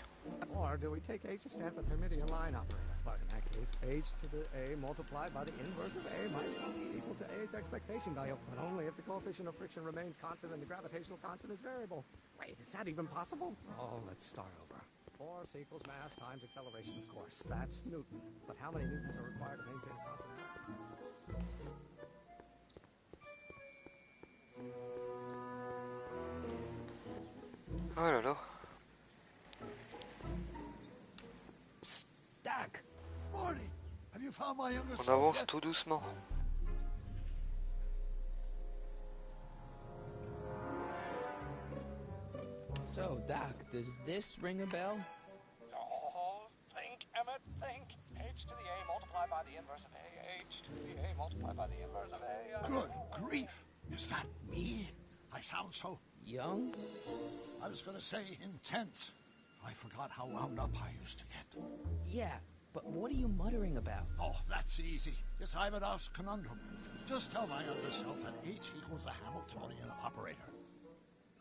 Or do we take H to stand for the Hermitian line operator? But in that case, H to the A multiplied by the inverse of A might be equal to A's expectation value, but only if the coefficient of friction remains constant and the gravitational constant is variable. Wait, is that even possible? Oh, let's start over. Force equals mass times acceleration, of course. That's Newton. But how many newtons are required to maintain a constant mass? Oh là là. Doc. Marty, have you found my younger On son avance yet? tout doucement. So, Doc, does this ring a bell? Oh, think, Emmett, think. H to the A multiplied by the inverse of A. H to the A multiplied by the inverse of A. Good grief! Is that me? I sound so... Young? I was going to say intense. I forgot how wound up I used to get. Yeah, but what are you muttering about? Oh, that's easy. It's Ivanov's conundrum. Just tell my younger self that H equals the Hamiltonian operator.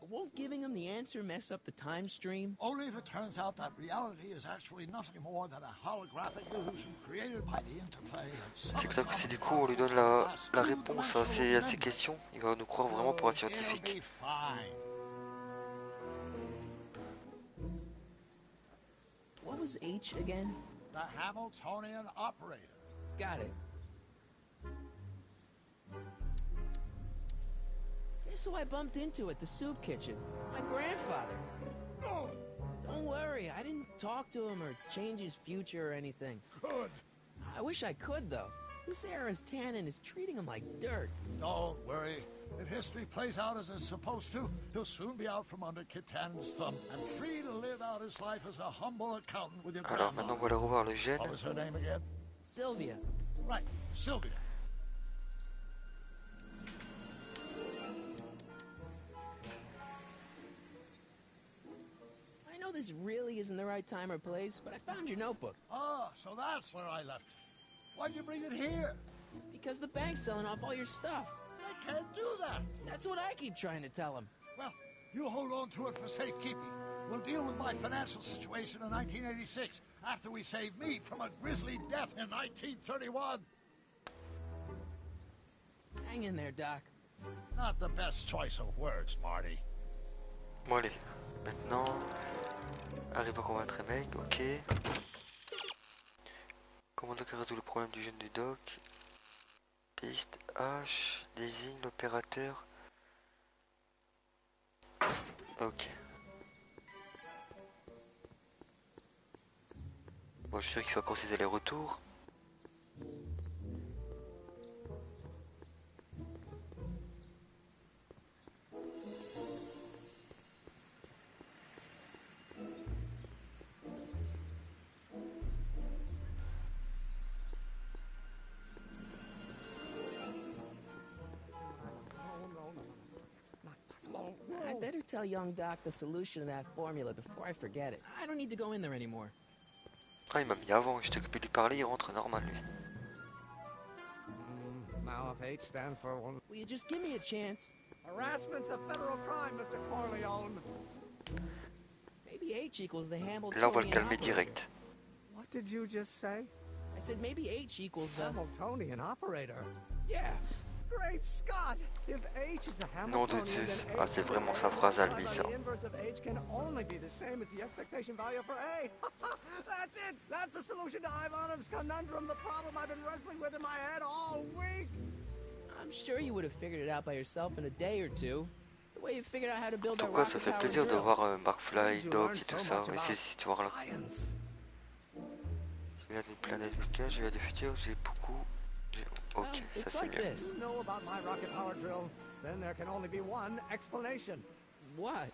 Won't giving him the answer mess up the time stream? Only if it turns out that reality is actually nothing more than a holographic illusion created by the interplay of... C'est clair que si du coup on lui donne la réponse à ces questions, il va nous croire vraiment pour un scientifique. What was H again? The Hamiltonian operator. Got it. Guess who I bumped into at the soup kitchen? My grandfather. No! Don't worry, I didn't talk to him or change his future or anything. Good. I wish I could, though. This era's tannin is treating him like dirt. Don't worry. If history plays out as it's supposed to, he'll soon be out from under Kit Tannen's thumb and free to live out his life as a humble accountant with your Alors maintenant on va aller revoir le gène. What was her name again? Sylvia. Right, Sylvia. I know this really isn't the right time or place, but I found your notebook. Ah, so that's where I left it. Why'd you bring it here? Because the bank's selling off all your stuff. I can't do that. That's what I keep trying to tell him. Well, you hold on to it for safekeeping. We'll deal with my financial situation in 1986 after we save me from a grisly death in 1931. Hang in there, Doc. Not the best choice of words, Marty. Bon allez, maintenant... Arrive à convaincre un mec, ok. Commandant qui résout le problème du jeune du doc. Piste H, désigne l'opérateur. Ok. Bon, je suis sûr qu'il faut encore ses allers-retours. I'd better tell young Doc the solution to that formula before I forget it. I don't need to go in there anymore. Ah, il m'a mis avant, j'étais occupé de lui parler, il rentre normal lui. Now if H stands for one... Will you just give me a chance? Harassment's a federal crime, Mr. Corleone. Maybe H equals the Hamiltonian Là on va le calmer operator. direct. What did you just say? I said maybe H equals the... Hamiltonian operator. Yeah. Great Scott! If H is the Nom de Hamiltonian, Zeus. then Ah, H c'est is vraiment the sa phrase à A, lui but ça. the inverse of H can only be the same as the expectation value for A. That's it! That's the solution to Ivanov's conundrum, the problem I've been wrestling with in my head all week! I'm sure you would have figured it out by yourself in a day or two. The way you figured out how to build En that tout cas, ça rocket fait powered plaisir de drill. voir McFly, Doc et tout ça, et ces histoires-là. Science. Je viens d'une planète Wicca, je viens du futur, j'ai beaucoup... Ok, ça It's c'est like mieux. this. You know about my rocket power drill? Then there can only be one explanation. What?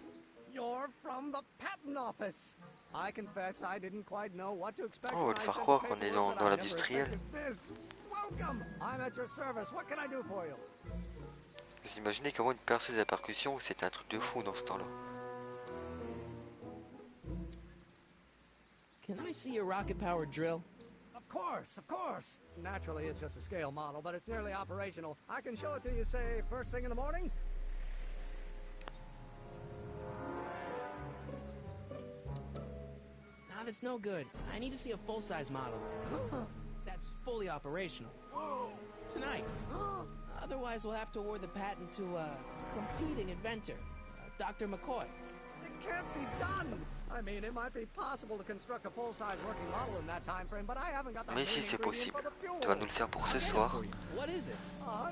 You're from the patent office. I confess I didn't quite know what to expect. Oh, on va when le I faire sent croire the qu'on est paperwork, dans but I never l'industriel. expected this. Welcome. I'm at your service. What can I do for you? Vous imaginez comment une perceuse à percussion, c'était un truc de fou dans ce temps-là. Can I see your rocket powered drill? Of course, of course. Naturally, it's just a scale model, but it's nearly operational. I can show it to you, say, first thing in the morning. Nah, that's no good. I need to see a full-size model. That's fully operational. Tonight. Otherwise, we'll have to award the patent to a competing inventor, Dr. McCoy. It can't be done. I mean, it might be possible to construct a full-size working model in that time frame, but I haven't got the Mais si main c'est ingredient possible, for the fuel. tu vas nous le faire pour ce soir. What is it?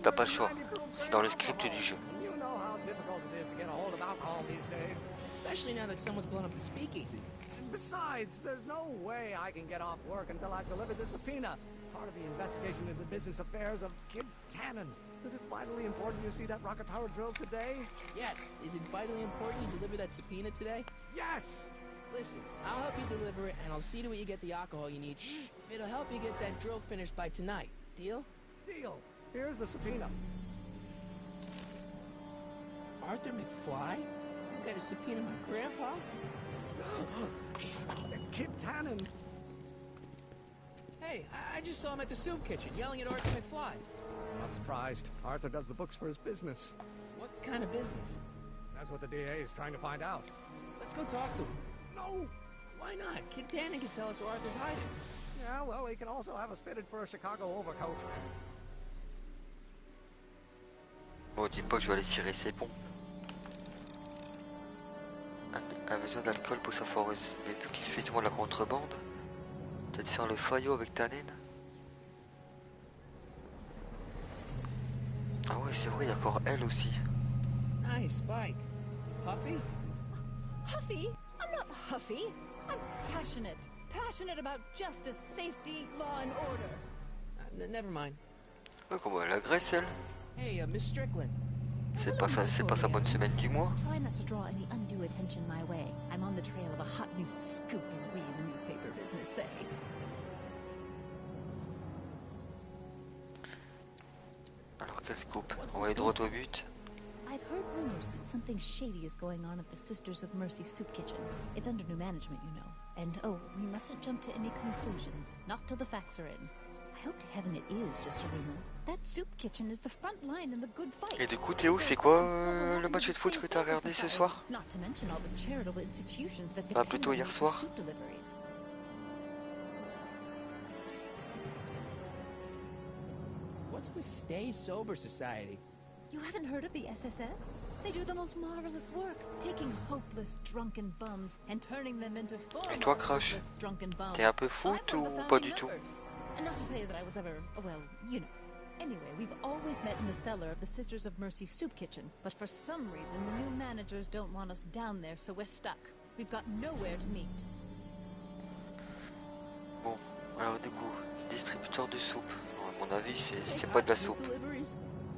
T'as pas le choix, c'est dans le script du jeu. You know how difficult it is to get a hold of alcohol these days. Especially now that someone's blown up the speakeasy. Besides, there's no way I can get off work until I've delivered the subpoena. Part of the investigation into the business affairs of Kid Tannen. Is it vitally important you see that rocket power drill today? Yes. Is it vitally important you deliver that subpoena today? Yes! Listen, I'll help you deliver it, and I'll see to it you get the alcohol you need. It'll help you get that drill finished by tonight. Deal? Deal. Here's the subpoena. Arthur McFly? You got a subpoena my grandpa? It's Kid Tannen. Hey, I just saw him at the soup kitchen, yelling at Arthur McFly. Not surprised. Arthur does the books for his business. What kind of business? That's what the DA is trying to find out. Let's go talk to him. No! Why not? Kid Tannen can tell us where Arthur's hiding. Yeah, well, he can also have us fitted for a Chicago overcoat. Bon, dis pas que je vais aller cirer ses pompes. A besoin d'alcool pour sa foreuse. Mais vu qu'il fait souvent de la contrebande, peut-être faire le faillot avec Tannen. Ah ouais, c'est vrai, il y a encore elle aussi. Nice spike. Puffy? Huffy? I'm not huffy. I'm passionate. Passionate about justice, safety, law and order. Never mind. Ouais, comment elle agresse elle. Hey, Miss Strickland. C'est pas sa bonne semaine du mois. Try not to draw any undue attention my way. I'm on the trail of a hot new scoop, as we in the newspaper business say. Alors quel scoop? On va aller droit au but. I've heard rumors that something shady is going on at the Sisters of Mercy soup kitchen. It's under new management, you know. And oh, we mustn't jump to any conclusions. Not till the facts are in. I hope to heaven it is just a rumor. That soup kitchen is the front line in the good fight. Et du coup, Théo, c'est quoi le match de foot que t'as regardé ce soir? Not to mention all the charitable institutions that Ah, plutôt hier soir. soup deliveries. What's the Stay Sober Society? You haven't heard of the SSS? They do the most marvelous work, taking hopeless drunken bums and turning them into far Et toi, more Crash, hopeless drunken bums. t'es un peu foot ou pas du tout? And not to say that I was ever, well, you know. Anyway, we've always met in the cellar of the Sisters of Mercy soup kitchen, but for some reason the new managers don't want us down there, so we're stuck. We've got nowhere to meet. Bon, alors du coup, distributeur de soupe. Bon, à mon avis, c'est pas de la soupe.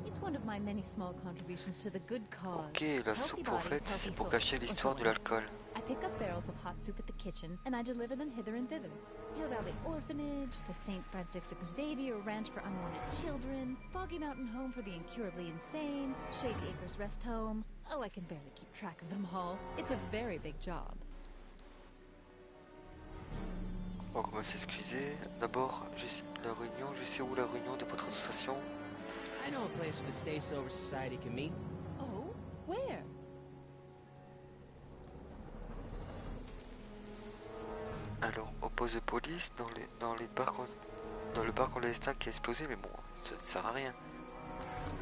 It's one of my many small contributions to the good cause. Ok, la soupe en fait, c'est pour cacher l'histoire de l'alcool. I pick up barrels of hot soup at the kitchen, and I deliver them hither and thither. Hill Valley Orphanage, the St. Francis Xavier Ranch for Unwanted Children, Foggy Mountain Home for the Incurably Insane, Shady Acres Rest Home. Oh, I can barely keep track of them all. It's a very big job. On va commencer à s'excuser. D'abord, la réunion, je sais où la réunion de votre association. I know a place where the Stay Sober Society can meet. Oh, where? Alors, au poste de police, dans le bar clandestin qui a explosé, mais bon, ça ne sert à rien.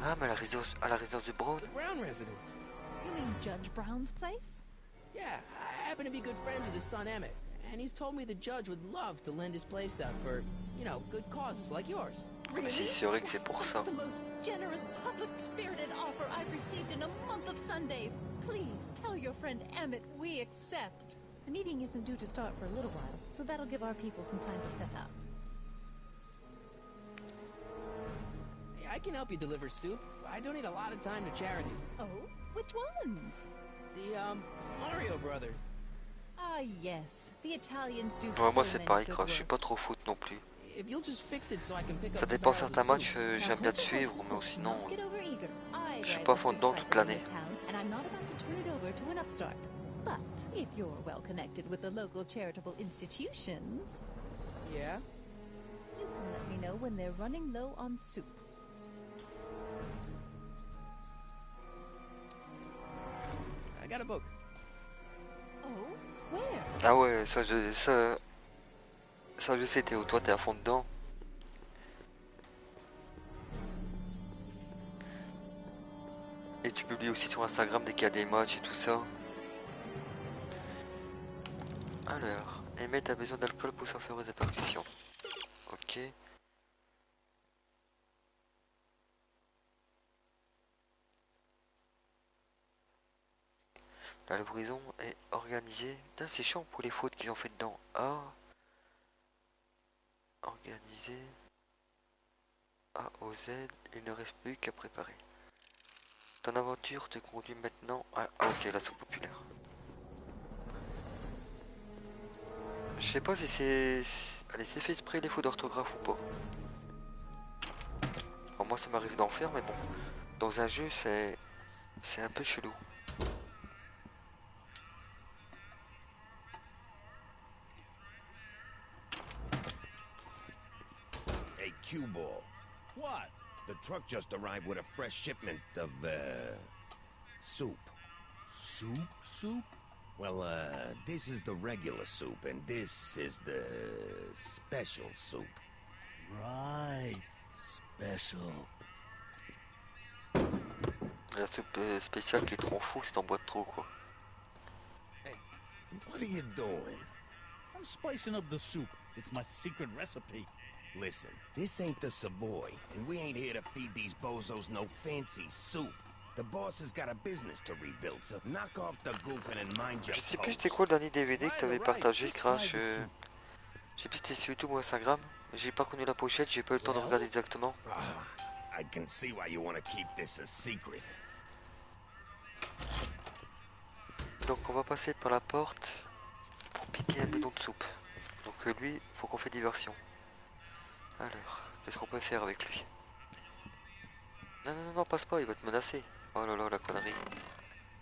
Ah, mais à la résidence de Brown. The Brown residence. You mean Judge Brown's place? Yeah, I happen to be good friends with his son Emmett, and he's told me the judge would love to lend his place out for, you know, good causes like yours. Mais c'est vrai que c'est pour ça. That's the most generous, public-spirited offer I've received in a month of Sundays. Please tell your friend Emmett we accept. The meeting isn't due to start for a little while, so that'll give our people some time to set up. Hey, I can help you deliver soup. I donate a lot of time to charities. Oh, which ones? The, Mario Brothers. Ah, yes. The Italians do Ouais, moi so c'est many pareil, good Crash, je suis pas works. trop foot non plus. If you'll just fix it so I can pick Ça up the dépend barrels of certains matchs, soup. j'aime bien te suivre, mais sinon, Get over eager. I je suis drive pas the fond soup dedans cycle toute in l'année. this town, and I'm not about to turn it over to an upstart. But if you're well connected with the local charitable institutions, Yeah? you can let me know when they're running low on soup. I got a book. Oh, where? Ah ouais, ça je sais, Théo, toi t'es à fond dedans. Et tu publies aussi sur Instagram dès qu'il y a des matchs et tout ça. Alors, Emmett a besoin d'alcool pour s'en faire des répercussions. Ok. La livraison est organisée. Putain, c'est chiant pour les fautes qu'ils ont fait dedans. A. Organisé. A au Z. Il ne reste plus qu'à préparer. Ton aventure te conduit maintenant à... Ah, ok, la soupe populaire. Je sais pas si c'est... Allez, c'est fait exprès les fautes d'orthographe ou pas. Bon, moi ça m'arrive d'en faire, mais bon. Dans un jeu, c'est un peu chelou. Hey, Q-Ball. What? The truck just arrived with a fresh shipment of, soup. Soup? Soup? Well, this is the regular soup, and this is the special soup. Right. Special. La soupe spéciale qui est trop fou, c'est en boîte trop quoi. Hey, what are you doing? I'm spicing up the soup. It's my secret recipe. Listen, this ain't the Savoy, and we ain't here to feed these bozos no fancy soup. The boss has got a business to rebuild, so knock off the goofing and mind your Je sais plus post. c'était quoi le dernier DVD que t'avais partagé, Crash. Je sais plus si c'était sur YouTube ou Instagram. J'ai pas connu la pochette, j'ai pas eu le temps de regarder exactement. I can see why you want to keep this a secret. Donc on va passer par la porte pour piquer un bidon de soupe. Donc lui, faut qu'on fait diversion. Alors, qu'est-ce qu'on peut faire avec lui? Non, non, non, non, passe pas, il va te menacer. Oh là là, la connerie.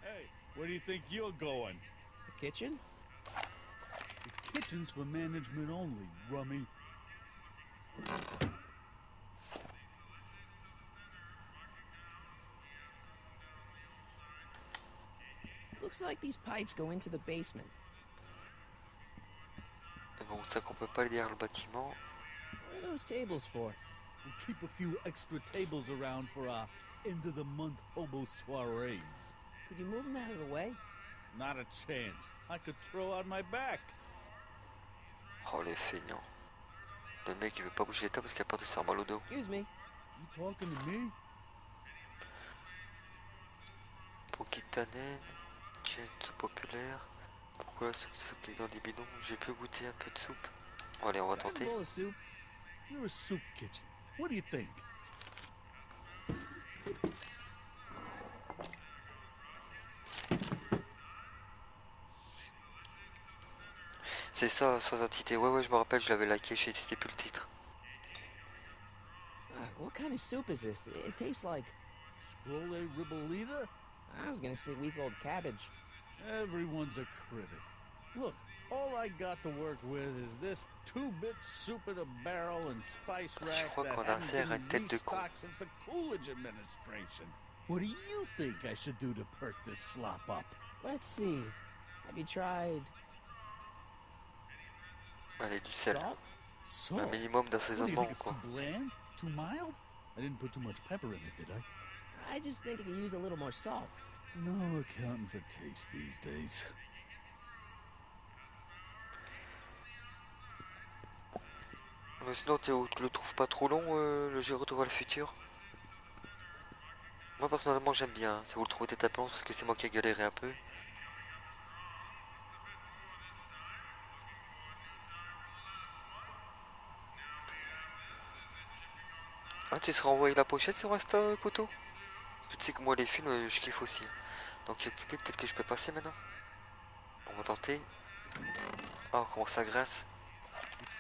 Hey, where do you think you're going? The kitchen? The kitchen's for management only, rummy. Looks like these pipes go into the basement. Bon, ça qu'on peut pas aller derrière le bâtiment. What are those tables for? We'll keep a few extra tables around for our into the month hobo soirees. Could you move him out of the way? Not a chance. I could throw out my back. Oh le feignant. Le mec il veut pas bouger les tables parce qu'il a peur de se faire mal au dos. Excuse me. You talking to me? Pokitanen, Jens populaire. Pourquoi la soupe qui est dans les bidons? J'ai pu goûter un peu de soupe. Bon, allez, on va tenter. Bowl of soup. You're a soup kitchen. What do you think? C'est ça, sans entité. Ouais, je me rappelle, je l'avais liké, c'était plus le titre. What kind of soup is this? It tastes like... Scrolle ribolita? I was gonna say week-old cabbage. Everyone's a critic. Look, all I got to work with is this 2-bit soup in a barrel and spice rack that hasn't been restocked since the Coolidge administration. What do you think I should do to perk this slop up? Let's see. Have you tried... Allez, du sel. Salt? Un minimum d'assaisonnement, quoi. Too bland? Too mild? I didn't put too much pepper in it, did I? I just think it could use a little more salt. No accounting for taste these days. Mais sinon, tu le trouves pas trop long, le jeu Retour vers le futur? Moi, personnellement, j'aime bien. Si vous le trouvez tête à plan, parce que c'est moi qui ai galéré un peu. Ah, tu seras envoyé la pochette sur Insta, poto? Parce que tu sais que moi, les films, je kiffe aussi. Donc, occupé, peut-être que je peux passer maintenant. On va tenter. Oh, comment ça grasse.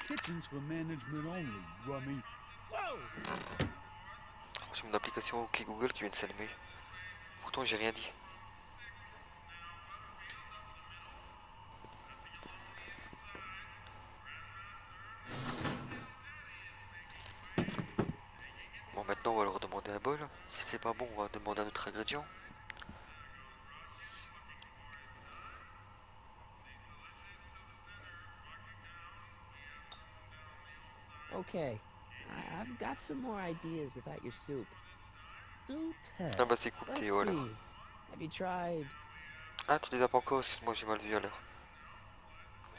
Kitchens for management only, rummy. Whoa! C'est mon application OK Google qui vient de s'allumer. Pourtant, j'ai rien dit. Bon, maintenant, on va leur demander un bol. Si c'est pas bon, on va demander un autre ingrédient. Okay, I've got some more ideas about your soup. Do tell. Ah bah c'est cool, Let's Théo, alors. see. Have you tried... Ah, tu les as pas encore, excuse-moi, j'ai mal vu alors.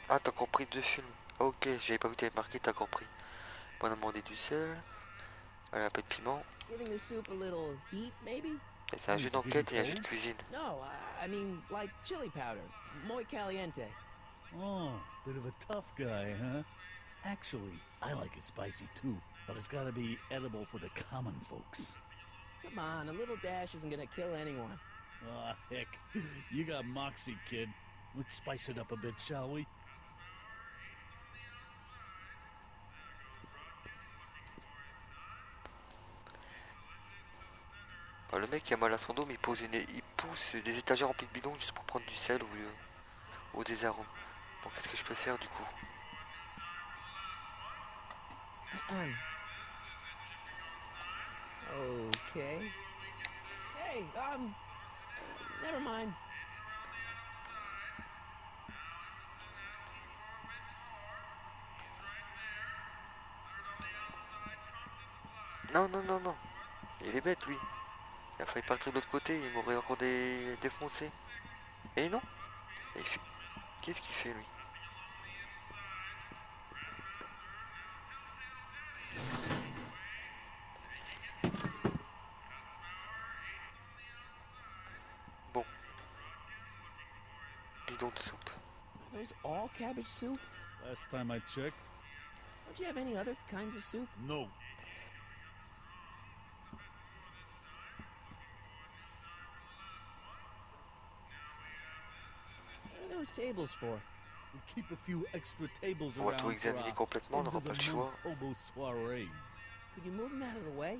Ah, t'as encore pris 2 films. Ok, j'avais pas vu que t'avais marqué, t'as encore pris. On va demander du sel. Allez, un peu de piment. Giving the soup a little heat, maybe? Et c'est un jeu d'enquête et un jeu de cuisine. No, I mean, like chili powder. Muy caliente. Oh, bit of a tough guy, huh? Actually, I like it spicy too, but it's gotta be edible for the common folks. Come on, a little dash isn't gonna kill anyone. Aw, heck. You got moxie, kid. Let's spice it up a bit, shall we? Alors, le mec qui a mal à son dos, mais il pousse des étagères remplies de bidons juste pour prendre du sel ou des arômes. Bon, qu'est-ce que je peux faire du coup? Okay. Hey, never mind. Non, non, non, non. Il est bête, lui. Il a failli partir de l'autre côté, il m'aurait encore défoncé. Et non. Qu'est-ce qu'il fait, lui? Bon. Bidon de soupe. Are those all cabbage soup? Last time I checked. Don't you have any other kinds of soup? No. What are those tables for? We keep a few extra tables On va around tout for examiner complètement, on n'aura pas le choix. hobo soirees. Could you move them out of the way?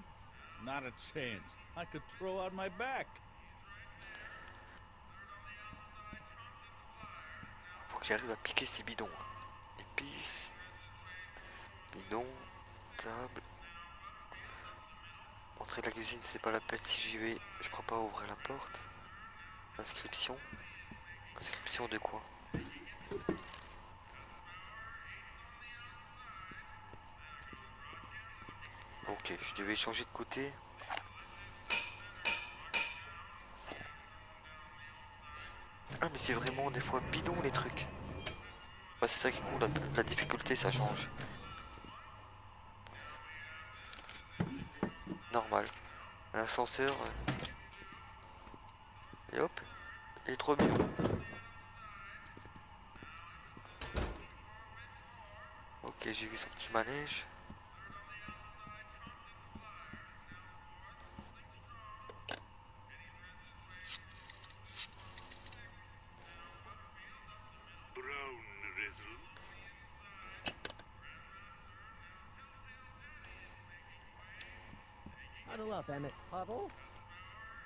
Not a chance. I could throw out my back. Faut que j'arrive à piquer ces bidons. Épices. Bidon. Table. Entrée de la cuisine, c'est pas la peine si j'y vais. Je crois pas ouvrir la porte. Inscription. Inscription de quoi? Ok, je devais changer de côté. Ah mais c'est vraiment des fois bidon les trucs. Bah, c'est ça qui compte, la difficulté ça change. Normal. Un ascenseur. Et hop, il est trop bidon. Ok, j'ai vu son petit manège. Huddle up, Emmett. Huddle?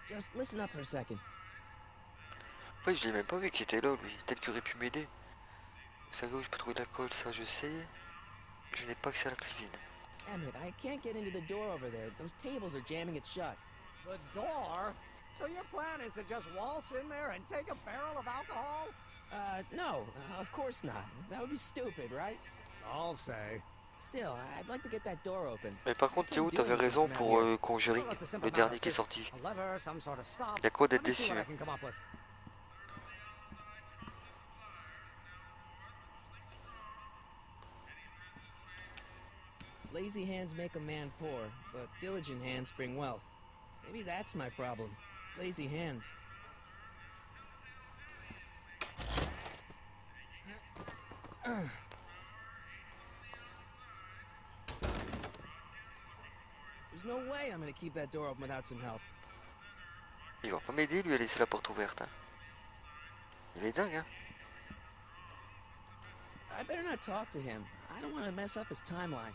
Just listen up for a second. Ouais, je l'ai même pas vu qu'il était là, lui. Peut-être qu'il aurait pu m'aider. Vous savez où je peux trouver de l'alcool, ça je sais. Je n'ai pas accès à la cuisine. Emmett, I can't get into the door over there. Those tables are jamming it shut. The door? So your plan is to just waltz in there and take a barrel of alcohol? No, of course not. That would be stupid, right? I'll say. Still, I'd like to get that door open. Mais par contre, Théo, t'avais raison pour Conjuring, le dernier qui est sorti. Il y a quoi d'être déçu. Hein. Lazy hands make a man poor, but diligent hands bring wealth. Maybe that's my problem. Lazy hands. There's no way I'm gonna keep that door open without some help. Il va pas m'aider, lui, à laisser la porte ouverte. Hein. Il est dingue, hein. I better not talk to him. I don't want to mess up his timeline.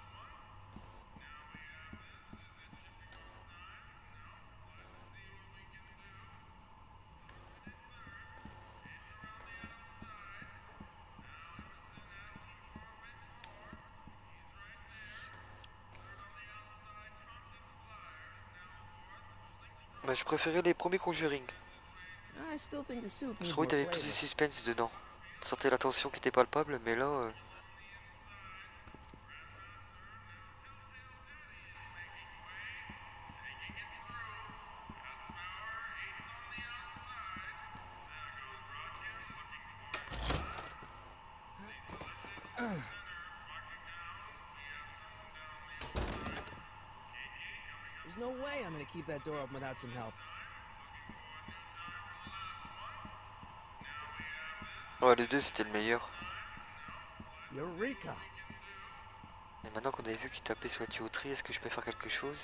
Bah, je préférais les premiers Conjuring. I still think the soup Je needs trouvais more qu'il y avait plus de flavor. suspense dedans. Tu sentais la tension qui était palpable, mais là... There's no way I'm gonna keep that door open without some help. Ouais, le 2 c'était le meilleur. Eureka! Et maintenant qu'on avait vu qu'il tapait sur la tuyauterie, est-ce que je peux faire quelque chose?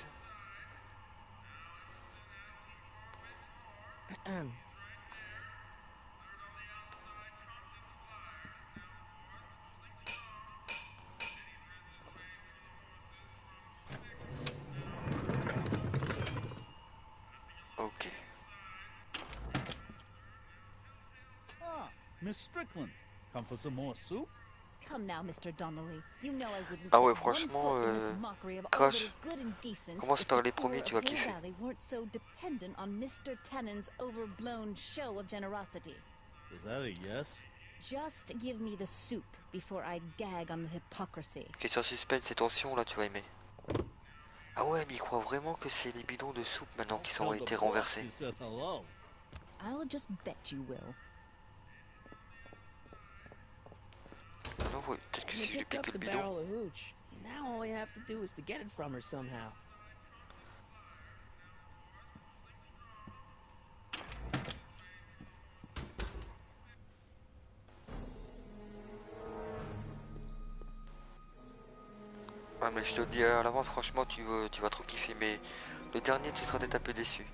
Ok. Ah, Miss Strickland. Come for some more soup? Come now, Mr. Donnelly. You know I wouldn't Ah ouais, set one franchement, foot in this mockery of all that Crash, is good and decent commence if par the les poor premiers, of tu vas Hill kiffer. Valley weren't so dependent on Mr. Tennant's overblown show of generosity. Is that a yes? Just give me the soup before I gag on the hypocrisy. Question suspense et tension, là tu vas aimer. Ah ouais, mais il croit vraiment que c'est les bidons de soupe maintenant qui ont été renversés. I'll just bet you will. Ah non, ouais, peut-être que si je lui picked up pique le the bidon... barrel of hooch. Now all I have to do is to get it from her somehow. Ah mais je te le dis à l'avance, franchement tu vas trop kiffer, mais le dernier tu seras peut-être un peu déçu.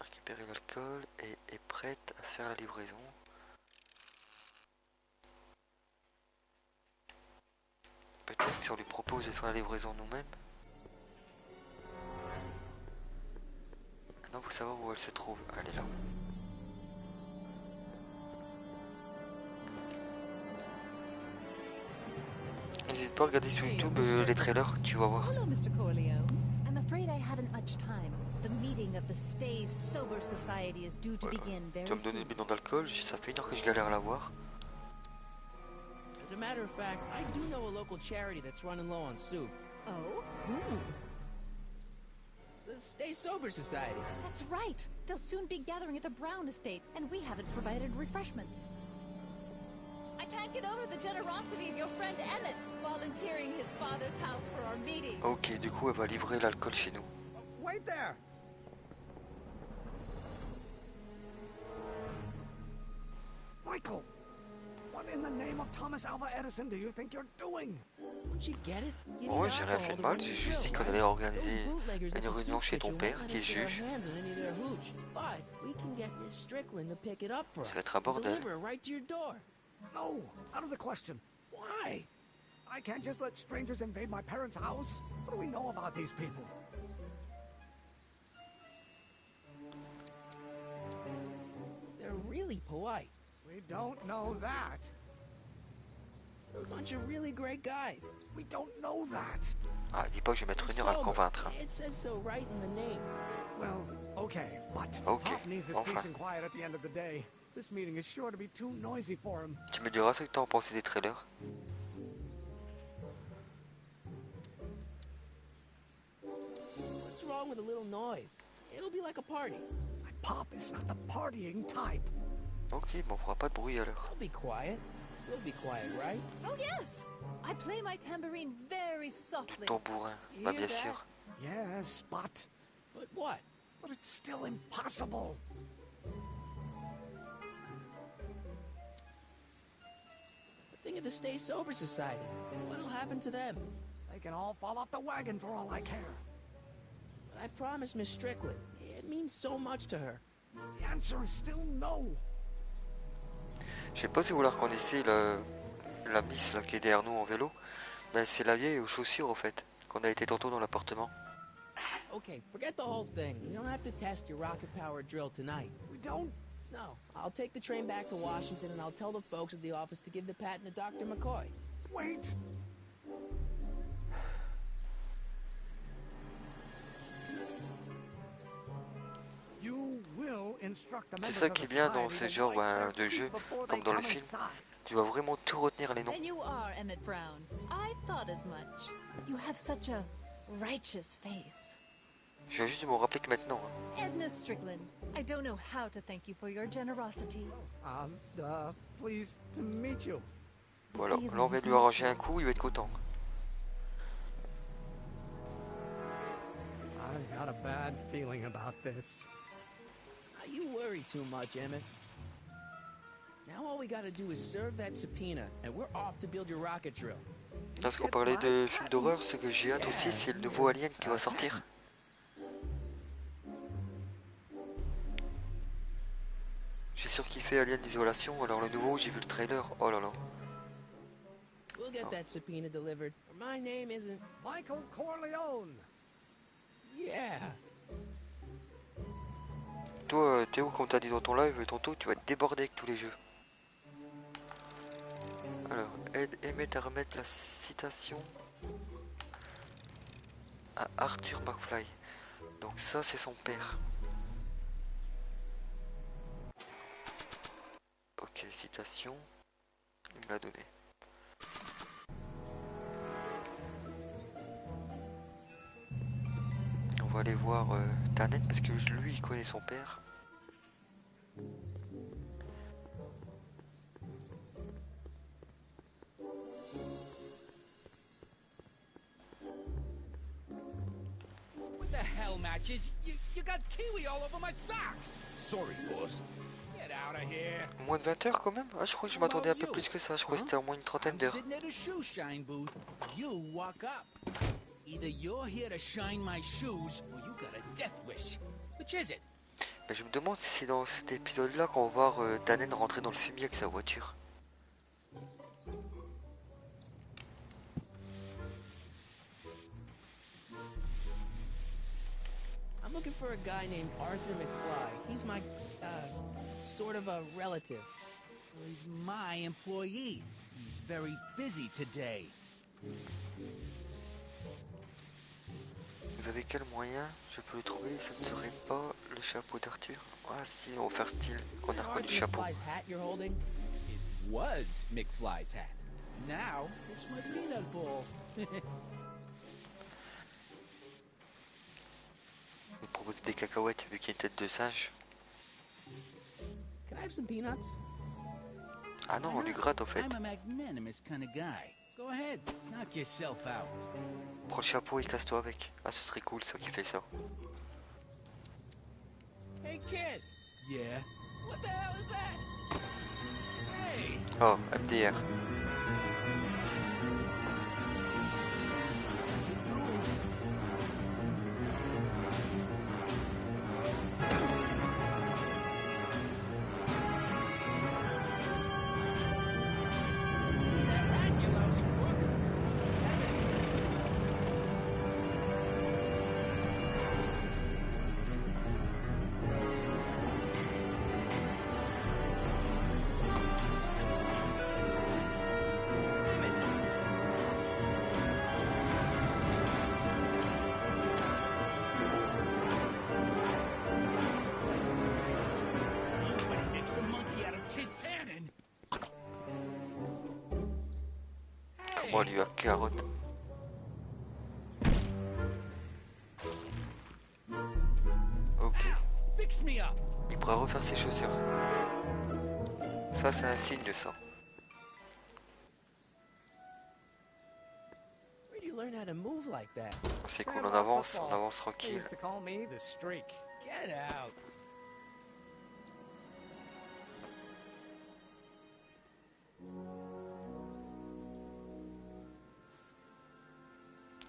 Récupérer l'alcool et est prête à faire la livraison. Peut-être si on lui propose de faire la livraison nous-mêmes. Maintenant faut savoir où elle se trouve. Elle est là. N'hésite pas à regarder sur YouTube les trailers, tu vas voir. Hello, Mr. Corleone. I'm afraid I haven't much time. The meeting of the Stay Sober Society is due to begin very Tu vas me donner le soon. bidon d'alcool, ça fait une heure que je galère à l'avoir. As a matter of fact, I do know a local charity that's running low on soup. Oh? Who? The Stay Sober Society. That's right. They'll soon be gathering at the Brown estate, and we haven't provided refreshments. I can't get over the generosity of your friend Emmett, volunteering his father's house for our meeting. Ok, du coup, elle va livrer l'alcool chez nous. Wait there! Michael! What in the name of Thomas Alva Edison do you think you're doing? Don't you get it? Bon, j'ai rien fait de mal, j'ai juste dit qu'on allait organiser une réunion chez ton père, qui est juge. Ça va être un bordel. No, out of the question. Why? I can't just let strangers invade my parents' house. What do we know about these people? They're really polite. We don't know that. They're a bunch of really great guys. We don't know that. Ah, dis pas que je vais mettre une heure à le convaincre. Hein. It says so right in the name. Well, okay, but Pop needs his peace and quiet at the end of the day. This meeting is sure to be too noisy for him. Tu me diras ce que t'en penses des trailers. What's wrong with a little noise? It'll be like a party. My Pop is not the partying type. Ok, bon, on fera pas de bruit alors. I'll be quiet. You'll be quiet, right? Oh yes! I play my tambourine very softly. Tambourin, bah bien sûr. Yes, but... But what? But it's still impossible. Think of the Stay Sober Society. What'll happen to them? They can all fall off the wagon for all I care. But I promised Miss Strickland. It means so much to her. The answer is still no. Je sais pas si vous la reconnaissez, la miss là, qui est derrière nous en vélo. Ben, c'est la vieille aux chaussures au fait, qu'on a été tantôt dans l'appartement. Okay, forget the whole thing. We don't have to test your rocket power drill tonight. We don't? No, I'll take the train back to Washington and I'll tell the folks at the office to give the patent to Dr. McCoy. Wait! C'est ça qui est bien dans ce genre de jeu, comme dans le film. Tu dois vraiment tout retenir les noms. Then you are Emmett Brown. I thought as much. You have such a righteous face. Je viens juste de me rappeler que maintenant. Edna Strickland, I don't know how to thank you for your generosity. Pleased to meet you. Voilà, là on vient de lui arranger un coup, il va être content. I've got a bad feeling about this. You worry too much, Emmett. Now all we gotta do is serve that subpoena, and we're off to build your rocket drill. Parce qu'on parlait de films d'horreur, ce que j'ai hâte aussi, c'est le nouveau Alien qui va sortir. J'ai surkiffé Alien Isolation, alors le nouveau, j'ai vu le trailer, oh là là. We'll get that subpoena delivered. My name isn't Michael Corleone. Yeah. Toi, Théo, comme t'as dit dans ton live, tantôt, tu vas te déborder avec tous les jeux. Alors, aide Emmett à remettre la citation à Arthur McFly. Donc ça, c'est son père. Ok, citation. Il me l'a donné. On va aller voir Tannen parce que lui, il connaît son père. What the hell, Matches? You got kiwi all over my socks. Sorry, boss. Get out of here. Moins de 20 heures quand même? Ah, je crois que je m'attendais un peu plus que ça. Je crois que c'était au moins une trentaine d'heures. Sitting at a shoe shine booth. You walk up. Either you're here to shine my shoes, or you got a death wish. Which is it? Mais je me demande si c'est dans cet épisode-là qu'on va voir Tannen rentrer dans le fumier avec sa voiture. I'm looking for a guy named Arthur McFly. He's my, sort of a relative. Well, he's my employee. He's very busy today. Vous avez quel moyen je peux le trouver? Ça ne serait pas le chapeau d'Arthur? Ah si, on va faire style qu'on a reconnu le chapeau. It was McFly's hat. Now it's my peanut ball. proposer des cacahuètes vu qu'il y a une tête de singe. Can I have some peanuts? Ah non, on lui gratte en fait. I'm a magnanimous kind of guy. Go ahead, knock yourself out. Prends le chapeau et casse-toi avec. Ah, ce serait cool ça qui fait ça. Hey kid. Yeah. What the hell is that? Hey. Oh, MDR. Comment lui a carotte. Ok. Il pourra refaire ses chaussures. Ça c'est un signe ça. C'est cool, on avance tranquille. Get out.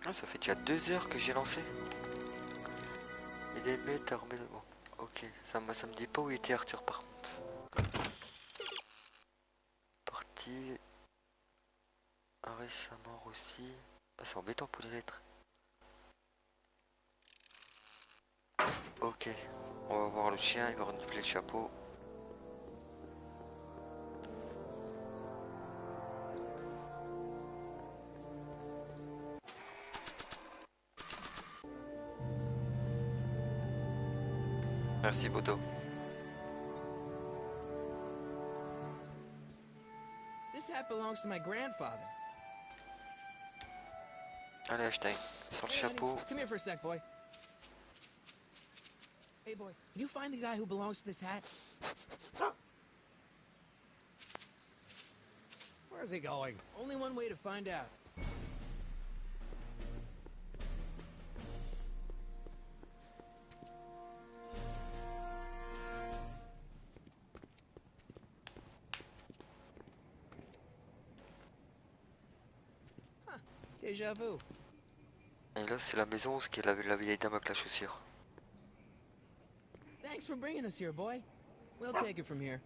Ah, ça fait déjà 2 heures que j'ai lancé. Il est bête à remettre. Bon, ok, ça me dit pas où était Arthur par contre. Parti. Récemment aussi. Ah, c'est embêtant pour les lettres. Ok, on va voir le chien, il va renifler le chapeau. Merci Bodo. This hat belongs to my grandfather. Allez Einstein, sans le chapeau. Come here for a sec, boy. Hey, boy, can you find the guy who belongs to this hat? Where's he going? Only one way to find out. Huh, déjà vu. Et là c'est la maison où est la vieille dame avec la chaussure. Thanks for bringing us here, boy. We'll take it from here.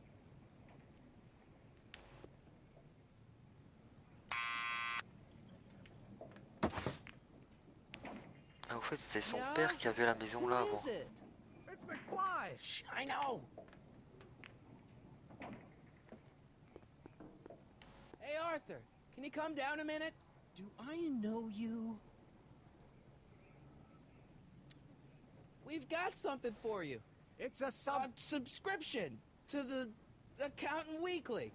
Ah, au fait c'était son père qui avait la maison là avant. It's McFly. Shh, I know. Hey, Arthur, can you come down a minute? Do I know you? We've got something for you. It's a subscription to the Accountant Weekly.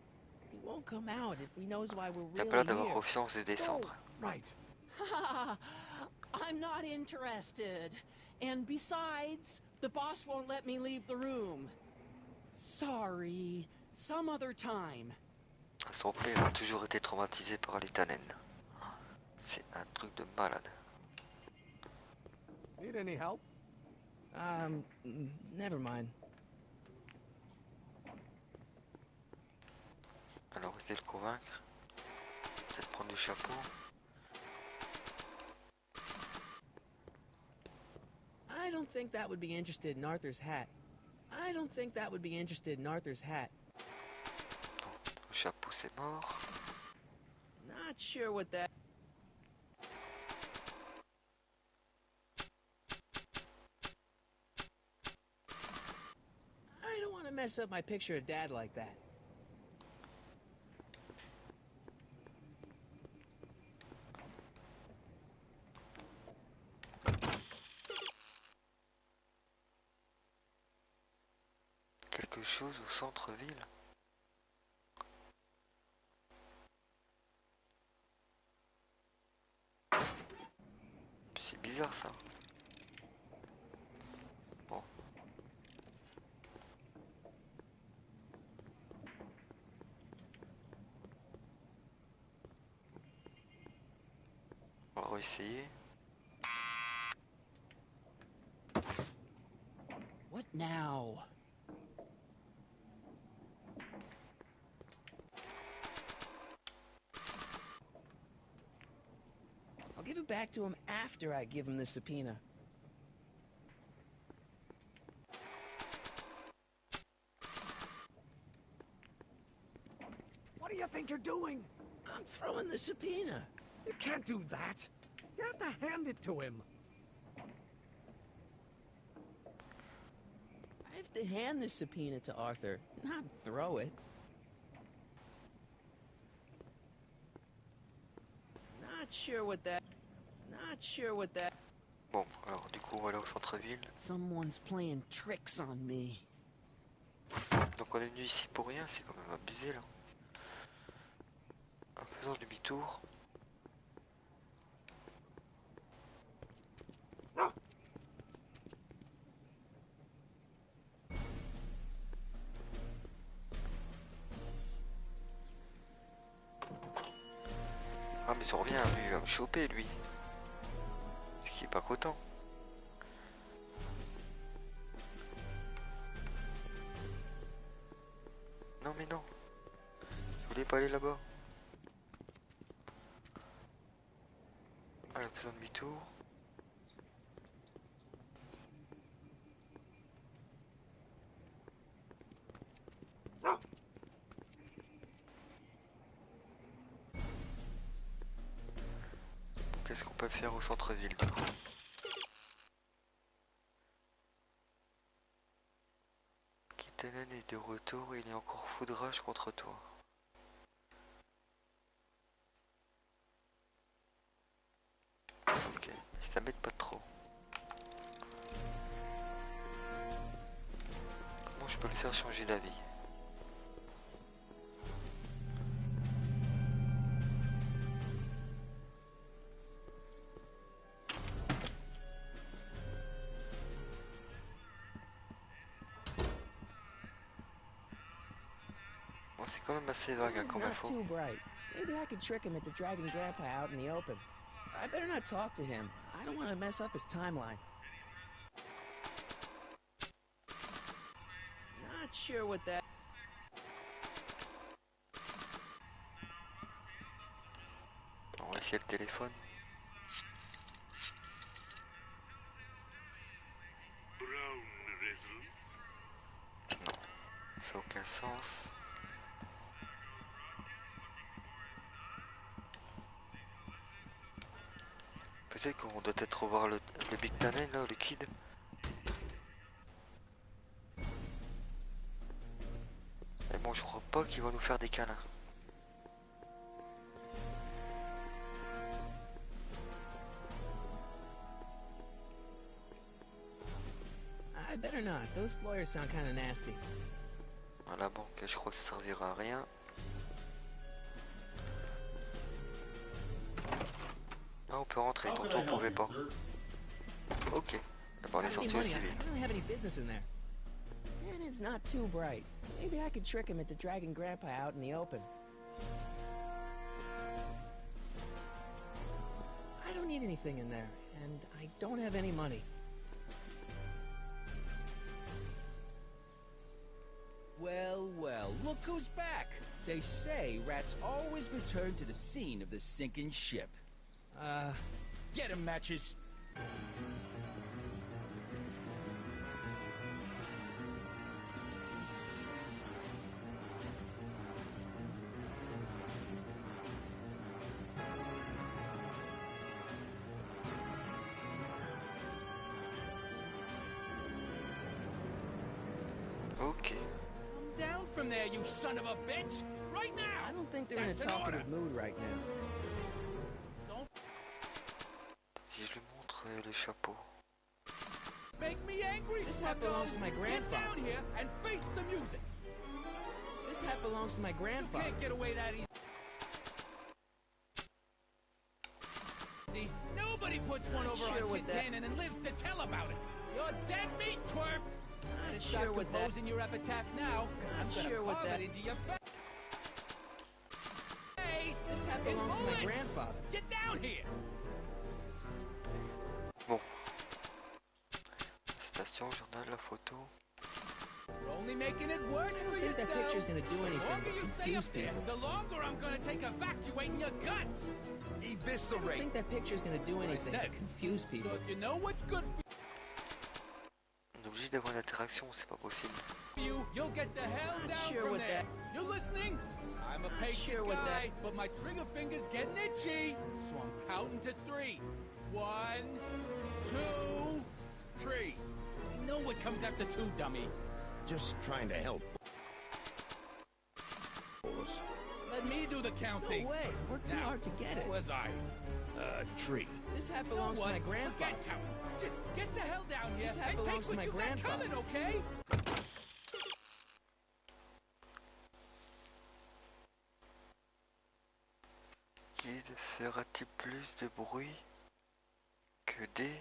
He won't come out if he knows why we're Il a really pas l'air d'avoir here. confiance de descendre. Right. I'm not interested. And besides, the boss won't let me leave the room. Sorry. Some other time. Son père a toujours été traumatisé par les Tannen. C'est un truc de malade. Need any help? Never mind. Alors, essayez de le convaincre. Peut-être prendre du chapeau. I don't think that would be interested in Arthur's hat. I don't think that would be interested in Arthur's hat. Non, le chapeau c'est mort. Not sure what that... I don't want to mess up my picture of Dad like that. Quelque chose au centre-ville. C'est bizarre ça. On va essayer. What now? I'll give it back to him after I give him the subpoena. What do you think you're doing? I'm throwing the subpoena. You can't do that. You have to hand it to him. I have to hand the subpoena to Arthur, not throw it. Not sure what that... Bon, alors du coup on va aller au centre-ville. Someone's playing tricks on me. Donc on est venu ici pour rien, c'est quand même abusé là. En faisant demi-tour. Ah mais ça revient, lui il va me choper lui. Ce qui est pas content. Non mais non. Je voulais pas aller là-bas. Allez, faisons demi-tour. Qu'est-ce qu'on peut faire au centre-ville du coup? Kitanen est de retour et il est encore foudrage contre toi. Ok, ça m'aide pas trop. Comment je peux le faire changer d'avis? Bon, c'est quand même assez vague hein, comme info. Too bright. Maybe I could trick him into dragging Grandpa out in the open. I better not talk to him. I don't want to mess up his timeline. Not sure what that... On va essayer le téléphone. Non, ça n'a aucun sens. Peut-être qu'on doit peut-être revoir le Big Tannen là, le Kid. Mais bon, je crois pas qu'il va nous faire des câlins. I better not. Those lawyers sound kind of nasty. À la banque, je crois que ça servira à rien. Ah, on peut rentrer, tantôt on pouvait pas. Ok, d'abord on est sorti au civil. I don't really have any business in there. Tannen's not too bright. Maybe I could trick him into dragging Grandpa out in the open. I don't need anything in there, and I don't have any money. Well, well, look who's back. They say rats always return to the scene of the sinking ship. Get 'em, Matches. Ok. Come down from there, you son of a bitch! Right now! I don't think they're in a talkative mood right now. Si je lui montre le chapeau. Make me angry, This hat belongs to my Get grandfather. down here and face the music. This hat belongs to my grandfather. Can't get away that easy. Nobody puts one Not over sure on what that- Kitanen and lives to tell about it. You're dead meat, twerp. Not Start sure what that... composing your epitaph now, because I'm Not gonna sure what palm that- it into your face. This hat belongs to my grandfather. Get down here. citation, journal, la photo. You're only making it worse for I don't think that yourself. picture's gonna do The anything longer but you stay confuse up there, people. the longer I'm gonna take evacuating your guts. I don't Eviscerate. think that picture's gonna do anything said. but confuse people. So if you know what's good On est obligé d'avoir une interaction, c'est pas possible. for you, you'll get the hell Not down sure from what there. that- You listening? I'm a Not patient sure what guy, that- but my trigger finger's getting itchy. So I'm counting to 3. 1, 2, 3. I know what comes after 2, dummy. Just trying to help. Let me do the counting. No way. I worked too Now, hard to get it. where was I? Tree. This hat You know belongs to what? my grandfather. Forget counting. Just get the hell down here This hat and take belongs to what my you got grandfather. coming, okay? Guide fera-t-il plus de bruit que des...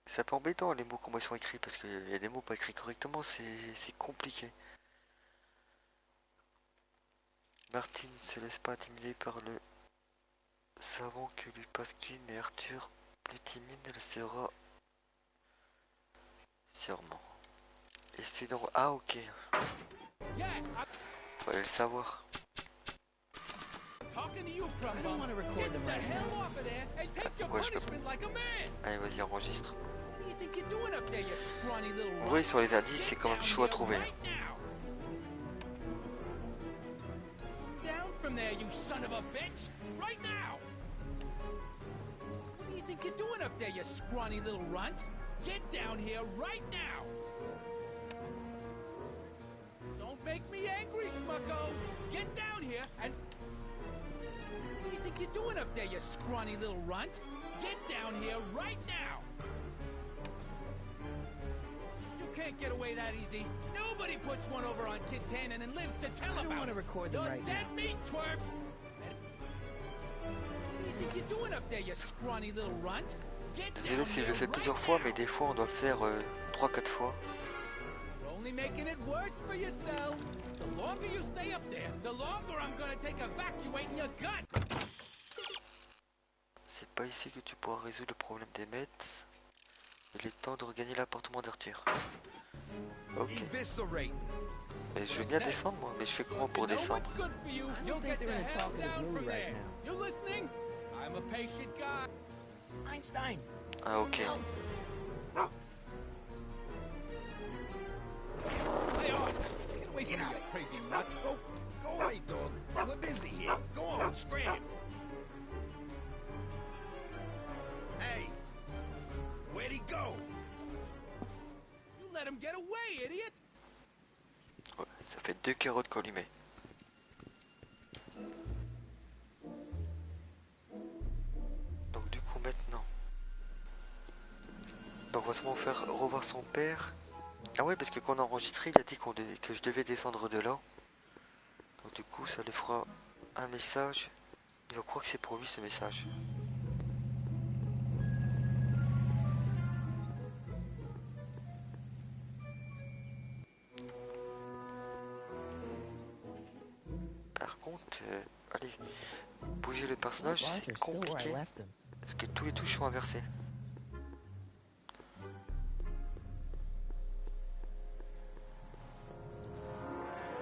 C'est un peu embêtant les mots comment ils sont écrits parce qu'il y a des mots pas écrits correctement, c'est compliqué. Martine ne se laisse pas intimider par le savant que lui Pasquine et Arthur, plus timide, elle sera sûrement. Et c'est dans... Ah ok, fallait le savoir. Talking to you, I don't Crumb. want to record Get them the right hell now. off of there and take your Pourquoi je peux punishment like a man. Allez vas-y enregistre. What do you think you're doing up there, you scrawny little Vous runt? voyez sur les indices c'est quand même chaud à trouver. Right now. Down from there, you son of a bitch! Right now! What do you think you're doing up there, you scrawny little runt? Get down here right now! Don't make me angry, Smucko! Get down here and... What do you think you're doing up there, you scrawny little runt? Get down here right now! You can't get away that easy. Nobody puts one over on Kid Tannen and lives to tell I don't about want to it. record them You're right dead now. meat, twerp! What do you think you're doing up there, you scrawny little runt? Get Désolé down si je here le fais right plusieurs now. fois mais des fois on doit le faire 3-4 fois. You're only making it worse for yourself. The longer you stay up there, the longer I'm gonna take evacuating your gut. C'est pas ici que tu pourras résoudre le problème des Mets. Il est temps de regagner l'appartement d'Arthur. Ok. Eviscerate. Mais je veux bien descendre moi, mais je fais comment pour You know what's descendre? good for you, I you'll don't think get they're the in a hell talkative down mood from right there. now. You listening? I'm a patient guy. Einstein. Ah ok. Lay off. Get away from me, you crazy nut. Go away, dog. We're busy here. Go on, scram. Hey, where'd he go? You let him get away, idiot. Ouais, ça fait 2 carottes qu'on lui met. Donc du coup maintenant... Donc on va sûrement faire revoir son père. Ah ouais parce que quand on a enregistré il a dit que je devais descendre de là. Donc du coup ça lui fera un message. Il va croire que c'est pour lui ce message. Par contre, allez, bouger le personnage c'est Arthur's still where I compliqué. left him. Parce que tous les touches sont inversées.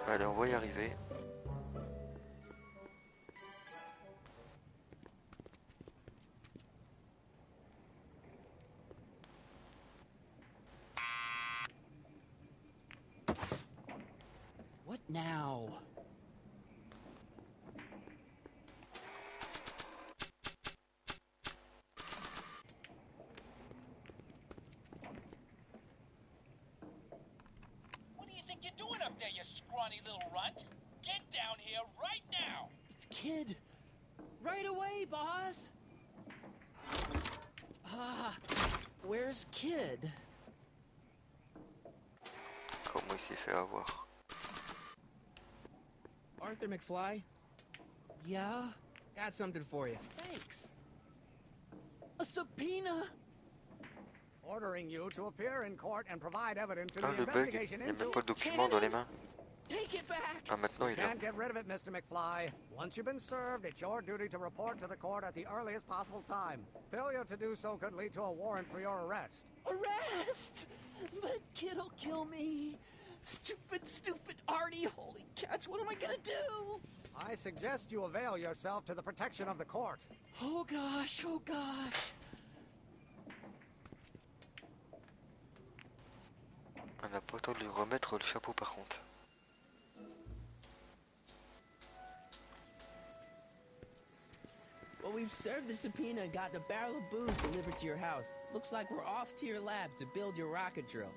Allez, on va y arriver. What now? What do you think you're doing up there, you scrawny little runt? Get down here right now. It's Kid. Right away, boss. Ah, where's Kid? Comment il s'est fait avoir? Arthur McFly, Yeah? got something for you. Thanks. A subpoena? Ordering you to appear in court and provide evidence in Ah the le bug, investigation il n'y a même into... pas le document dans les mains. Ah, maintenant il l'a. Can't get rid of it, Mr. McFly. Once you've been served, it's your duty to report to the court at the earliest possible time. Failure to do so could lead to a warrant for your arrest. Arrest! That kid'll kill me. Stupid Artie. Holy cats, what am I gonna do? I suggest you avail yourself to the protection of the court. Oh gosh. On n'a pas le temps de lui remettre le chapeau par contre. Well, we've served the subpoena and gotten a barrel of booze delivered to your house. Looks like we're off to your lab to build your rocket drill.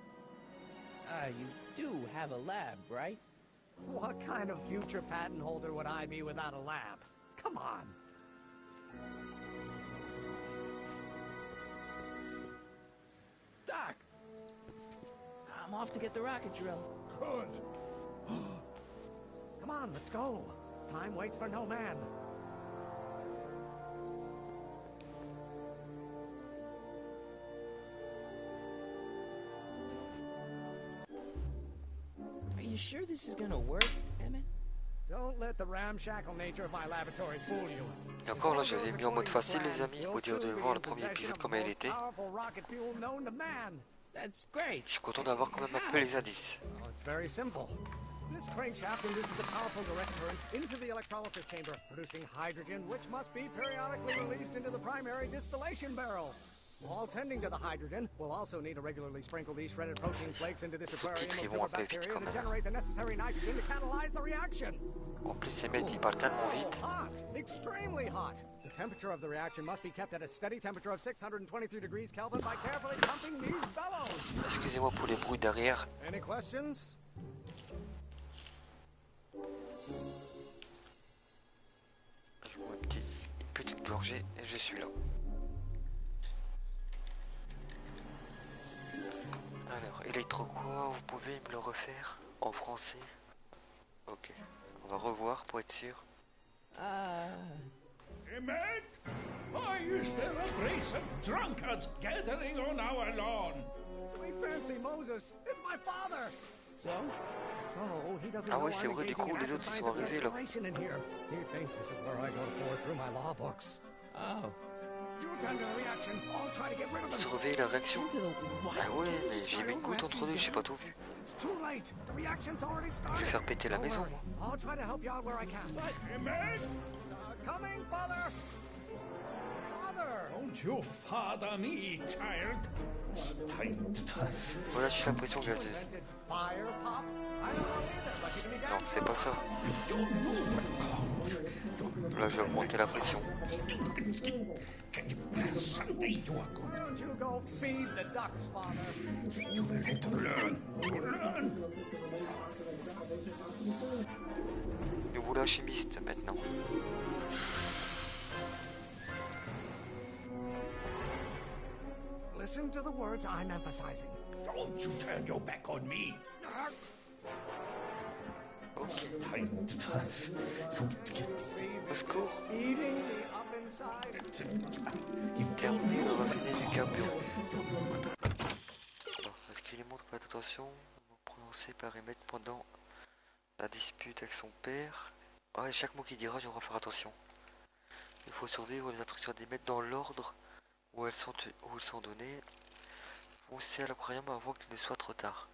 You do have a lab, right? What kind of future patent holder would I be without a lab? Come on. Doc! I'm off to get the rocket drill. Good. Come on, let's go. Time waits for no man. Are you sure this is gonna work, Emmett? Don't let the ramshackle nature of my laboratory fool you. Et encore là, j'avais mis en mode facile, les amis, pour dire de voir le premier épisode comme il était. That's great. Je suis content d'avoir quand même un peu les indices. Oh, it's very simple. This crankshaft induces a powerful direct current into the electrolysis chamber, producing hydrogen, which must be periodically released into the primary distillation barrel. All tending to the hydrogen, we'll also need to regularly sprinkle these shredded protein flakes into this aquarium of sugar bacteria to generate the necessary nitrogen to catalyze the reaction. En plus, ces mecs, ils parlent tellement vite. Hot, extremely hot. The temperature of the reaction must be kept at a steady temperature of 623 degrees Kelvin by carefully pumping these bellows. Excusez-moi pour les bruits derrière. Any questions? Je bois une petite gorgée et je suis là. Alors, électro quoi, vous pouvez me le refaire en français? Ok, on va revoir pour être sûr. Emmett, why is there a brace of drunkards gathering on our lawn? Sweet fancy Moses, it's my father. So he doesn't Ah know oui, c'est I'm vrai, du engaging coup, in les autres, ils sont acid arrivés là. science in here. He thinks this is where I go to pour through my law books. Oh. You attend to the reaction. I'll try to get rid of Ils them. surveillent la réaction. Ah ouais, mais j'ai mis une goutte entre deux, j'ai pas tout vu. It's too late. The reaction's already started. Je vais faire péter la maison, moi. I'll try to help you out where I can. Emmett, Coming, father. Father. don't you father me, child. Voilà, j'ai l'impression gazeuse. Fire pop? I don't know either, but you can be Non, c'est pas ça. Là, je vais augmenter la pression. Why don't you go feed the ducks, father? You will have to learn. Nous voilà un chimiste maintenant. Listen to the words I'm emphasizing. Don't you turn your back on me. Ok. Au secours. Eating me up inside. Terminé le raffiné du carburant. Bon, est-ce qu'il montre pas d'attention? Prononcé par Emmett pendant la dispute avec son père. Ah, et chaque mot qu'il dira, je devrais faire attention. Il faut survivre les instructions d'Emmett dans l'ordre où elles sont données. Foncez à l'aquarium avant qu'il ne soit trop tard.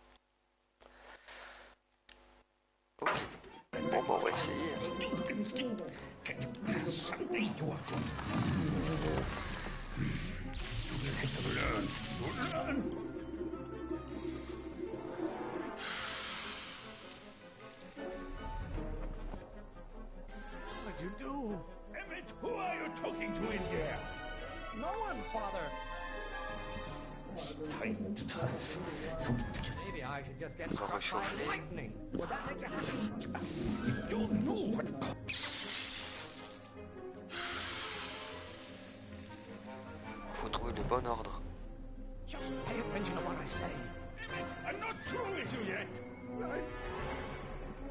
Ok. Bon, bah, on va essayer. What did you do? Emmett, who are you talking to in there? No one, father. Maybe I should just get struck by lightning. Would that make you happy? You know what? Faut trouver le bon ordre. Just pay attention to what I say. Emmett, I'm not through with you yet.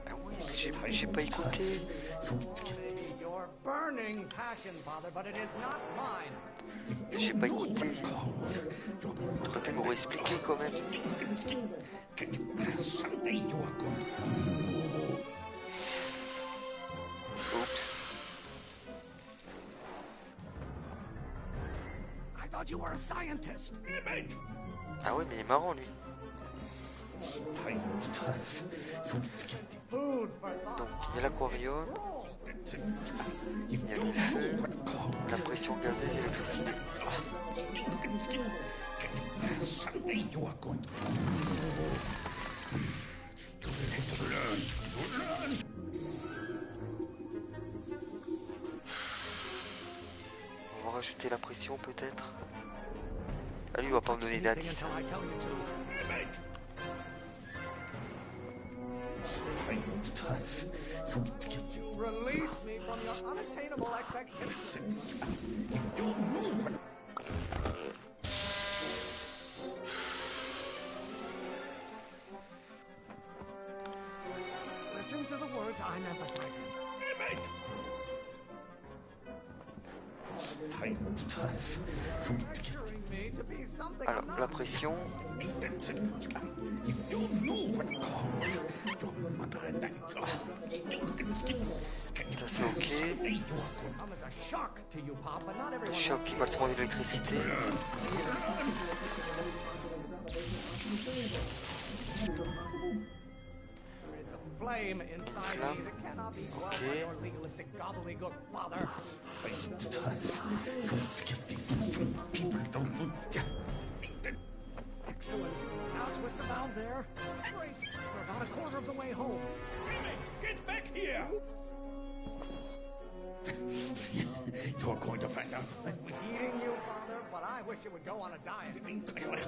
Ah oui, mais j'ai pas écouté. Maybe your burning passion, father, but it is not mine. J'ai pas écouté. T'aurais pu me réexpliquer quand même. Oups. I thought you were a scientist. Ah ouais, mais il est marrant lui. Donc il y a l'aquarium, il y a le feu, la pression gazeuse et l'électricité. On va rajouter la pression peut-être. Ah lui il va pas me donner d'indice. Release me from your unattainable expectations. Listen to the words I'm emphasizing. Alors la pression. Ça c'est ok. Le choc qui va le transformer en électricité. Flame inside me that cannot be quelled by your legalistic gobbledygook father. Excellent. Now twist the valve there. Great. We're about a quarter of the way home. Get back here! You're going to find out. Eating you, father, but I wish you would go on a diet. I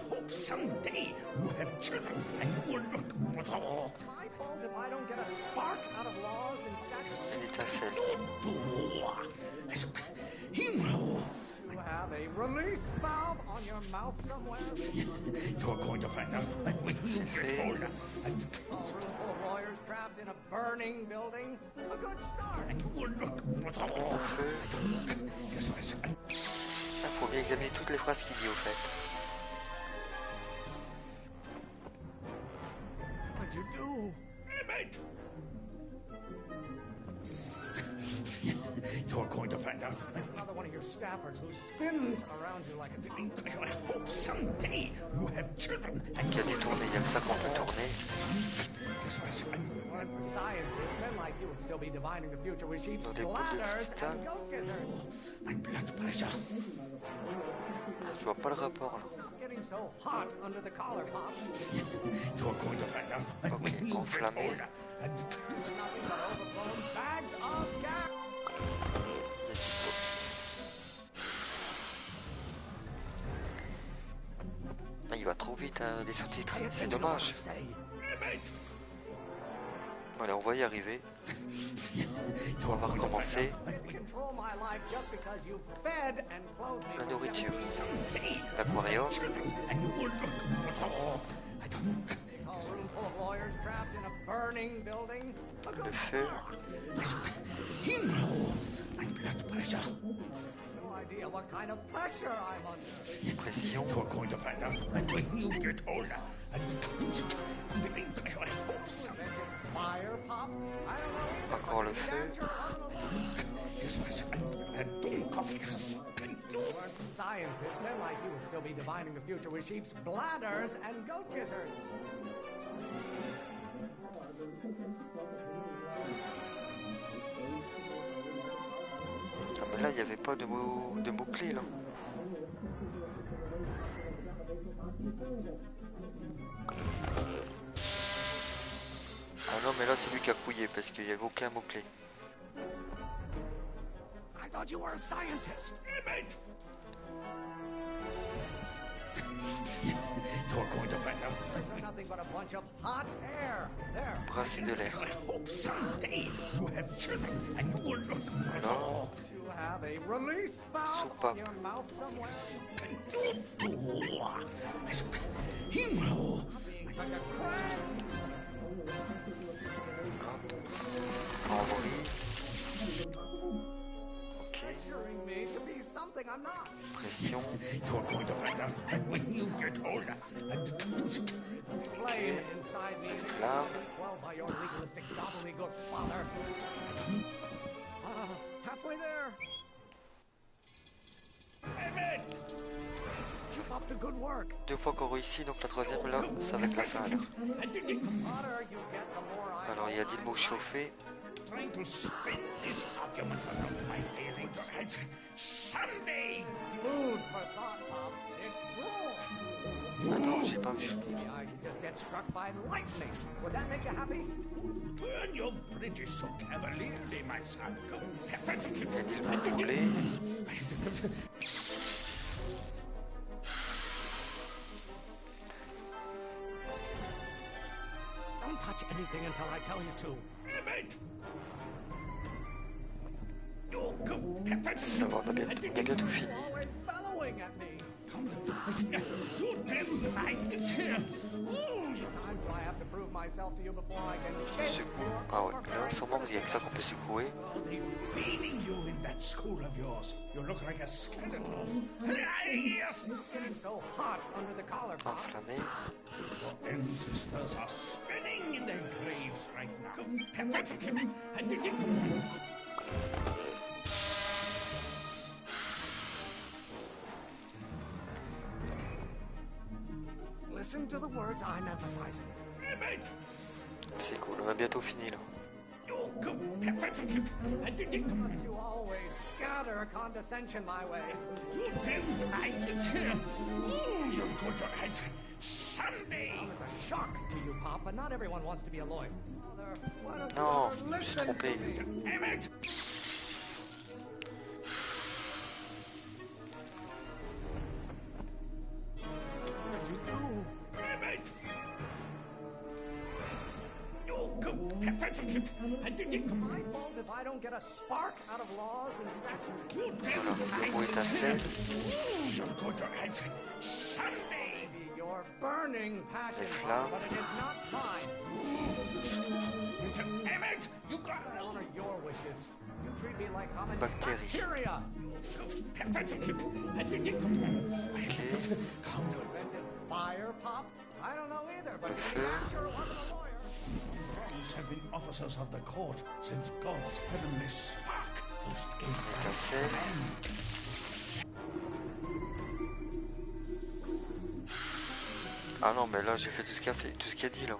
hope someday you have children and you will look at all. My fault if I don't get a spark out of laws and statutes. You have a release valve on your mouth somewhere? You're going to find out when you get older. A room full of lawyers trapped in a burning building? A good start. And you will look at all. Il faut bien examiner toutes les phrases qu'il dit au fait. What'd you do? You're going to find out. Another one of your staffers who spins around you like a top. I hope someday you have children. Il y a des tournées, il y a que ça qu'on peut tourner. Scientists, men like you would still be divining the future with sheep's bladders and goat gizzards. My blood pressure. Je vois pas le rapport là. Not getting so hot under the collar, Pop. You're going to find out when you get older. Nothing but overblown bags of gas. Ah, il va trop vite hein, les sous-titres, c'est dommage. Allez, on va y arriver. On va recommencer. La nourriture. L'aquarium. Le feu. Pression. You're going to find out when you get older. Fire, Pop? I don't know. Encore le feu. Scientists, men like you would still be divining the future with sheep's bladders and goat gizzards. Ah mais là il n'y avait pas de mots-clés là. Ah non mais là c'est lui qui a couillé parce qu'il n'y avait aucun mot-clé. I thought you were a scientist. You're going to find out. There's nothing but a bunch of hot air. There. Brasser de l'air. I hope someday you have children and you will look at all. You have a release valve on your mouth somewhere. Like a crab. Pressuring me to be something I'm not. Pression. You're going to find out when you get older. Flame inside me. Flamme. Well, by your legalistic gobbledygook father. Halfway there. Keep up the good work. 2 fois qu'on réussit, donc la troisième là, ça va être la fin alors. Alors il y a dit le mot chauffer. Attends, j'ai pas vu. Il y a dit le mot brûler. Don't touch anything until I tell you to. Ça va, on a bientôt fini. Always bellowing at me. Sometimes I have to prove myself to you before I can shake. Ah ouais, là, sûrement, il n'y a que ça qu'on peut secouer. Beating you in that school of yours. You look like a skeleton. It's getting so hot under the collar. Enflammé. Your ancestors are spinning in their graves right now. Listen to the words I'm emphasizing. C'est cool, on a bientôt fini là. You always scatter condescension my way. You didn't like it here. You're going to answer Sunday. It's a shock to you, Pop, but not everyone wants to be a lawyer. Mother, why don't Non, you je me suis listen trompé. to me? Damn it. What did you do? Damn it. My fault if I don't get a spark out of laws and statutes. Voilà, le mot étincelle. You're going to answer Sunday. Maybe your burning passion, Les flammes. but it is not mine. Mr. Emmett, you got I honor your wishes. You treat me like common Bactéries. bacteria. Ok. Invented fire, Pop? I don't know either, but Le you feu. sure wasn't a lawyer. Wrongs have been officers of the court since God's heavenly spark first gave rise to Étincelle. man. Ah non, mais là j'ai fait tout ce qu'il a fait, tout ce qu'il a dit là.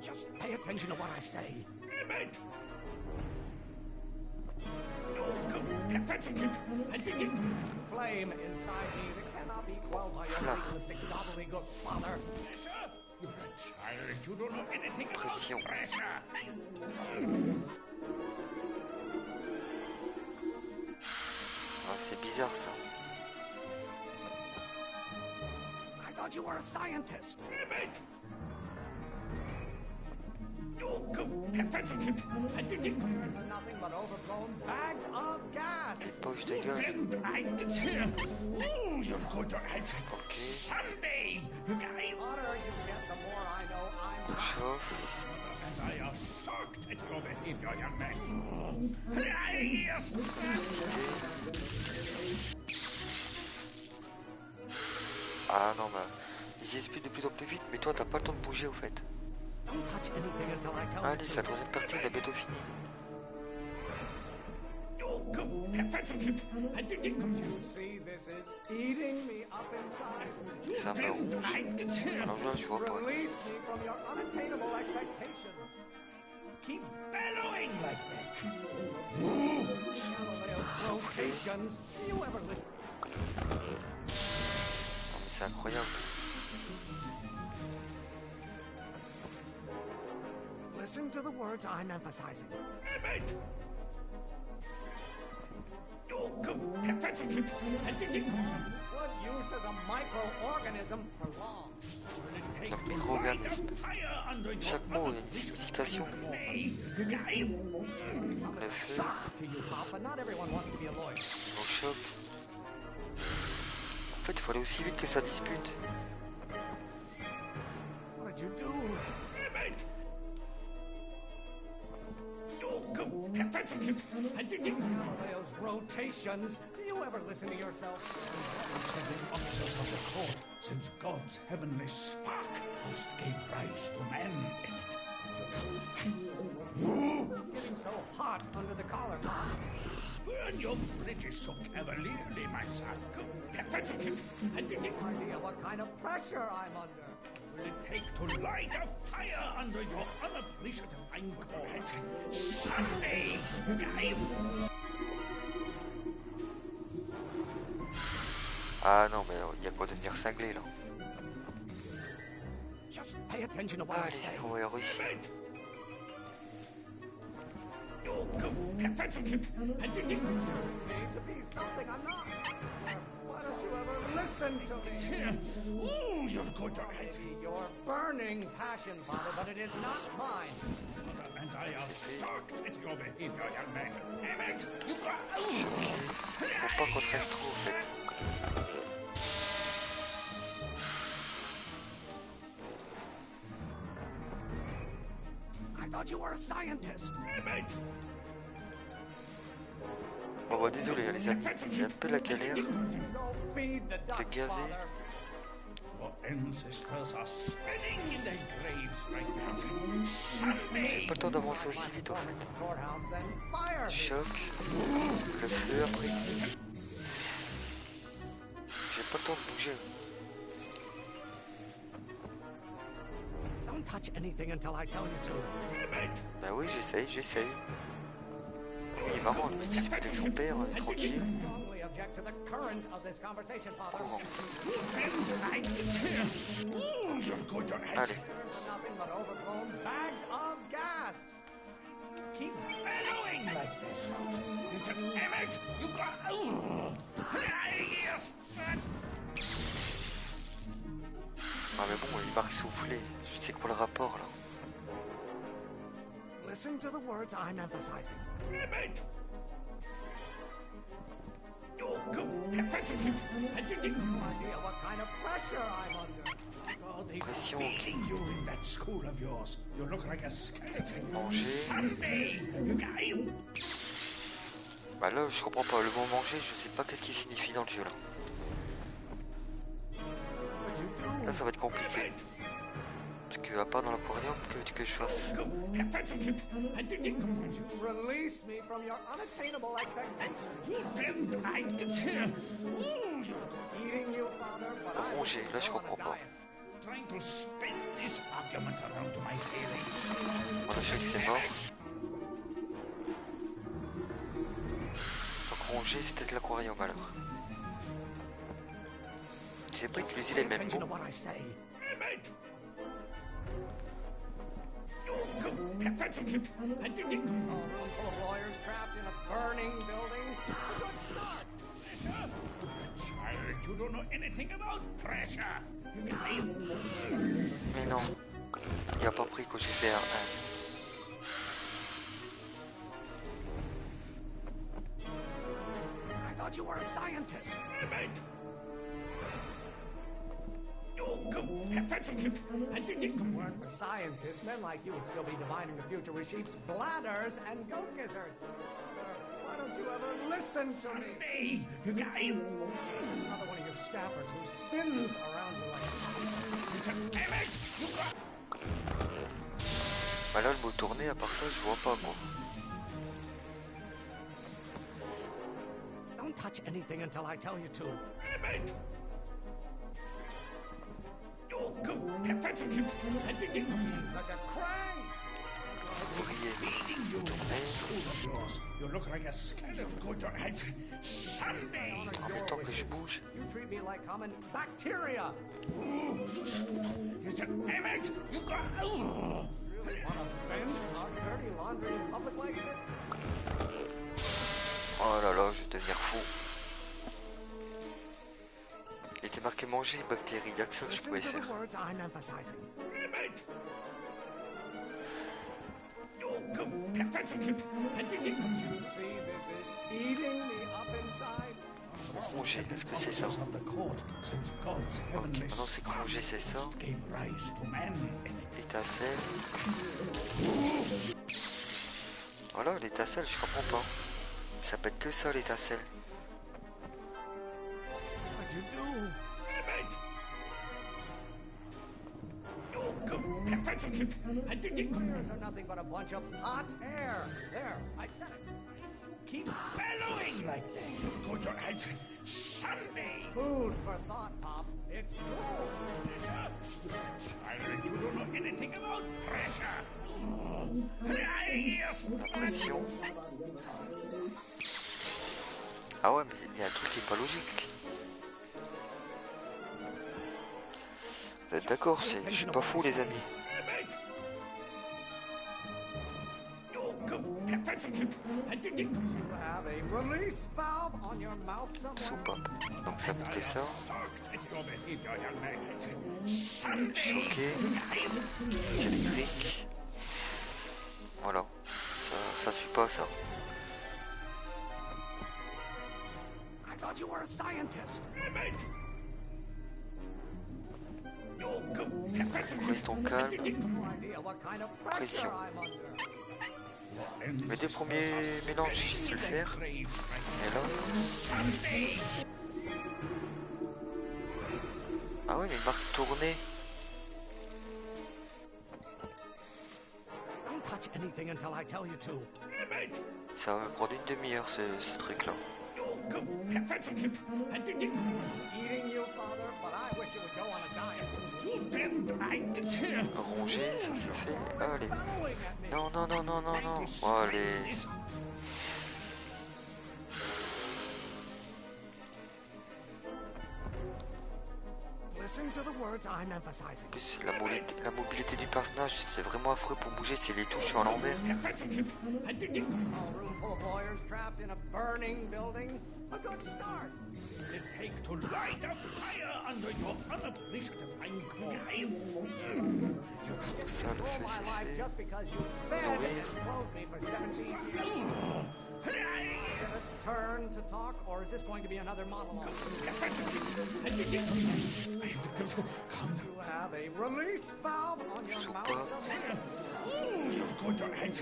Just pay attention to what I say. Emmett! Flame inside me that cannot be quelled by your legalistic gobbledygook, Father. Pressure? You're a child. You don't know anything about Pression. pressure. Ah, c'est bizarre ça. I thought you were a scientist. Emmett! These are nothing but overblown bags of gas. Les poches de gaz. You're going to answer Ok. Sunday. You guys. The hotter you get, the more I know I'm On right. chauffe. And I am shocked at your behavior, young man. Yes. Ah non, bah. Ils y speed de plus en plus vite, mais toi t'as pas le temps de bouger au fait. Don't touch anything until I tell Allez, you c'est la troisième partie, on a bientôt fini. You see, this is eating me up inside. C'est un peu rouge. Alors là, je vois pas. Release me from your unattainable expectations. Keep bellowing like that. Galileo's rotations. Do you ever listen? Non, mais c'est incroyable. Listen to the words I'm emphasizing. Emmett! What use is a microorganism for law? Donc micro-organisme. Chaque mot a une signification. Le feu, To you, Papa, not everyone wants to be a lawyer. au choc. En fait, il faut aller aussi vite que ça dispute. What did you do? Galileo's rotations. Do you ever listen to yourself? Have been officers of the court since God's heavenly spark first gave rise to man in it. Getting so hot under the collar. Burn your bridges so cavalierly, my son. Idea what kind of pressure I'm under. Will it take to light a fire under your unappreciative hindquarters? Someday, Ah non, mais il y a quoi devenir cinglé là. Just pay attention to what I say. Allez, on va réussir. Need to be something I'm not. Why don't you ever listen to me? Ooh, you're going to Maybe your burning passion, Father, but it is not mine. And I am shocked at your behavior, young man. Emmett, you got... Faut pas qu'on traîne trop en fait. I thought you were a scientist. Emmett! Bon bah désolé les amis, c'est un peu la galère de gaver. Your ancestors are spinning in their graves right now. J'ai pas le temps d'avancer aussi vite en fait. Choc, le feu après. J'ai pas le temps de bouger. Don't touch anything until I tell you to. Bah oui, j'essaye. Oui, il est marrant, c'est peut-être son père, tranquille. Courant. Allez. Keep bellowing like this. Mr. Emmett, you got... Ah mais bon, il m'a ressoufflé. Je sais quoi le rapport là. Listen to the words I'm emphasizing. Emmett! Idea what kind of pressure I'm under. Pression. You in that school of yours. You look like a skeleton. Manger. Someday, you got... Bah là, je comprends pas. Le mot manger, je sais pas qu'est-ce qu'il signifie dans le jeu là. Là, ça va être compliqué. Parce que, à part dans l'aquarium, que je fasse. Release me from your unattainable expectations. Eating you, Father, but Ronger, là, je comprends pas. Trying to spin this argument around to my feelings. Voilà, je sais que c'est mort. Donc ronger, c'est peut-être l'aquarium alors. J'ai pas utilisé les mêmes mots. You don't know anything about pressure. Mais non, il a pas pris que j'ai fait un. I thought you were a scientist. Weren't for scientists, men like you would still be divining the future with sheep's bladders and goat gizzards. Why don't you ever listen to me? Another one of your staffers who spins around you like Bah là, le mot tourner, à part ça, je vois pas moi. Don't touch anything until I tell you to. Such a crank! You look like a skeleton going to head. Someday. En même temps que je bouge. You treat me like common bacteria. Mr. Emmett, you got... Wanna vent our dirty laundry in public like this? Oh là là, je vais devenir fou. Il était marqué manger bactéries, y'a que ça que je pouvais faire. Ronger, est-ce que c'est ça? Ok, maintenant c'est que ronger, c'est ça. L'étincelle. Voilà, l'étincelle, je comprends pas. Ça peut être que ça, l'étincelle. Fires are nothing but a bunch of hot air. There, I said it. Keep bellowing like that. You're going to add Sunday. Food for thought, Pop. It's cool. Pressure? Child, you don't know anything about pressure. La pression. Ah ouais, mais il y a un truc qui est pas logique. Vous êtes d'accord, je suis pas fou les amis. Soupape. Donc ça veut que ça. Choqué. C'est électrique. Voilà. Ça suit pas ça. I thought you were a scientist. Restons calmes. Pression. Les deux premiers mélanges, je sais le faire. Et là. Ah oui, mais marque tournée. Ça va me prendre une demi-heure ce truc-là. Ronger, ça c'est fait. Allez. Non, non, non, non, non, non. Oh, allez. En plus, la mobilité du personnage, c'est vraiment affreux pour bouger, c'est les touches sont à l'envers. Ça le fait, c'est fait. Nourrir. Turn to talk, or is this going to be another monologue? You have a release valve on your mouth somewhere. Sometimes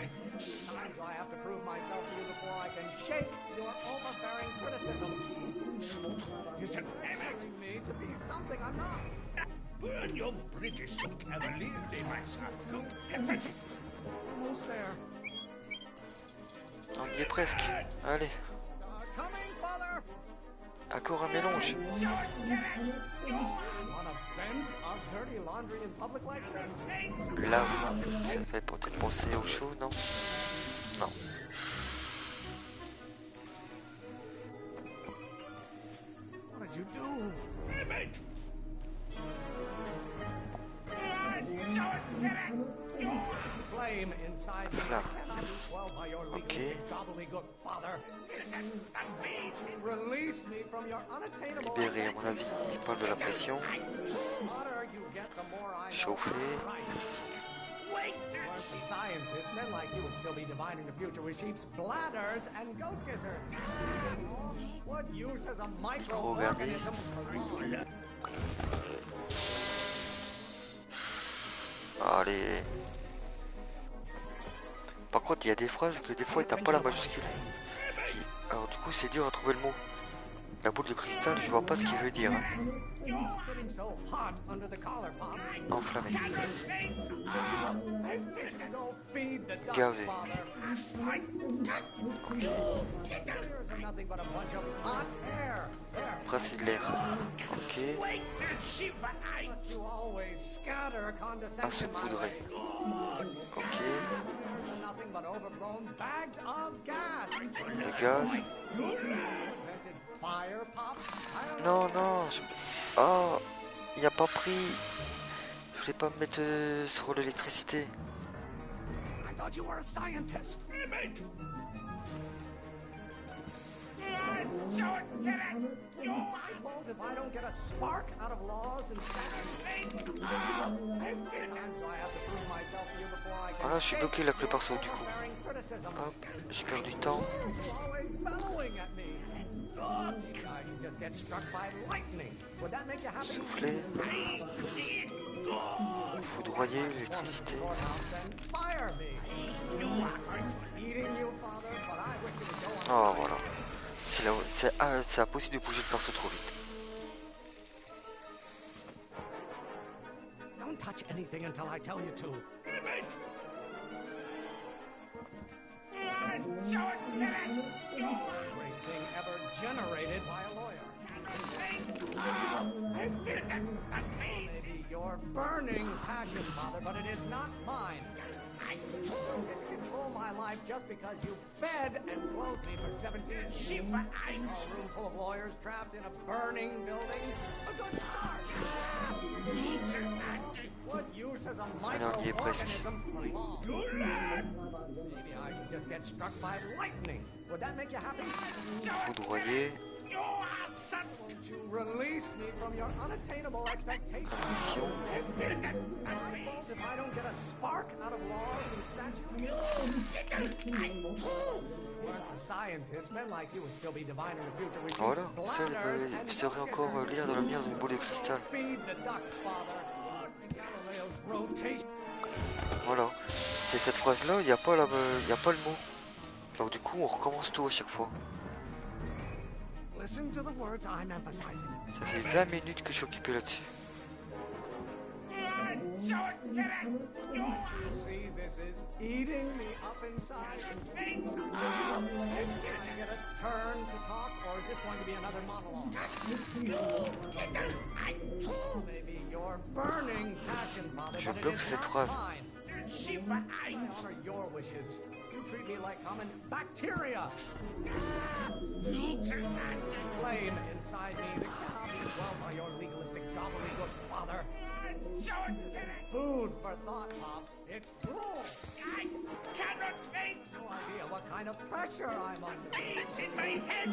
I have to prove myself to you before I can shake your overbearing criticisms. You're expecting me to be something I'm not. Burn your bridges so cavalierly, my son. Almost there. On y est presque. Allez. Encore un mélange. Lave. Ça fait peut-être penser au chaud, non? Non. What did you do? Flame inside me cannot be quelled by your leaking gobbledygook, father. Release me from your unattainable. Libéré, à mon avis, il parle de la pression. Chauffer. Scientists, men like you would still be divining the future with sheep's bladders and goat gizzards. What use as a microorganism? Allez. Par contre, il y a des phrases que des fois il tape pas la majuscule. Alors du coup, c'est dur à trouver le mot. La boule de cristal, je vois pas ce qu'il veut dire. Enflammé. Gavé. Ok. Brasser de l'air. Ok. À se poudrer. Ok. Le gaz. Non, non. Oh, il n'a pas pris. Je voulais pas me mettre sur l'électricité. If I don't get a spark out of laws and statutes, ah là, je suis bloqué là que le perso du coup. Hop, j'ai perdu du temps. Souffler. Foudroyer l'électricité. Oh voilà. C'est impossible de bouger le perso trop vite. Don't touch anything until I tell you to. Damn it! Great thing ever generated by a lawyer. I feel that means Maybe your burning passion, Father, but it is not mine. I can control my life just because you fed and clothed me for 17 years. A room full of lawyers trapped in a burning building. A good start. What use as a microorganism for law? Maybe I should just get struck by lightning. Would that make you happy? Foudroyer. Won't you release me from your unattainable expectations? If I don't get a spark out of laws and statutes? Weren't a scientist, men like you would still be divine in the future. We Voilà, ça il serait encore lire dans l'avenir d'une boule de cristal. Voilà, c'est cette phrase-là, il n'y a pas le mot. Donc du coup, on recommence tout à chaque fois. Listen to the words I'm emphasizing. Ça fait 20 minutes que je suis occupé là-dessus. You see, this is eating me up inside. Can I get a turn to talk, or is this going to be another monologue? Maybe you're burning passion, Father, Je but it bloque is cette not phrase. mine. I honor your wishes. You treat me like common bacteria. Flame inside me that cannot be quelled by your legalistic gobbledygook, Father. Food for thought, Pop. It's gruel. I cannot face. No idea what kind of pressure I'm under. It's in my head.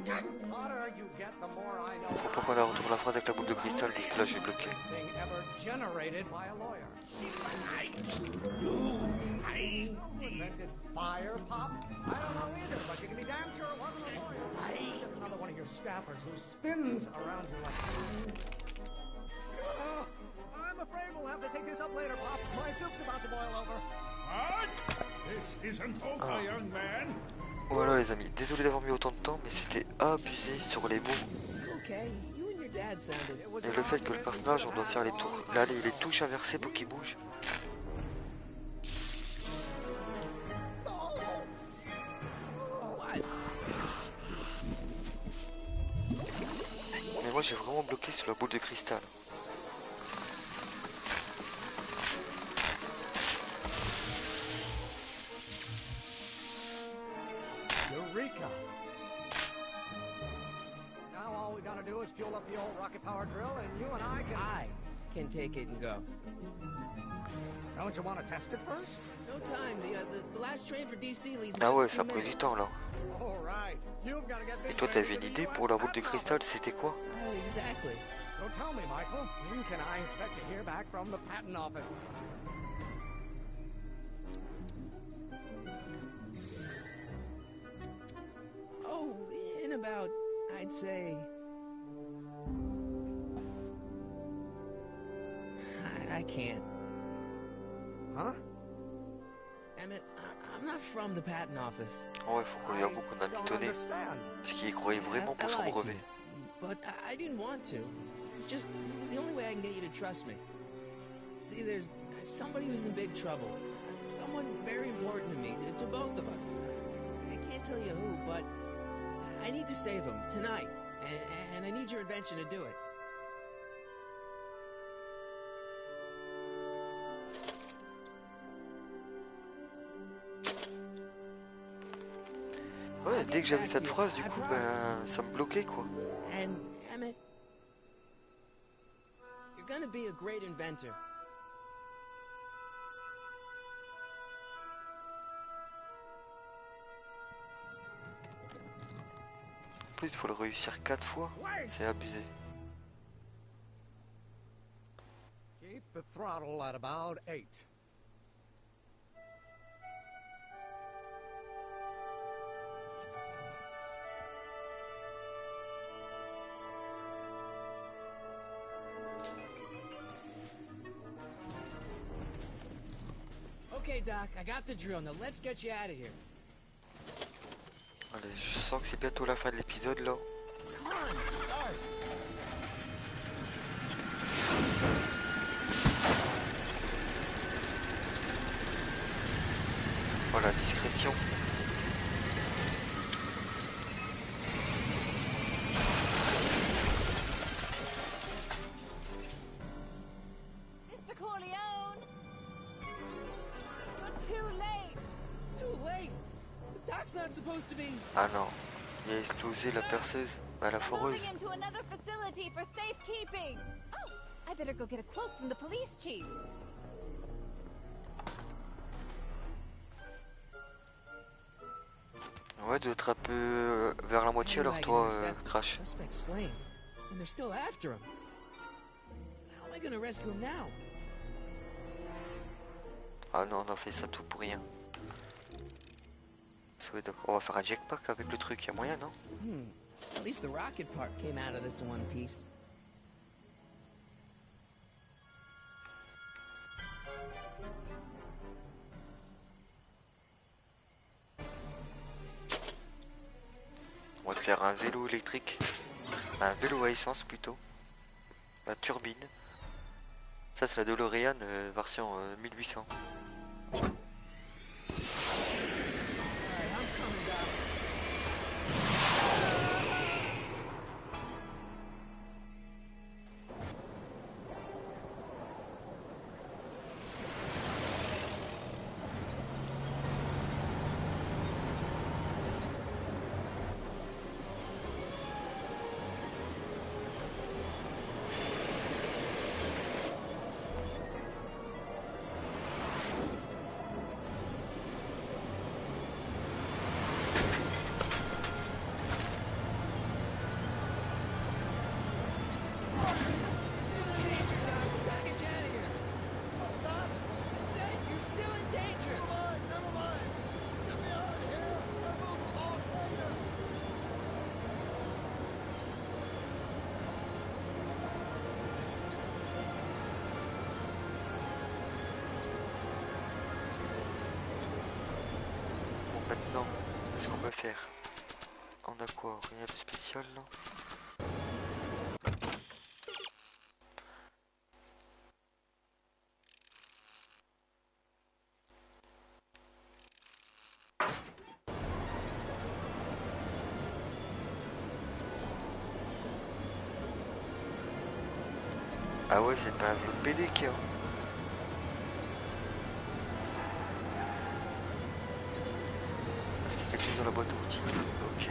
The hotter you get, the more I know. Faut pas qu'on a retourné la phrase avec la boule de cristal parce que là je vais bloquer. Thing ever generated by a lawyer. Who invented fire, Pop? I don't know either, but you can be damn sure it wasn't a lawyer. Just another one of your staffers who spins around you like. I'm afraid we'll have to take this up later, Pop. My soup's about to boil over. What? This isn't over, young man. Voilà les amis, désolé d'avoir mis autant de temps, mais c'était abusé sur les mots. Et le fait que le personnage, on doit faire les touches inversées pour qu'il bouge. Mais moi j'ai vraiment bloqué sur la boule de cristal. Eureka! Now all we gotta do is fuel up the old rocket power drill and you and I can take it and go. Don't you want to test it first? No time. The last train for DC leaves. Ah ouais, ça a pris du temps là. All right. You've got to get this. Et toi t'avais une idée pour la boule de cristal, c'était quoi? Oh, exactly. So tell me, Michael, when can I expect to hear back from the patent office? Oh, in about, I'd say... I can't. Huh? Emmett, I'm not from the patent office. Ouais, faut qu'on y avoue qu'on a mitonné. Parce qu'il y croyait vraiment pour son brevet. But I didn't want to. It was the only way I can get you to trust me. See, there's somebody who's in big trouble. Someone very important to me, to both of us. I can't tell you who, but I need to save him tonight. And I need your invention to do it. Ouais, dès que j'avais cette phrase, du coup, ben, ça me bloquait, quoi. And, Emmett, you're gonna be a great inventor. En plus, il faut le réussir 4 fois. C'est abusé. Keep the throttle at about 8. Okay, Doc, I got the drill. Now let's get you out of here. Allez, je sens que c'est bientôt la fin de l'épisode là. Come on, start. supposed to be? Ah non, il a explosé la perceuse, la foreuse. Moving into another facility for safekeeping. Oh, I better go get a quote from the police chief. Ouais, doit être un peu vers la moitié alors toi, Crash. Suspect slain, and they're still after him. How am I gonna rescue him now? Ah non, on a fait ça tout pour rien. Ça veut dire qu'on va faire un jetpack avec le truc, il y a moyen, non? At least the rocket part came out of this in one piece. On va te faire un vélo électrique. Un vélo à essence plutôt. La turbine. Ça c'est la DeLorean version 1800. Maintenant, qu'est-ce qu'on peut faire? On a quoi? Rien de spécial là? Ah ouais, c'est pas un vélo de PD qu'il y a. Est-ce qu'il y a quelque chose dans la boîte à outils? Ok.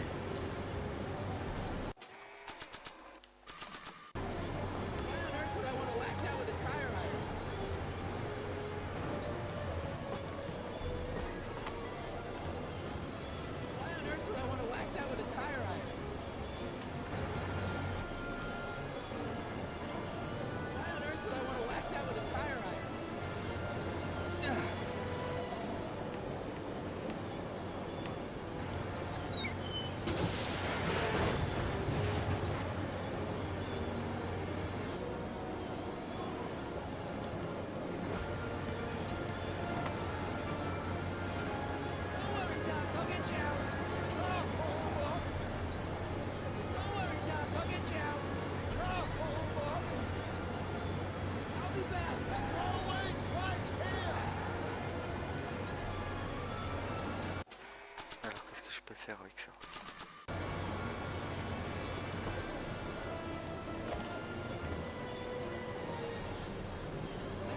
Alors qu'est-ce que je peux faire avec ça?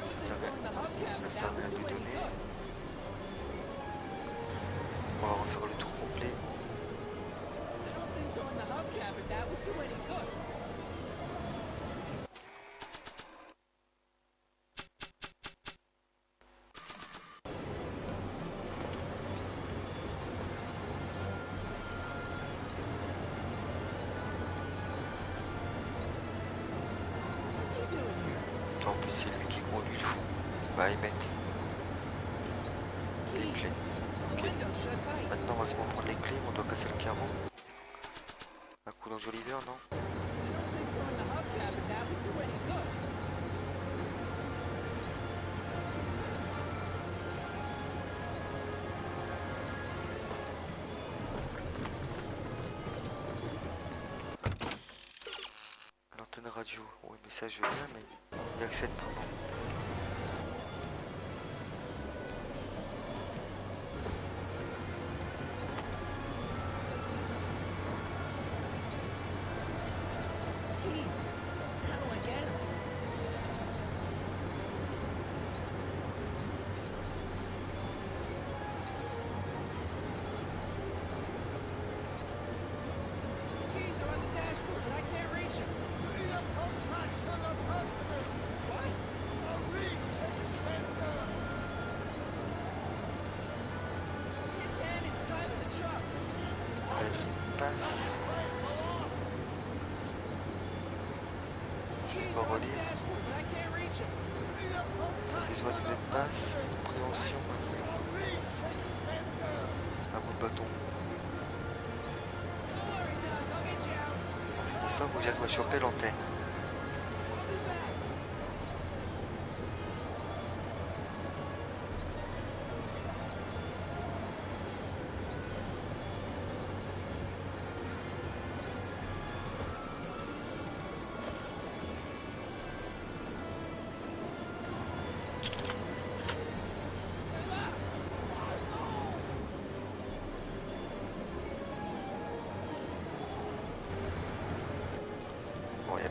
Ça sert à rien de lui donner. On va refaire le tour complet. En plus c'est lui qui conduit le fou. Bah émettre les clés. Ok. Maintenant on va se prendre les clés, on doit casser le carreau. Un coup d'enjoliveur, non? L'antenne radio, oui mais ça je veux bien, mais il y accède comment? Je vais pas relire. T'as besoin d'une mot de passe. Préhension, un bout de bâton. Pour ça, faut que j'arrive à choper l'antenne.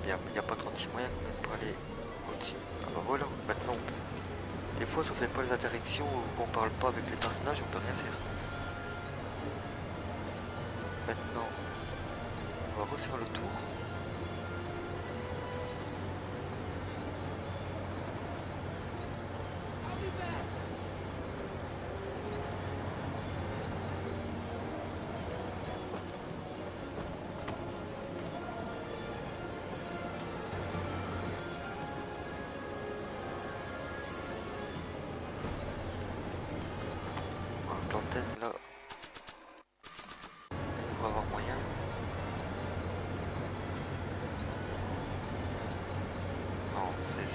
Il n'y a pas 36 moyens pour aller au-dessus. Alors voilà, maintenant, des fois, si on fait pas les interactions ou qu'on parle pas avec les personnages, on peut rien faire. Maintenant, on va refaire le tour. L'antenne là, on va avoir moyen. Non,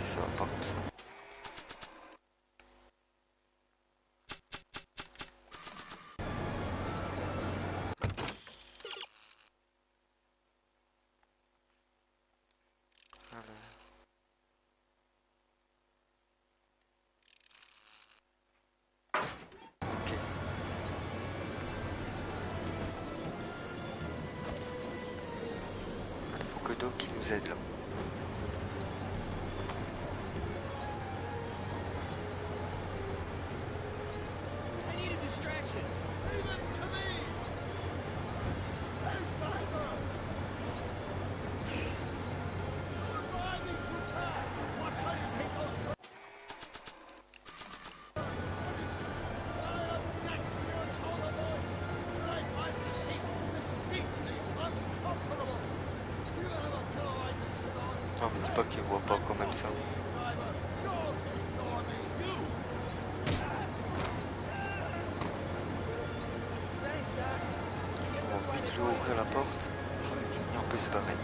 ça va pas comme ça. Qui nous aide là. Non, mais dis pas qu'il voit pas quand même ça. On va vite lui ouvrir la porte et on peut se barrer.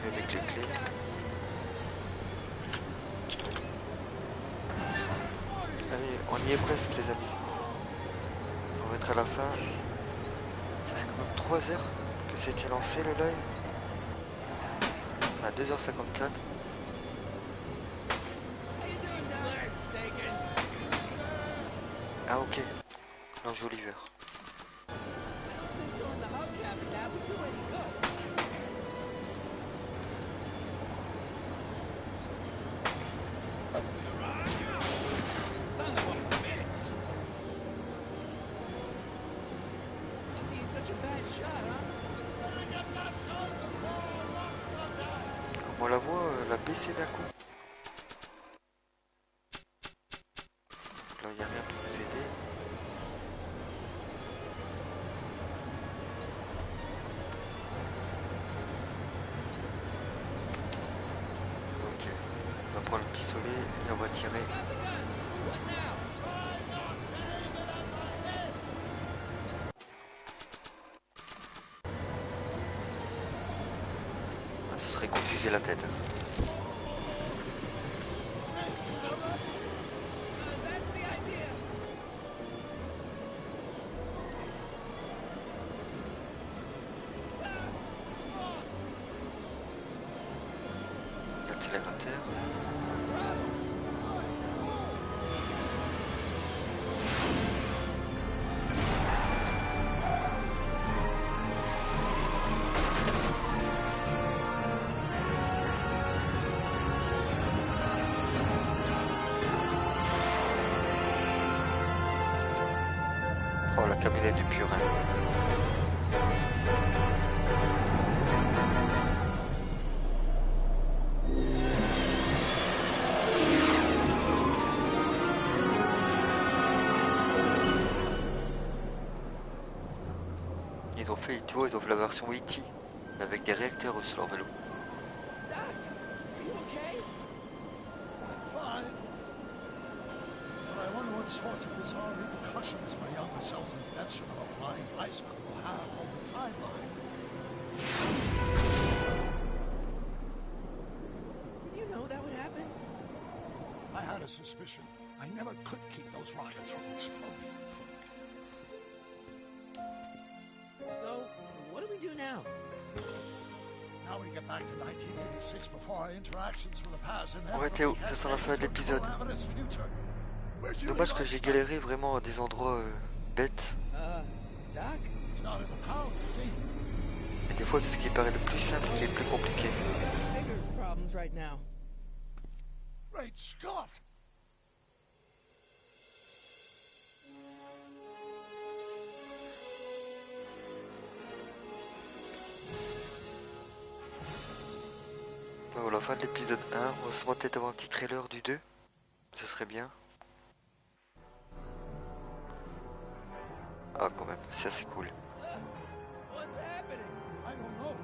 Avec les clés. Allez, on y est presque les amis. On va être à la fin. Ça fait quand même 3 heures que c'était lancé le live. À 2h54. Ah ok. L'ange Oliver. On la voit, la baisser d'un coup. Donc là, il n'y a rien pour nous aider. Donc, on va prendre le pistolet et on va tirer. Ah, ce serait confuser la tête. L'accélérateur. Oh, la camionnette du purin. tu vois, ils ont fait la version E.T. avec des réacteurs sur leur vélo. Fine. But I wonder what sorts of bizarre repercussions my young self-invention of a flying bicycle will have on the timeline. Did you know that would happen? I had a suspicion. I never could keep those rockets from exploding. So, what do we do now? Now we get back to 1986 before our interactions with the past. Ouais Théo, ça sent la fin de l'épisode. Dommage que j'ai galéré vraiment à des endroits bêtes. Doc? Et des fois c'est ce qui paraît le plus simple qui est le plus compliqué. Bigger problems right now. Great Scott! Ben voilà, fin de l'épisode 1. On va se peut-être avoir un petit trailer du 2. Ce serait bien. Ah quand même, c'est assez cool. What's happening? I don't know.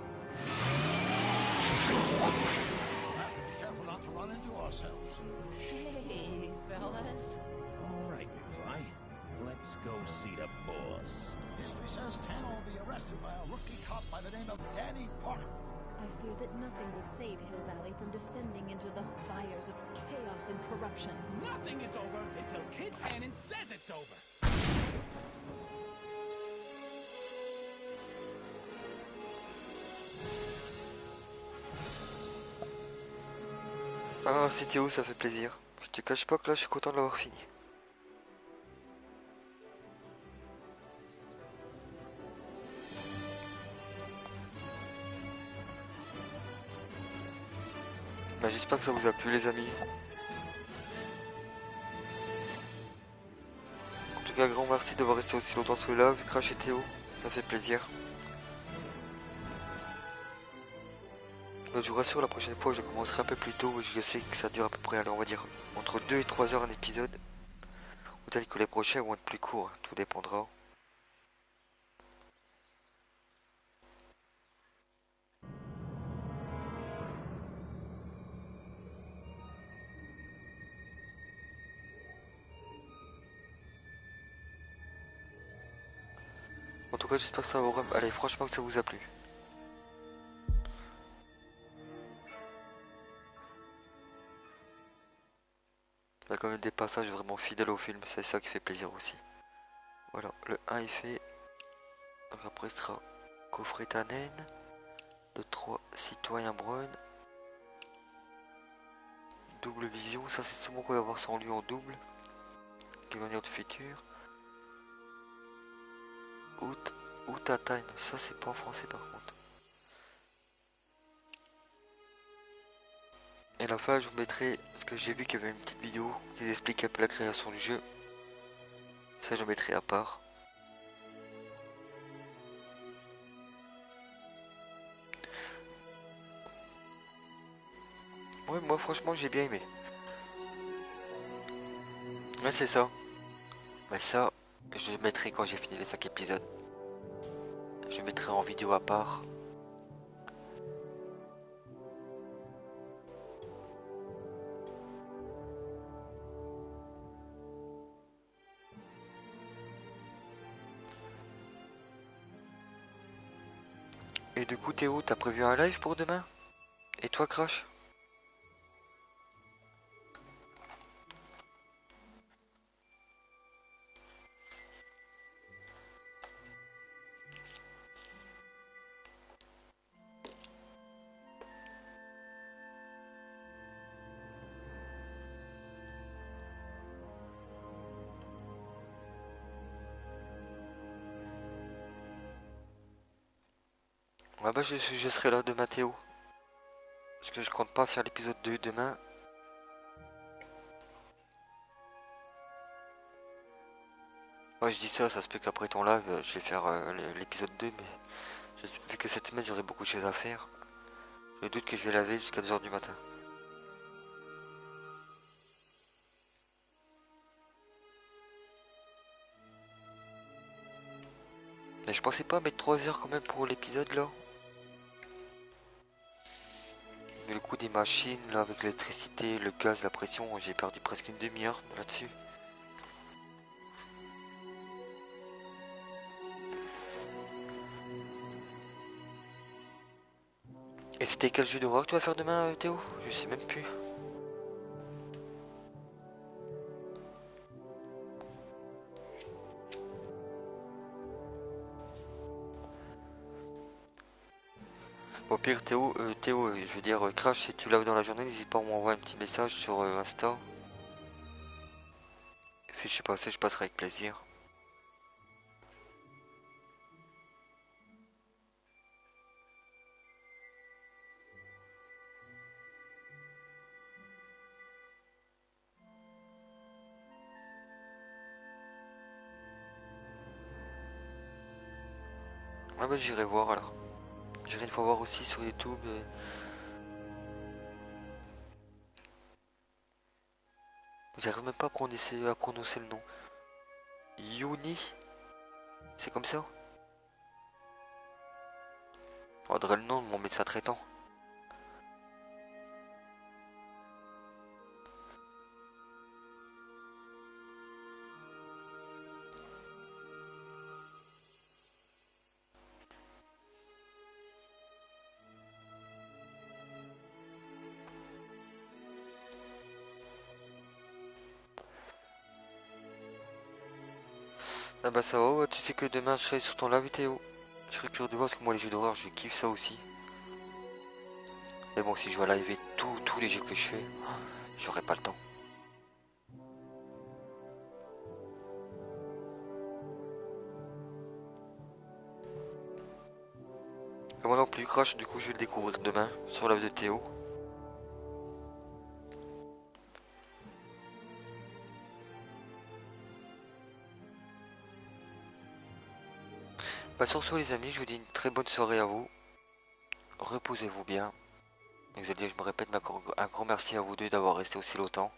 Have to be careful not to run into ourselves. Hey, fellas. All right, McFly. Let's go see the boss. History says Tanner will be arrested by a rookie cop by the name of Danny Parker. I fear that nothing will save Hill Valley from descending into the fires of chaos and corruption. Nothing is over until Kid Cannon says it's over. Ah merci Théo, ça fait plaisir. Je te cache pas que là je suis content de l'avoir fini. Bah, j'espère que ça vous a plu les amis. En tout cas grand merci d'avoir resté aussi longtemps sur le live, Crash et Théo, ça fait plaisir. Bah, je vous rassure, la prochaine fois je commencerai un peu plus tôt, je sais que ça dure à peu près, allez, on va dire entre 2 et 3 heures un épisode. Peut-être que les prochains vont être plus courts, tout dépendra. En tout cas j'espère que ça vous... Allez, franchement que ça vous a plu. Il y a quand même des passages vraiment fidèles au film, c'est ça qui fait plaisir aussi. Voilà, le 1 est fait. Donc après ce sera coffret Tannen. Le 3, citoyen Brown. Double vision, ça c'est sûrement qu'on va voir ça en lui en double. Qui va venir du futur. Out at time, ça c'est pas en français par contre. Et à la fin je vous mettrai, parce que j'ai vu qu'il y avait une petite vidéo qui explique un peu la création du jeu. Ça je mettrai à part. Ouais, moi franchement j'ai bien aimé. Ouais c'est ça. Mais ça, je mettrai quand j'ai fini les 5 épisodes. Je mettrai en vidéo à part. Et du coup Théo, t'as prévu un live pour demain? Et toi Crash? Ouais bah je serai là demain Théo. Parce que je compte pas faire l'épisode 2 demain. Ouais je dis ça, ça se peut qu'après ton live je vais faire l'épisode 2 mais vu que cette semaine j'aurai beaucoup de choses à faire. Je doute que je vais laver jusqu'à 2 h du matin. Mais je pensais pas mettre 3 heures quand même pour l'épisode là. Mais le coup des machines là avec l'électricité, le gaz, la pression, j'ai perdu presque une demi-heure là-dessus. Et c'était quel jeu d'horreur que tu vas faire demain, Théo? Je sais même plus. Au pire, Théo, je veux dire, Crash, si tu l'as dans la journée, n'hésite pas à m'envoyer un petit message sur Insta. Si je sais pas, ça je passerai avec plaisir. Ah bah j'irai voir alors. J'irai une fois voir aussi sur YouTube. J'arrive même pas à prononcer le nom. Yuni? C'est comme ça? On dirait le nom de mon médecin traitant. Ah bah ça va, ouais, tu sais que demain je serai sur ton live Théo. Je serais curieux de voir parce que moi les jeux d'horreur je kiffe ça aussi. Mais bon si je dois live tous les jeux que je fais, j'aurai pas le temps. Et moi non plus, Crash, du coup je vais le découvrir demain sur la live de Théo. Bah sur ce les amis, je vous dis une très bonne soirée à vous. Reposez-vous bien. Et vous allez dire, je me répète, mais un grand merci à vous deux d'avoir resté aussi longtemps.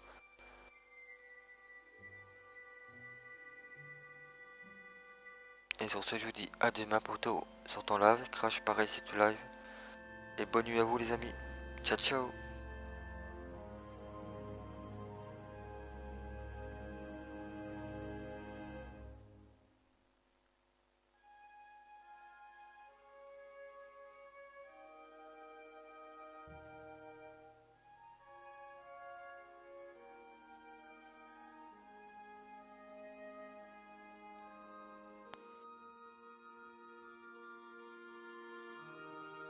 Et sur ce, je vous dis à demain pour Théo sur ton live. Crash, pareil si tu live. Et bonne nuit à vous les amis. Ciao ciao.